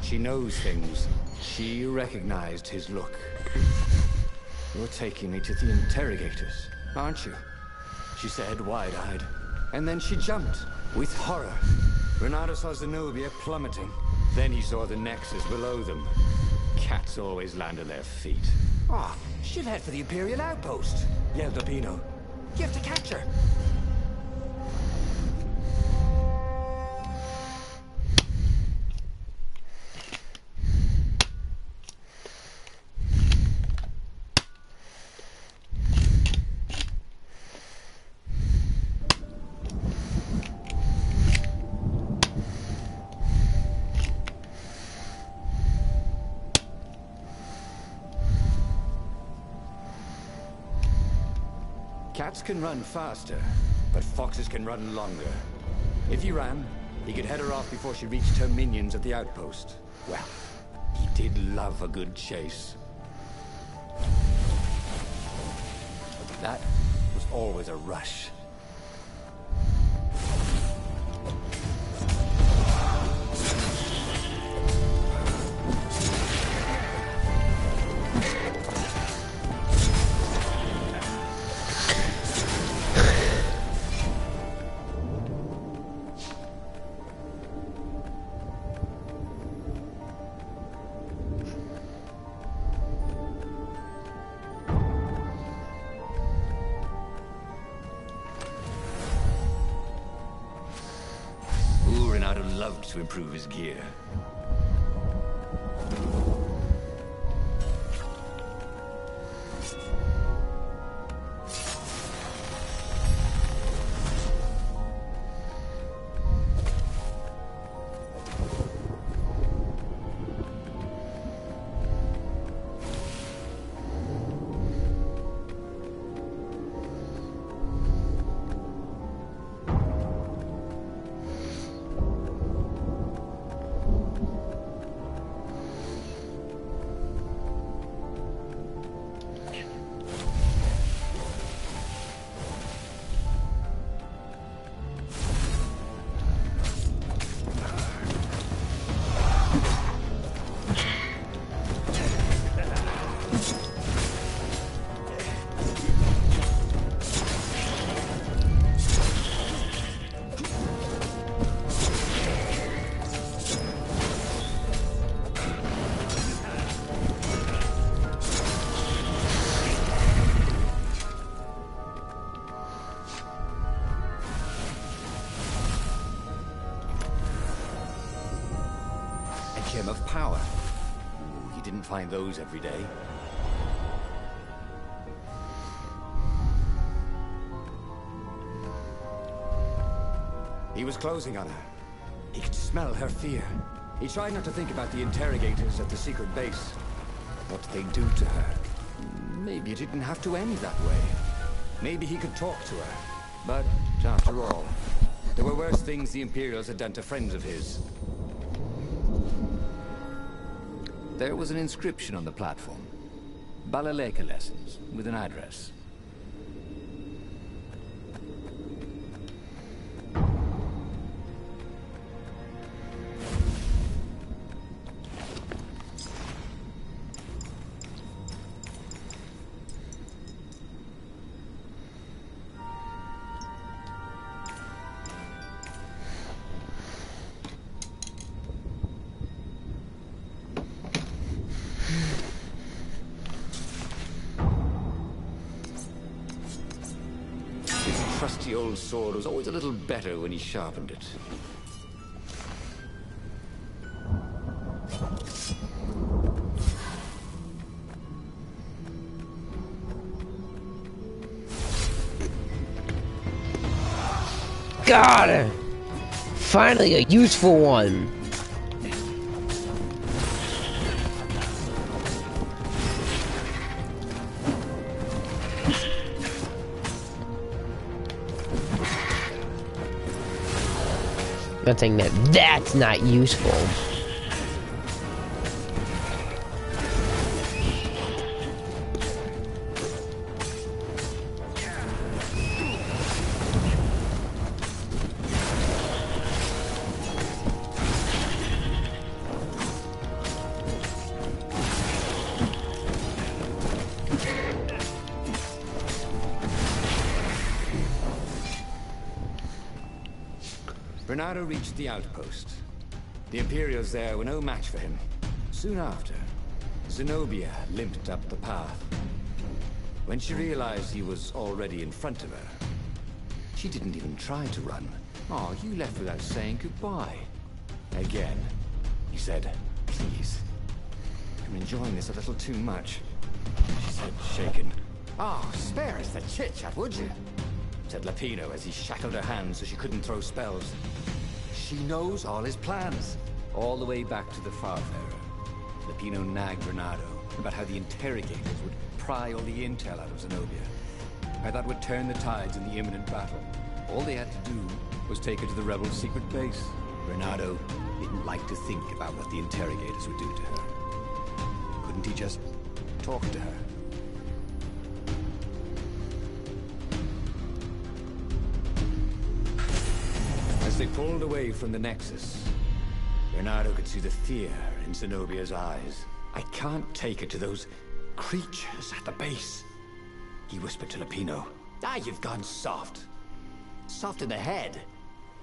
Speaker 6: She knows things. She recognized his look. You're taking me to the interrogators, aren't you? She said, wide-eyed. And then she jumped, with horror. Reynardo saw Zenobia plummeting. Then he saw the Nexus below them. Cats always land on their feet.
Speaker 2: Ah, she'll head for the Imperial outpost, yelled Lupino. You have to catch her.
Speaker 6: Cats can run faster, but foxes can run longer. If he ran, he could head her off before she reached her minions at the outpost. Well, he did love a good chase. But that was always a rush. Loved to improve his gear. Gem of power. Ooh, you didn't find those every day. He was closing on her. He could smell her fear. He tried not to think about the interrogators at the secret base. What they'd do to her. Maybe it didn't have to end that way. Maybe he could talk to her. But, after all, there were worse things the Imperials had done to friends of his. There was an inscription on the platform. Balaleka lessons, with an address. Trusty old sword was always a little better when he sharpened it.
Speaker 3: Got it! Finally a useful one! Not saying that that's not useful.
Speaker 6: Bernardo reached the outpost. The Imperials there were no match for him. Soon after, Zenobia limped up the path. When she realized he was already in front of her, she didn't even try to run. Oh, you left without saying goodbye. Again, he said, please. I'm enjoying this a little too much, she said, shaken. Oh, spare us the chit-chat, would you? Said Lapino as he shackled her hands so she couldn't throw spells. She knows all his plans, all the way back to the Farfarer. Lapino nagged Bernardo about how the interrogators would pry all the intel out of Zenobia. I thought would turn the tides in the imminent battle. All they had to do was take her to the rebels' secret base.
Speaker 1: Renato didn't like to think about what the interrogators would do to her. Couldn't he just talk to her?
Speaker 6: As they pulled away from the Nexus, Renato could see the fear in Zenobia's eyes. I can't take her to those creatures at the base, he whispered to Lupino.
Speaker 2: Ah, you've gone soft. Soft in the head.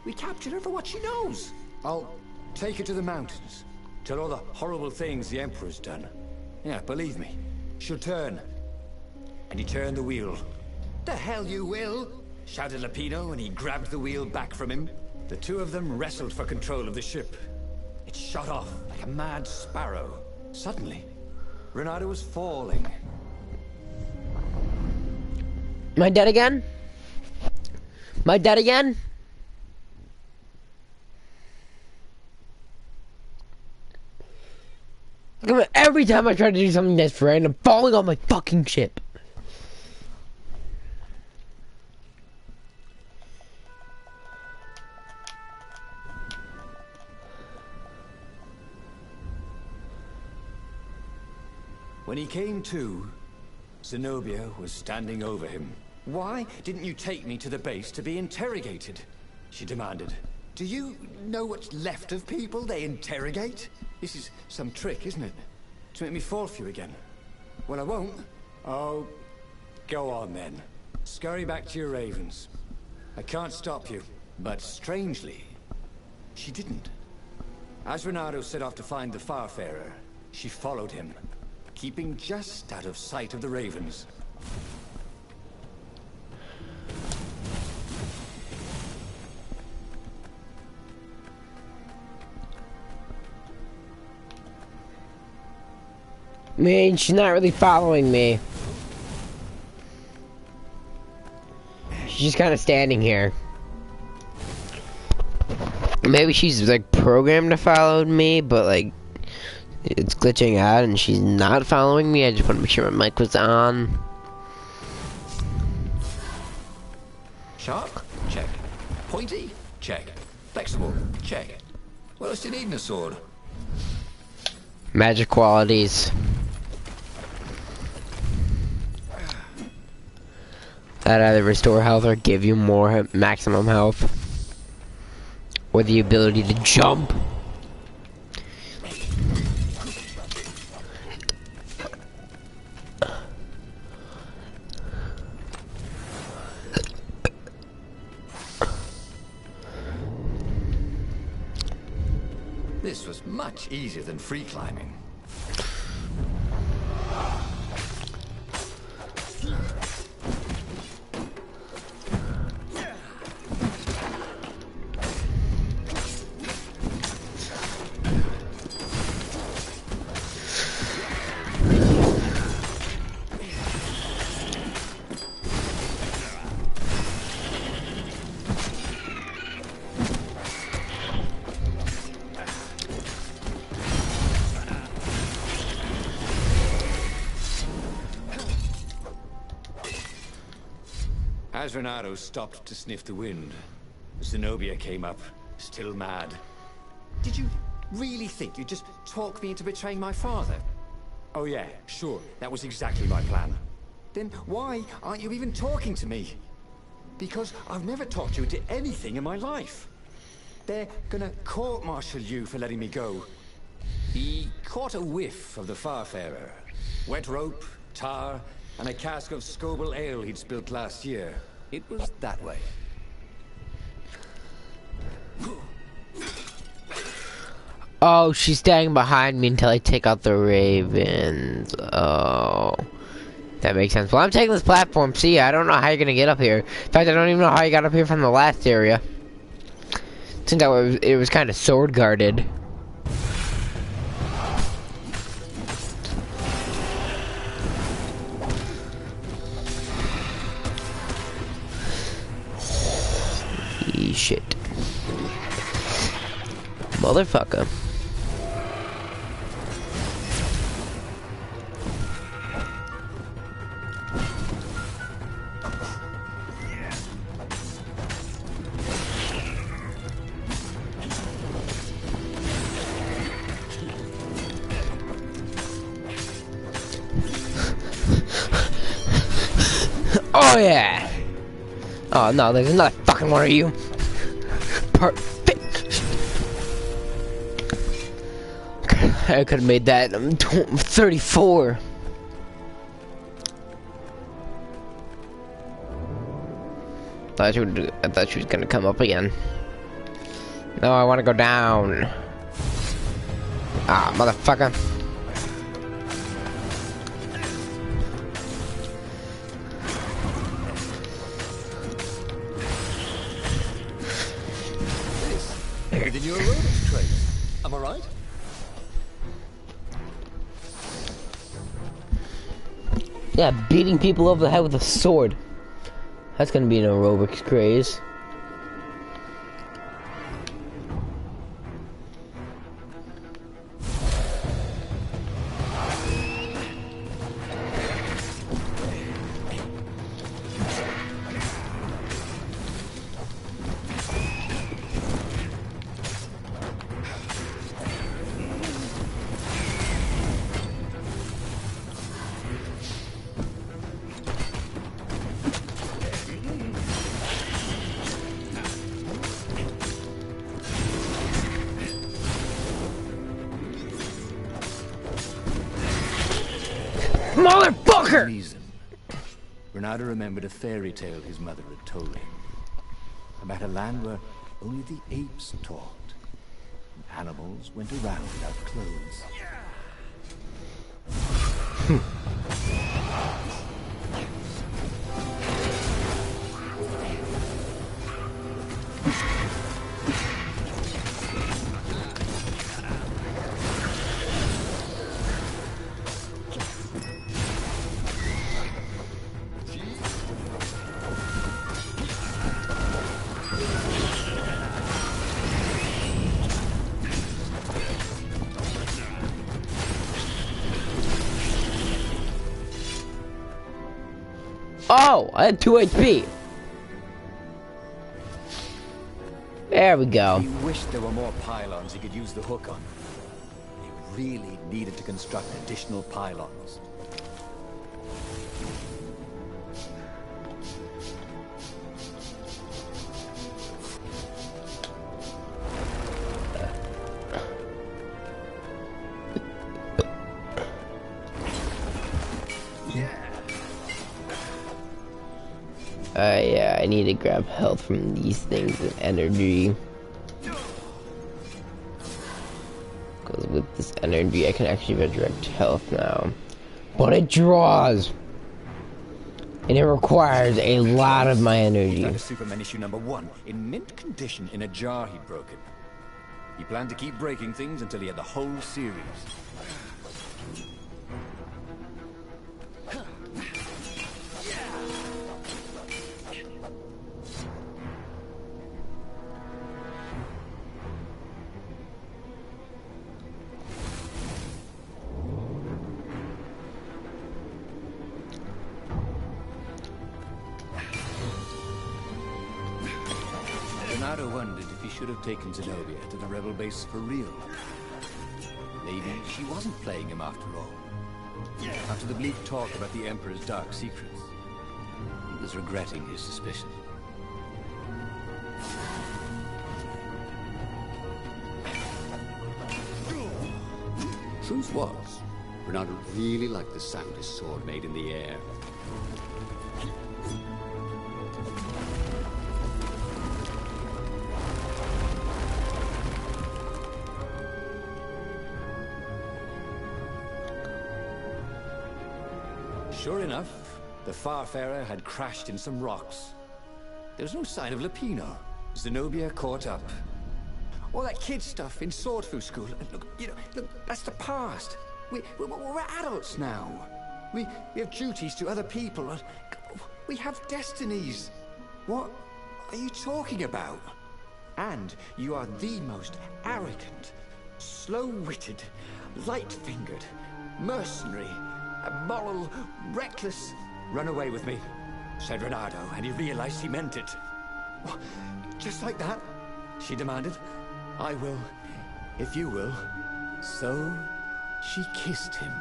Speaker 2: We captured her for what she knows.
Speaker 6: I'll take her to the mountains. Tell all the horrible things the Emperor's done. Yeah, believe me, she'll turn. And he turned the wheel.
Speaker 2: The hell you will, shouted Lupino, and he grabbed the wheel back from him.
Speaker 6: The two of them wrestled for control of the ship. It shot off like a mad sparrow. Suddenly, Renato was falling.
Speaker 3: Am I dead again? Am I dead again? Every time I try to do something that's right, I'm falling on my fucking ship.
Speaker 6: When he came to, Zenobia was standing over him. Why didn't you take me to the base to be interrogated? She demanded.
Speaker 2: Do you know what's left of people they interrogate?
Speaker 6: This is some trick, isn't it? To make me fall for you again. Well, I won't. Oh, go on then. Scurry back to your ravens. I can't stop you. But strangely, she didn't. As Renato set off to find the Farfarer, she followed him, keeping just out of sight of the ravens.
Speaker 3: Man, she's not really following me. She's just kind of standing here. Maybe she's like programmed to follow me, but like it's glitching out and she's not following me. I just want to make sure my mic was on.
Speaker 2: Sharp? Check. Pointy? Check. Flexible? Check. What else do you need in a sword?
Speaker 3: Magic qualities. That either restore health or give you more maximum health. Or the ability to jump.
Speaker 2: This was much easier than free climbing.
Speaker 6: As Renato stopped to sniff the wind, Zenobia came up, still mad.
Speaker 2: Did you really think you'd just talk me into betraying my father?
Speaker 6: Oh yeah, sure, that was exactly my plan.
Speaker 2: Then why aren't you even talking to me?
Speaker 6: Because I've never talked you into anything in my life. They're gonna court-martial you for letting me go. He caught a whiff of the Farfarer. Wet rope, tar, and a cask of Scoble ale he'd spilt last year. It was that way.
Speaker 3: Oh, she's staying behind me until I take out the ravens. Oh. That makes sense. Well, I'm taking this platform. See, I don't know how you're gonna get up here. In fact, I don't even know how you got up here from the last area. Seems like it was kind of sword guarded. Shit. Motherfucker. Oh yeah! Oh no, there's another fucking one of you. Perfect. I could have made that 34. I thought she was gonna come up again. No, I want to go down. Ah, motherfucker.
Speaker 6: Within your aerobics training. Am I right?
Speaker 3: Yeah, beating people over the head with a sword. That's gonna be an aerobics craze. Motherfucker!
Speaker 2: Reason. Renato remembered a fairy tale his mother had told him about a land where only the apes talked and animals went around without clothes.
Speaker 3: Oh, I had 2 HP. There we go.
Speaker 2: He wished there were more pylons he could use the hook on. He really needed to construct additional pylons.
Speaker 3: Yeah, I need to grab health from these things and energy. Because with this energy, I can actually resurrect health now. But it draws! And it requires a lot of my energy.
Speaker 2: That is Superman issue #1, in mint condition in a jar he'd broken. He planned to keep breaking things until he had the whole series. Renato wondered if he should have taken Zenobia to the rebel base for real. Maybe she wasn't playing him after all. After the bleak talk about the Emperor's dark secrets, he was regretting his suspicion.
Speaker 7: Truth was, Renato really liked the sound his sword made in the air.
Speaker 2: Sure enough, the Farfarer had crashed in some rocks. There was no sign of Lupino. Zenobia caught up. All that kid stuff in Swordfu School. Look, look, that's the past. We're adults now. We have duties to other people. And we have destinies. What are you talking about? And you are the most arrogant, slow-witted, light-fingered, mercenary, immoral, reckless. Run away with me, said Renato, and he realized he meant it. What? Just like that? She demanded. I will, if you will. So, she kissed him.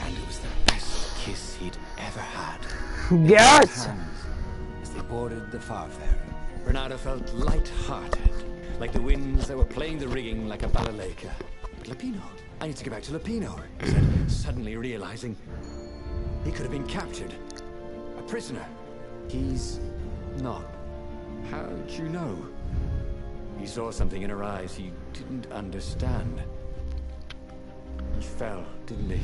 Speaker 2: And it was the best kiss he'd ever had.
Speaker 3: Yes!
Speaker 2: Hands as they boarded the Farfarer. Bernardo felt light-hearted, like the winds that were playing the rigging like a balalaika. But Lupino, I need to get back to Lupino, he said, suddenly realizing he could have been captured. A prisoner. He's not. How'd you know? He saw something in her eyes he didn't understand. He fell, didn't he?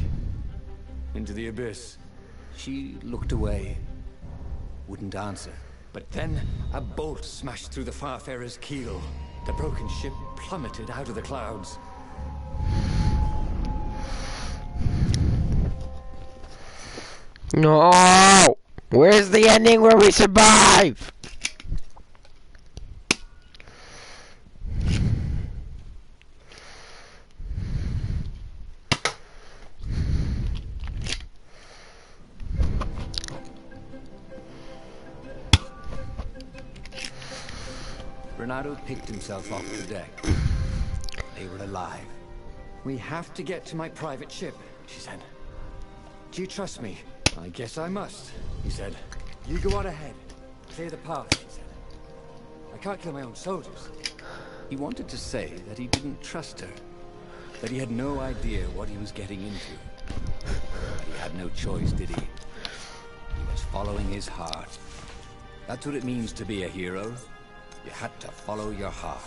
Speaker 2: Into the abyss.
Speaker 1: She looked away, wouldn't answer.
Speaker 2: But then a bolt smashed through the Farfarer's keel. The broken ship plummeted out of the clouds.
Speaker 3: No! Where's the ending where we survive?
Speaker 1: Bernardo picked himself off the deck. They were alive.
Speaker 2: We have to get to my private ship, she said. Do you trust me? I guess I must, he said. You go on ahead. Clear the path, he said. I can't kill my own soldiers.
Speaker 1: He wanted to say that he didn't trust her, that he had no idea what he was getting into. But he had no choice, did he? He was following his heart. That's what it means to be a hero. You had to follow your heart.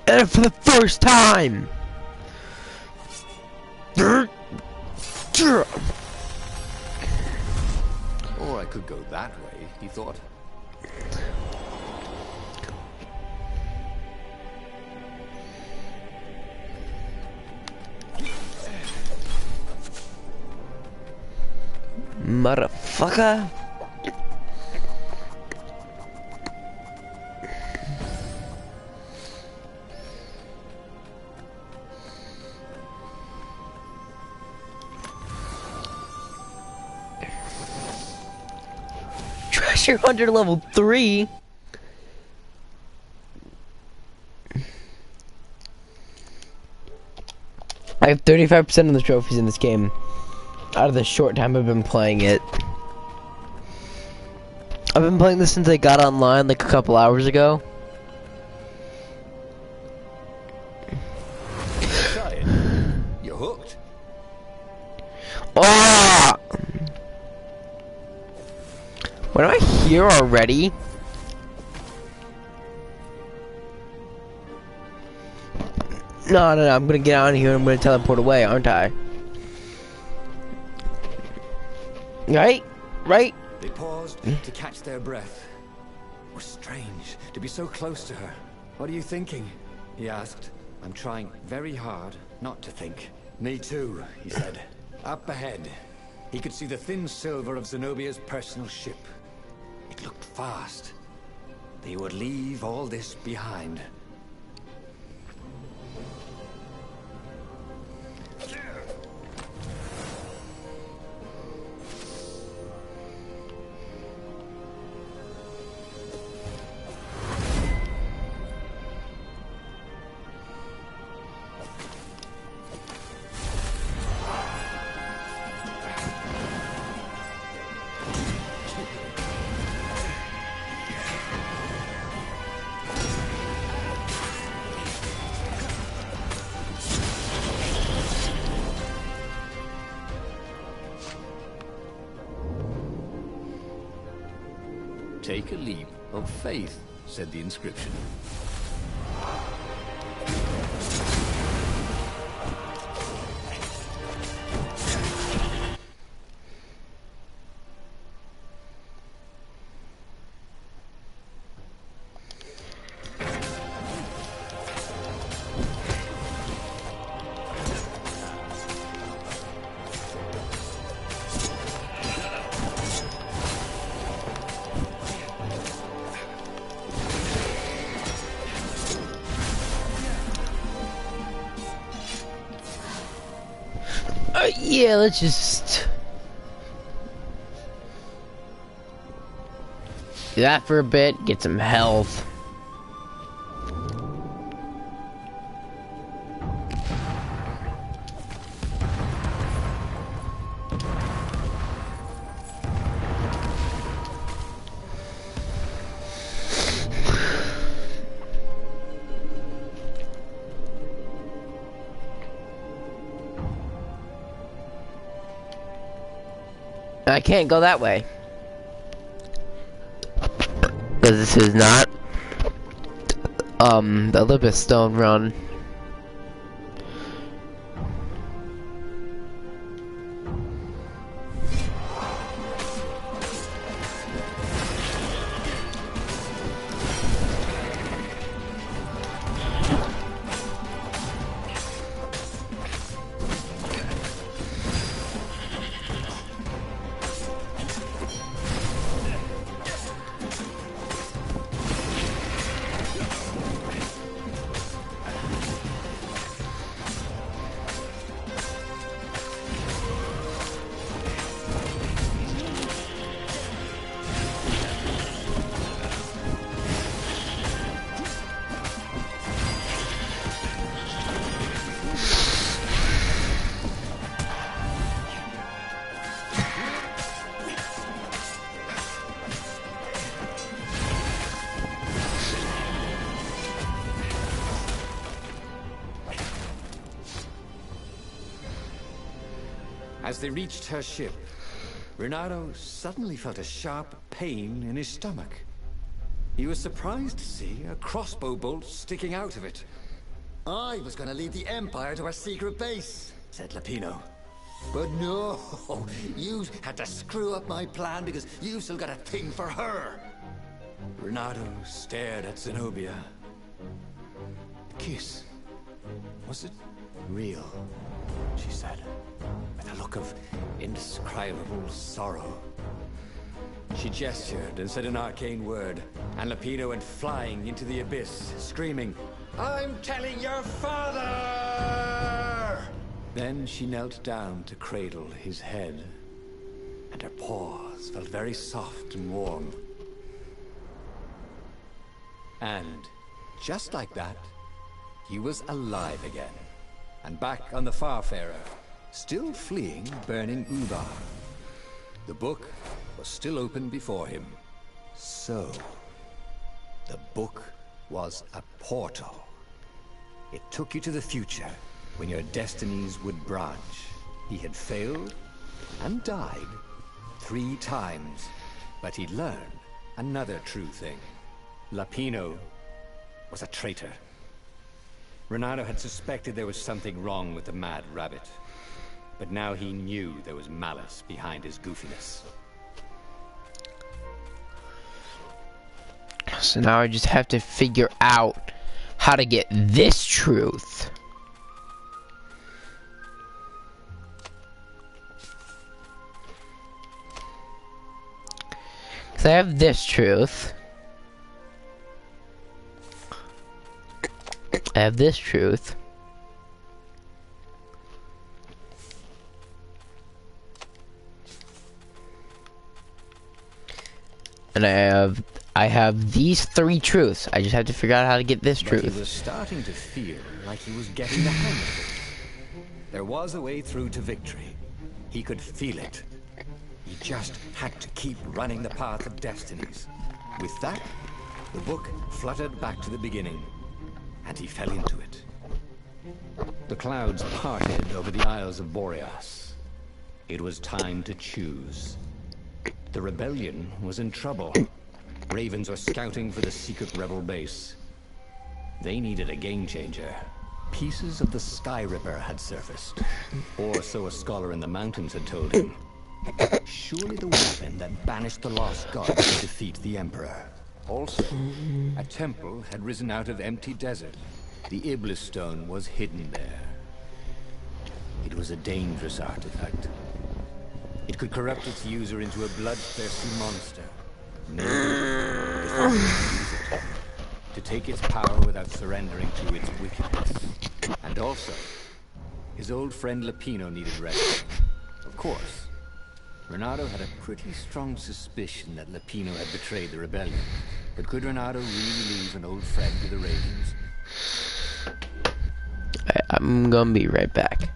Speaker 3: And for the first time!
Speaker 1: Or I could go that way, he thought.
Speaker 3: Motherfucker! Treasure hunter level 3. I have 35% of the trophies in this game out of the short time I've been playing it. I've been playing this since I got online like a couple hours ago.
Speaker 1: Try it. You're hooked.
Speaker 3: Oh! What am I here already? No, I'm gonna get out of here and I'm gonna teleport away, aren't I? Right? Right?
Speaker 2: They paused to catch their breath. It was strange to be so close to her. What are you thinking? He asked. I'm trying very hard not to think. Me too, he said. Up ahead, he could see the thin silver of Zenobia's personal ship. It looked fast. They would leave all this behind.
Speaker 1: Take a leap of faith, said the inscription.
Speaker 3: Yeah, let's just do that for a bit, get some health. I can't go that way. Because this is not the Olympus Stone run.
Speaker 2: As they reached her ship, Renato suddenly felt a sharp pain in his stomach. He was surprised to see a crossbow bolt sticking out of it.
Speaker 7: I was gonna lead the Empire to our secret base, said Lapino. But no, you had to screw up my plan because you've still got a thing for her.
Speaker 2: Renato stared at Zenobia. The kiss. Was it real? She said, with a look of indescribable sorrow. She gestured and said an arcane word, and Lapino went flying into the abyss, screaming, "I'm telling your father!" Then she knelt down to cradle his head, and her paws felt very soft and warm. And just like that, he was alive again, and back on the Farfarer, still fleeing burning Ubar. The book was still open before him. So, the book was a portal. It took you to the future, when your destinies would branch. He had failed and died 3 times, but he'd learned another true thing. Lapino was a traitor. Renato had suspected there was something wrong with the Mad Rabbit, but now he knew there was malice behind his goofiness.
Speaker 3: So now I just have to figure out how to get this truth. Because I have this truth. I have this truth. And I have these 3 truths. I just have to figure out how to get this truth.
Speaker 2: But he was starting to feel like he was getting the hang of it. There was a way through to victory. He could feel it. He just had to keep running the path of destinies. With that, the book fluttered back to the beginning, and he fell into it. The clouds parted over the Isles of Boreas. It was time to choose. The rebellion was in trouble. Ravens were scouting for the secret rebel base. They needed a game changer. Pieces of the Sky Ripper had surfaced, or so a scholar in the mountains had told him. Surely the weapon that banished the lost gods to defeat the Emperor. Also, a temple had risen out of empty desert. The Iblis stone was hidden there. It was a dangerous artifact. It could corrupt its user into a bloodthirsty monster. Maybe if it could use it to take its power without surrendering to its wickedness. And also, His old friend Lapino needed rescuing. Of course. Renato had a pretty strong suspicion that Lapino had betrayed the rebellion. But could Renato really leave an old friend to the Ravens?
Speaker 3: I'm gonna be right back.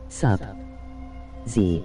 Speaker 8: Sub Z.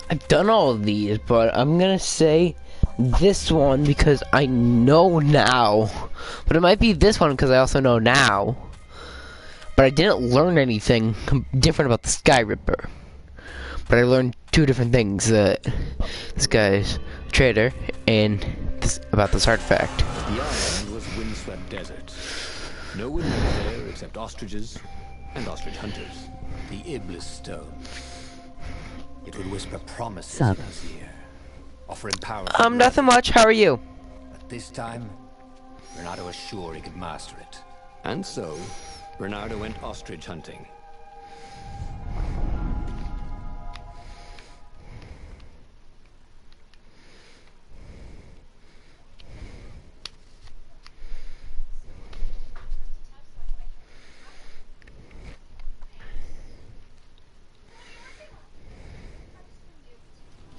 Speaker 3: I've done all of these, but I'm gonna say this one because I know now. But it might be this one because I also know now. But I didn't learn anything different about the Sky Ripper. But I learned two different things. This guy's a traitor and about this artifact.
Speaker 2: The island was windswept desert. No one lived there except ostriches and ostrich hunters.
Speaker 1: The Iblis Stone. It would whisper promises
Speaker 8: Sup?
Speaker 1: in his ear, offering power.
Speaker 3: Nothing much. How are you?
Speaker 1: But this time, Renato was sure he could master it.
Speaker 2: And so, Bernardo went ostrich hunting.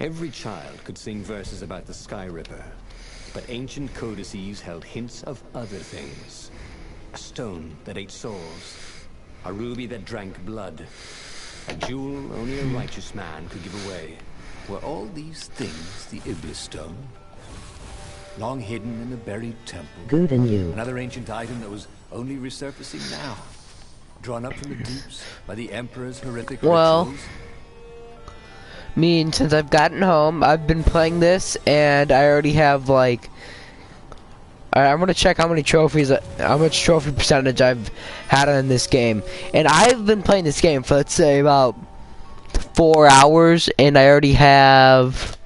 Speaker 2: Every child could sing verses about the Sky Ripper. But ancient codices held hints of other things. A stone that ate souls. A ruby that drank blood. A jewel only a righteous man could give away.
Speaker 1: Were all these things the Iblis stone? Long hidden in a buried temple.
Speaker 8: Good and you.
Speaker 1: Another ancient item that was only resurfacing now. Drawn up from the deeps by the Emperor's horrific rituals.
Speaker 3: Since I've gotten home, I've been playing this, and I already have, like... I'm gonna check how much trophy percentage I've had in this game. And I've been playing this game for, let's say, about 4 hours, and I already have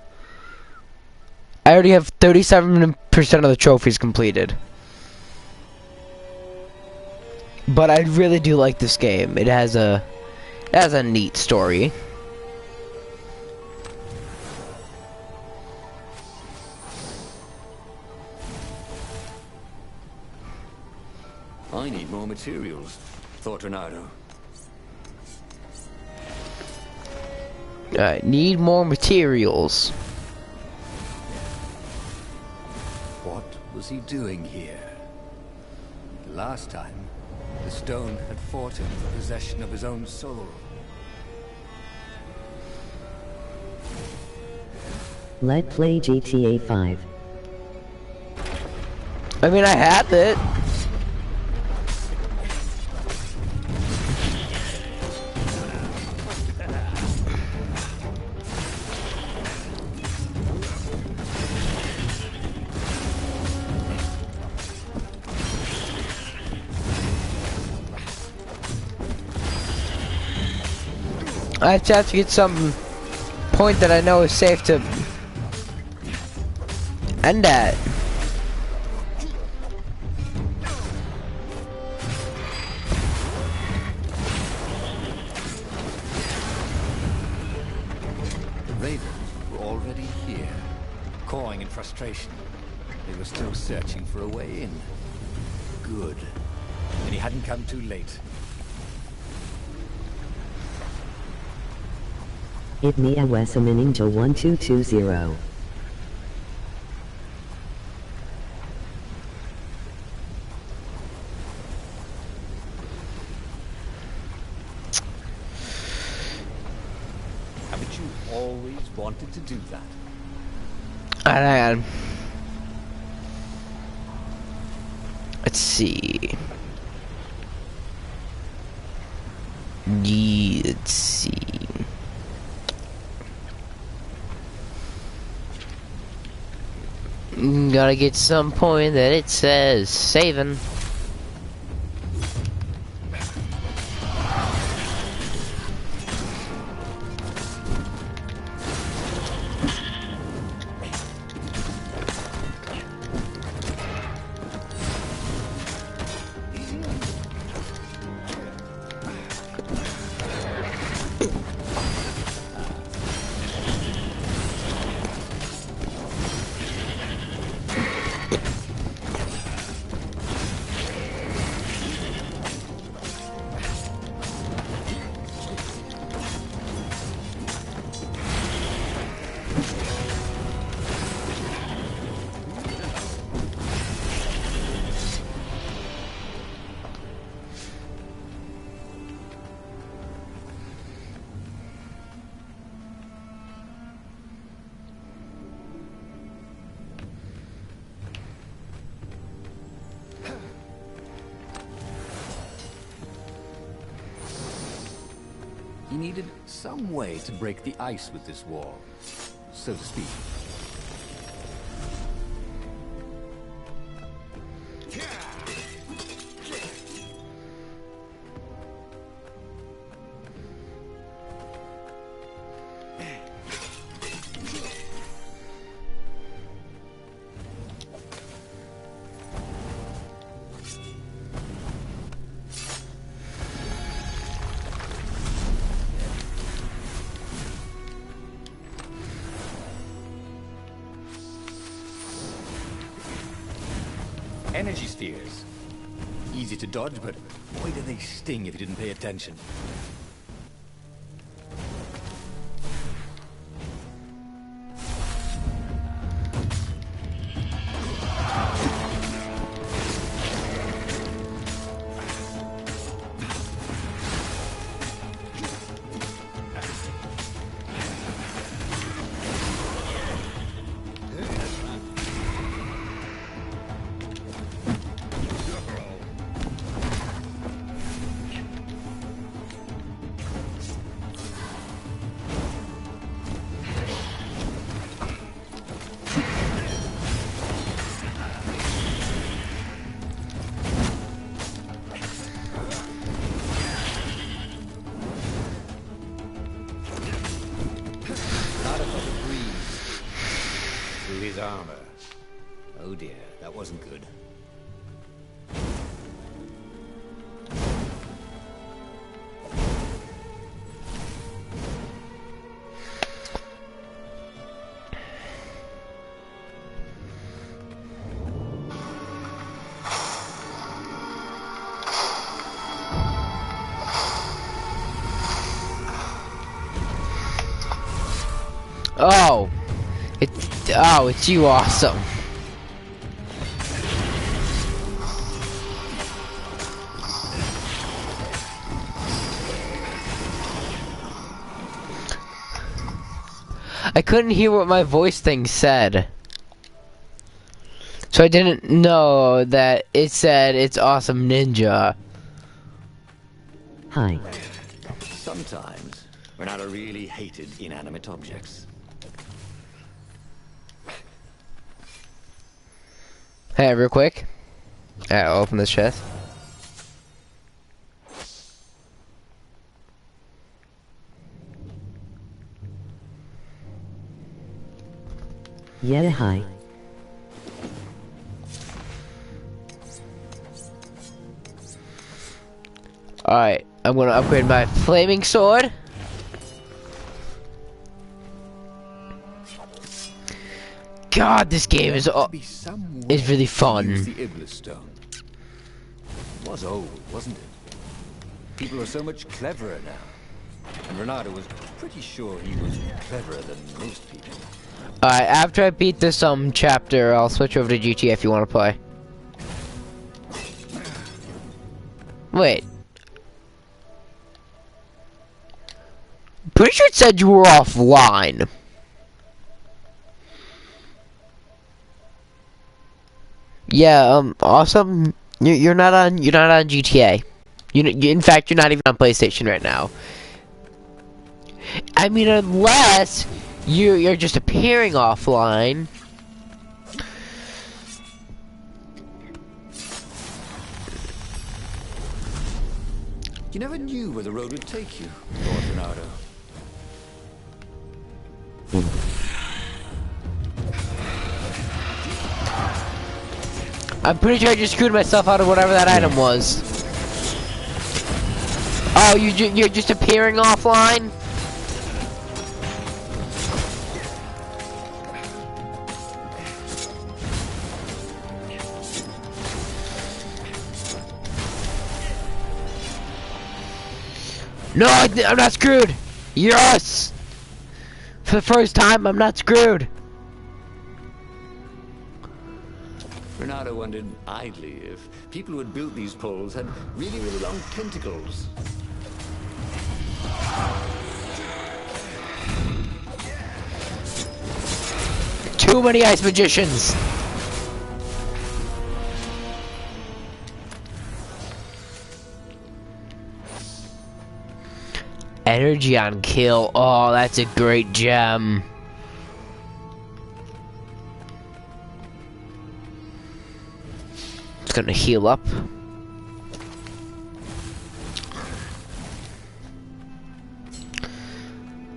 Speaker 3: 37% of the trophies completed. But I really do like this game. It has a neat story.
Speaker 2: I need more materials, thought Renato.
Speaker 3: I need more materials.
Speaker 1: What was he doing here? Last time, the stone had fought him for possession of his own soul.
Speaker 8: Let's play GTA 5.
Speaker 3: I mean, I have it. I just have to get some point that I know is safe to end at.
Speaker 1: The Ravens were already here, cawing in frustration. They were still searching for a way in. Good. And he hadn't come too late.
Speaker 8: Hit me a Wesam Ninja 1220.
Speaker 1: Haven't you always wanted to do that?
Speaker 3: Let's see. Let's see. Gotta get some point that it says saving.
Speaker 1: He needed some way to break the ice with this wall, so to speak. Energy spheres. Easy to dodge, but boy do they sting if you didn't pay attention.
Speaker 4: armor.
Speaker 6: Oh dear, that wasn't good.
Speaker 3: Oh, it's you, awesome. I couldn't hear what my voice thing said, so I didn't know that it said it's awesome ninja.
Speaker 8: Hi.
Speaker 6: Sometimes, Renato really hated inanimate objects.
Speaker 3: Hey, real quick. I'll open this chest.
Speaker 8: Yeah, hi.
Speaker 3: Alright, I'm gonna upgrade my flaming sword. God, this game is really fun.
Speaker 6: Use the Iblis stone. It was old, wasn't it? People are so much cleverer now. And Renato was pretty sure he was cleverer than most people.
Speaker 3: Alright, after I beat this chapter, I'll switch over to GTA if you want to play. Wait. Pretty sure it said you were offline. Yeah, awesome. You're not on GTA. In fact, you're not even on PlayStation right now. I mean, unless you're just appearing offline.
Speaker 6: You never knew where the road would take you, Lord Renato.
Speaker 3: I'm pretty sure I just screwed myself out of whatever that item was. Oh, you're just appearing offline? No, I'm not screwed! Yes! For the first time, I'm not screwed!
Speaker 6: Renato wondered idly if people who had built these poles had really, really long tentacles.
Speaker 3: Too many ice magicians! Energy on kill. Oh, that's a great gem. It's gonna heal up.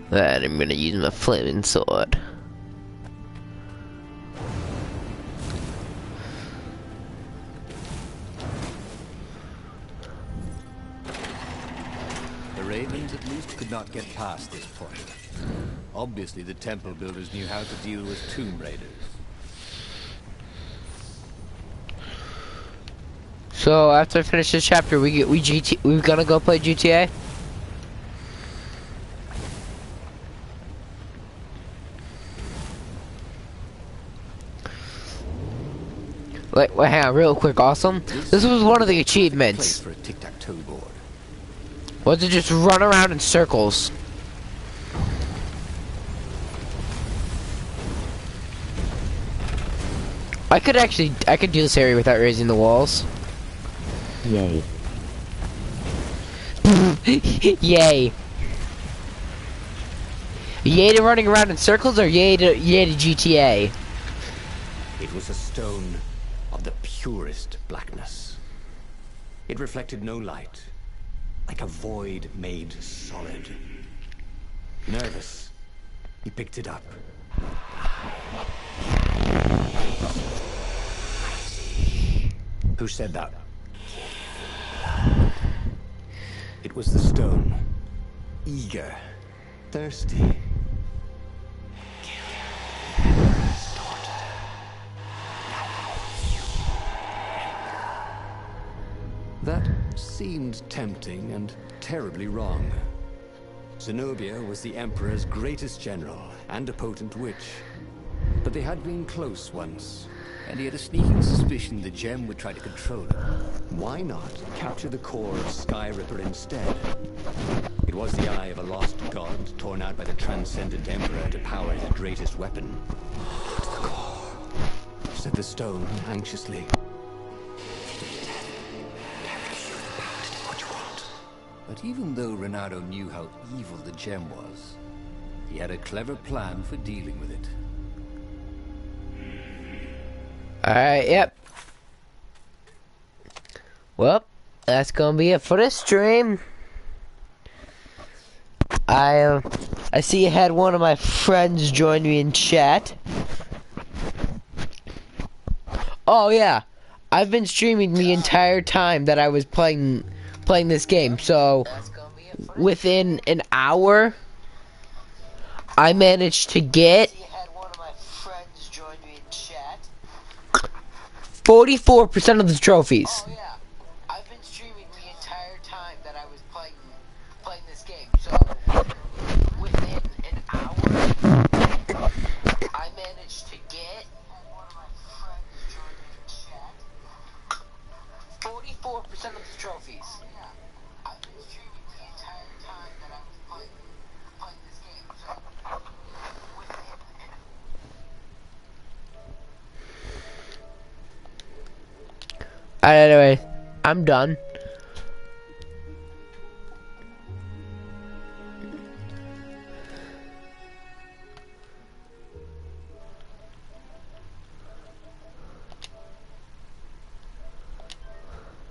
Speaker 3: Then I'm gonna use my flaming sword.
Speaker 6: The Ravens at least could not get past this point. Obviously the temple builders knew how to deal with tomb raiders.
Speaker 3: So after I finish this chapter, we're gonna go play GTA. Wait, hang on, real quick, awesome. This was one of the achievements.
Speaker 6: For a tic-tac-toe board.
Speaker 3: Was to just run around in circles. I could do this area without raising the walls.
Speaker 8: Yay.
Speaker 3: Yay. Yay to running around in circles, or yay to GTA?
Speaker 6: It was a stone of the purest blackness. It reflected no light, like a void made solid. Nervous, he picked it up. Who said that? It was the stone. Eager. Thirsty. That seemed tempting and terribly wrong. Zenobia was the Emperor's greatest general and a potent witch. But they had been close once, and he had a sneaking suspicion the gem would try to control him. Why not capture the core of Sky Ripper instead? It was the eye of a lost god, torn out by the Transcendent Emperor to power his greatest weapon. "It's the core," said the stone anxiously.
Speaker 1: But even though Renato knew how evil the gem was, he had a clever plan for dealing with it.
Speaker 3: Alright, yep. Well, that's gonna be it for this stream. I see you had one of my friends join me in chat. Oh yeah, I've been streaming the entire time that I was playing this game. So within an hour, I managed to get 44% of the trophies. Oh yeah, I've been streaming the entire time that I was playing this game. So within an hour, I managed to get 44% of the trophies. Oh yeah, I've been streaming the entire time that I was playing this game. So Alright, anyway, I'm done.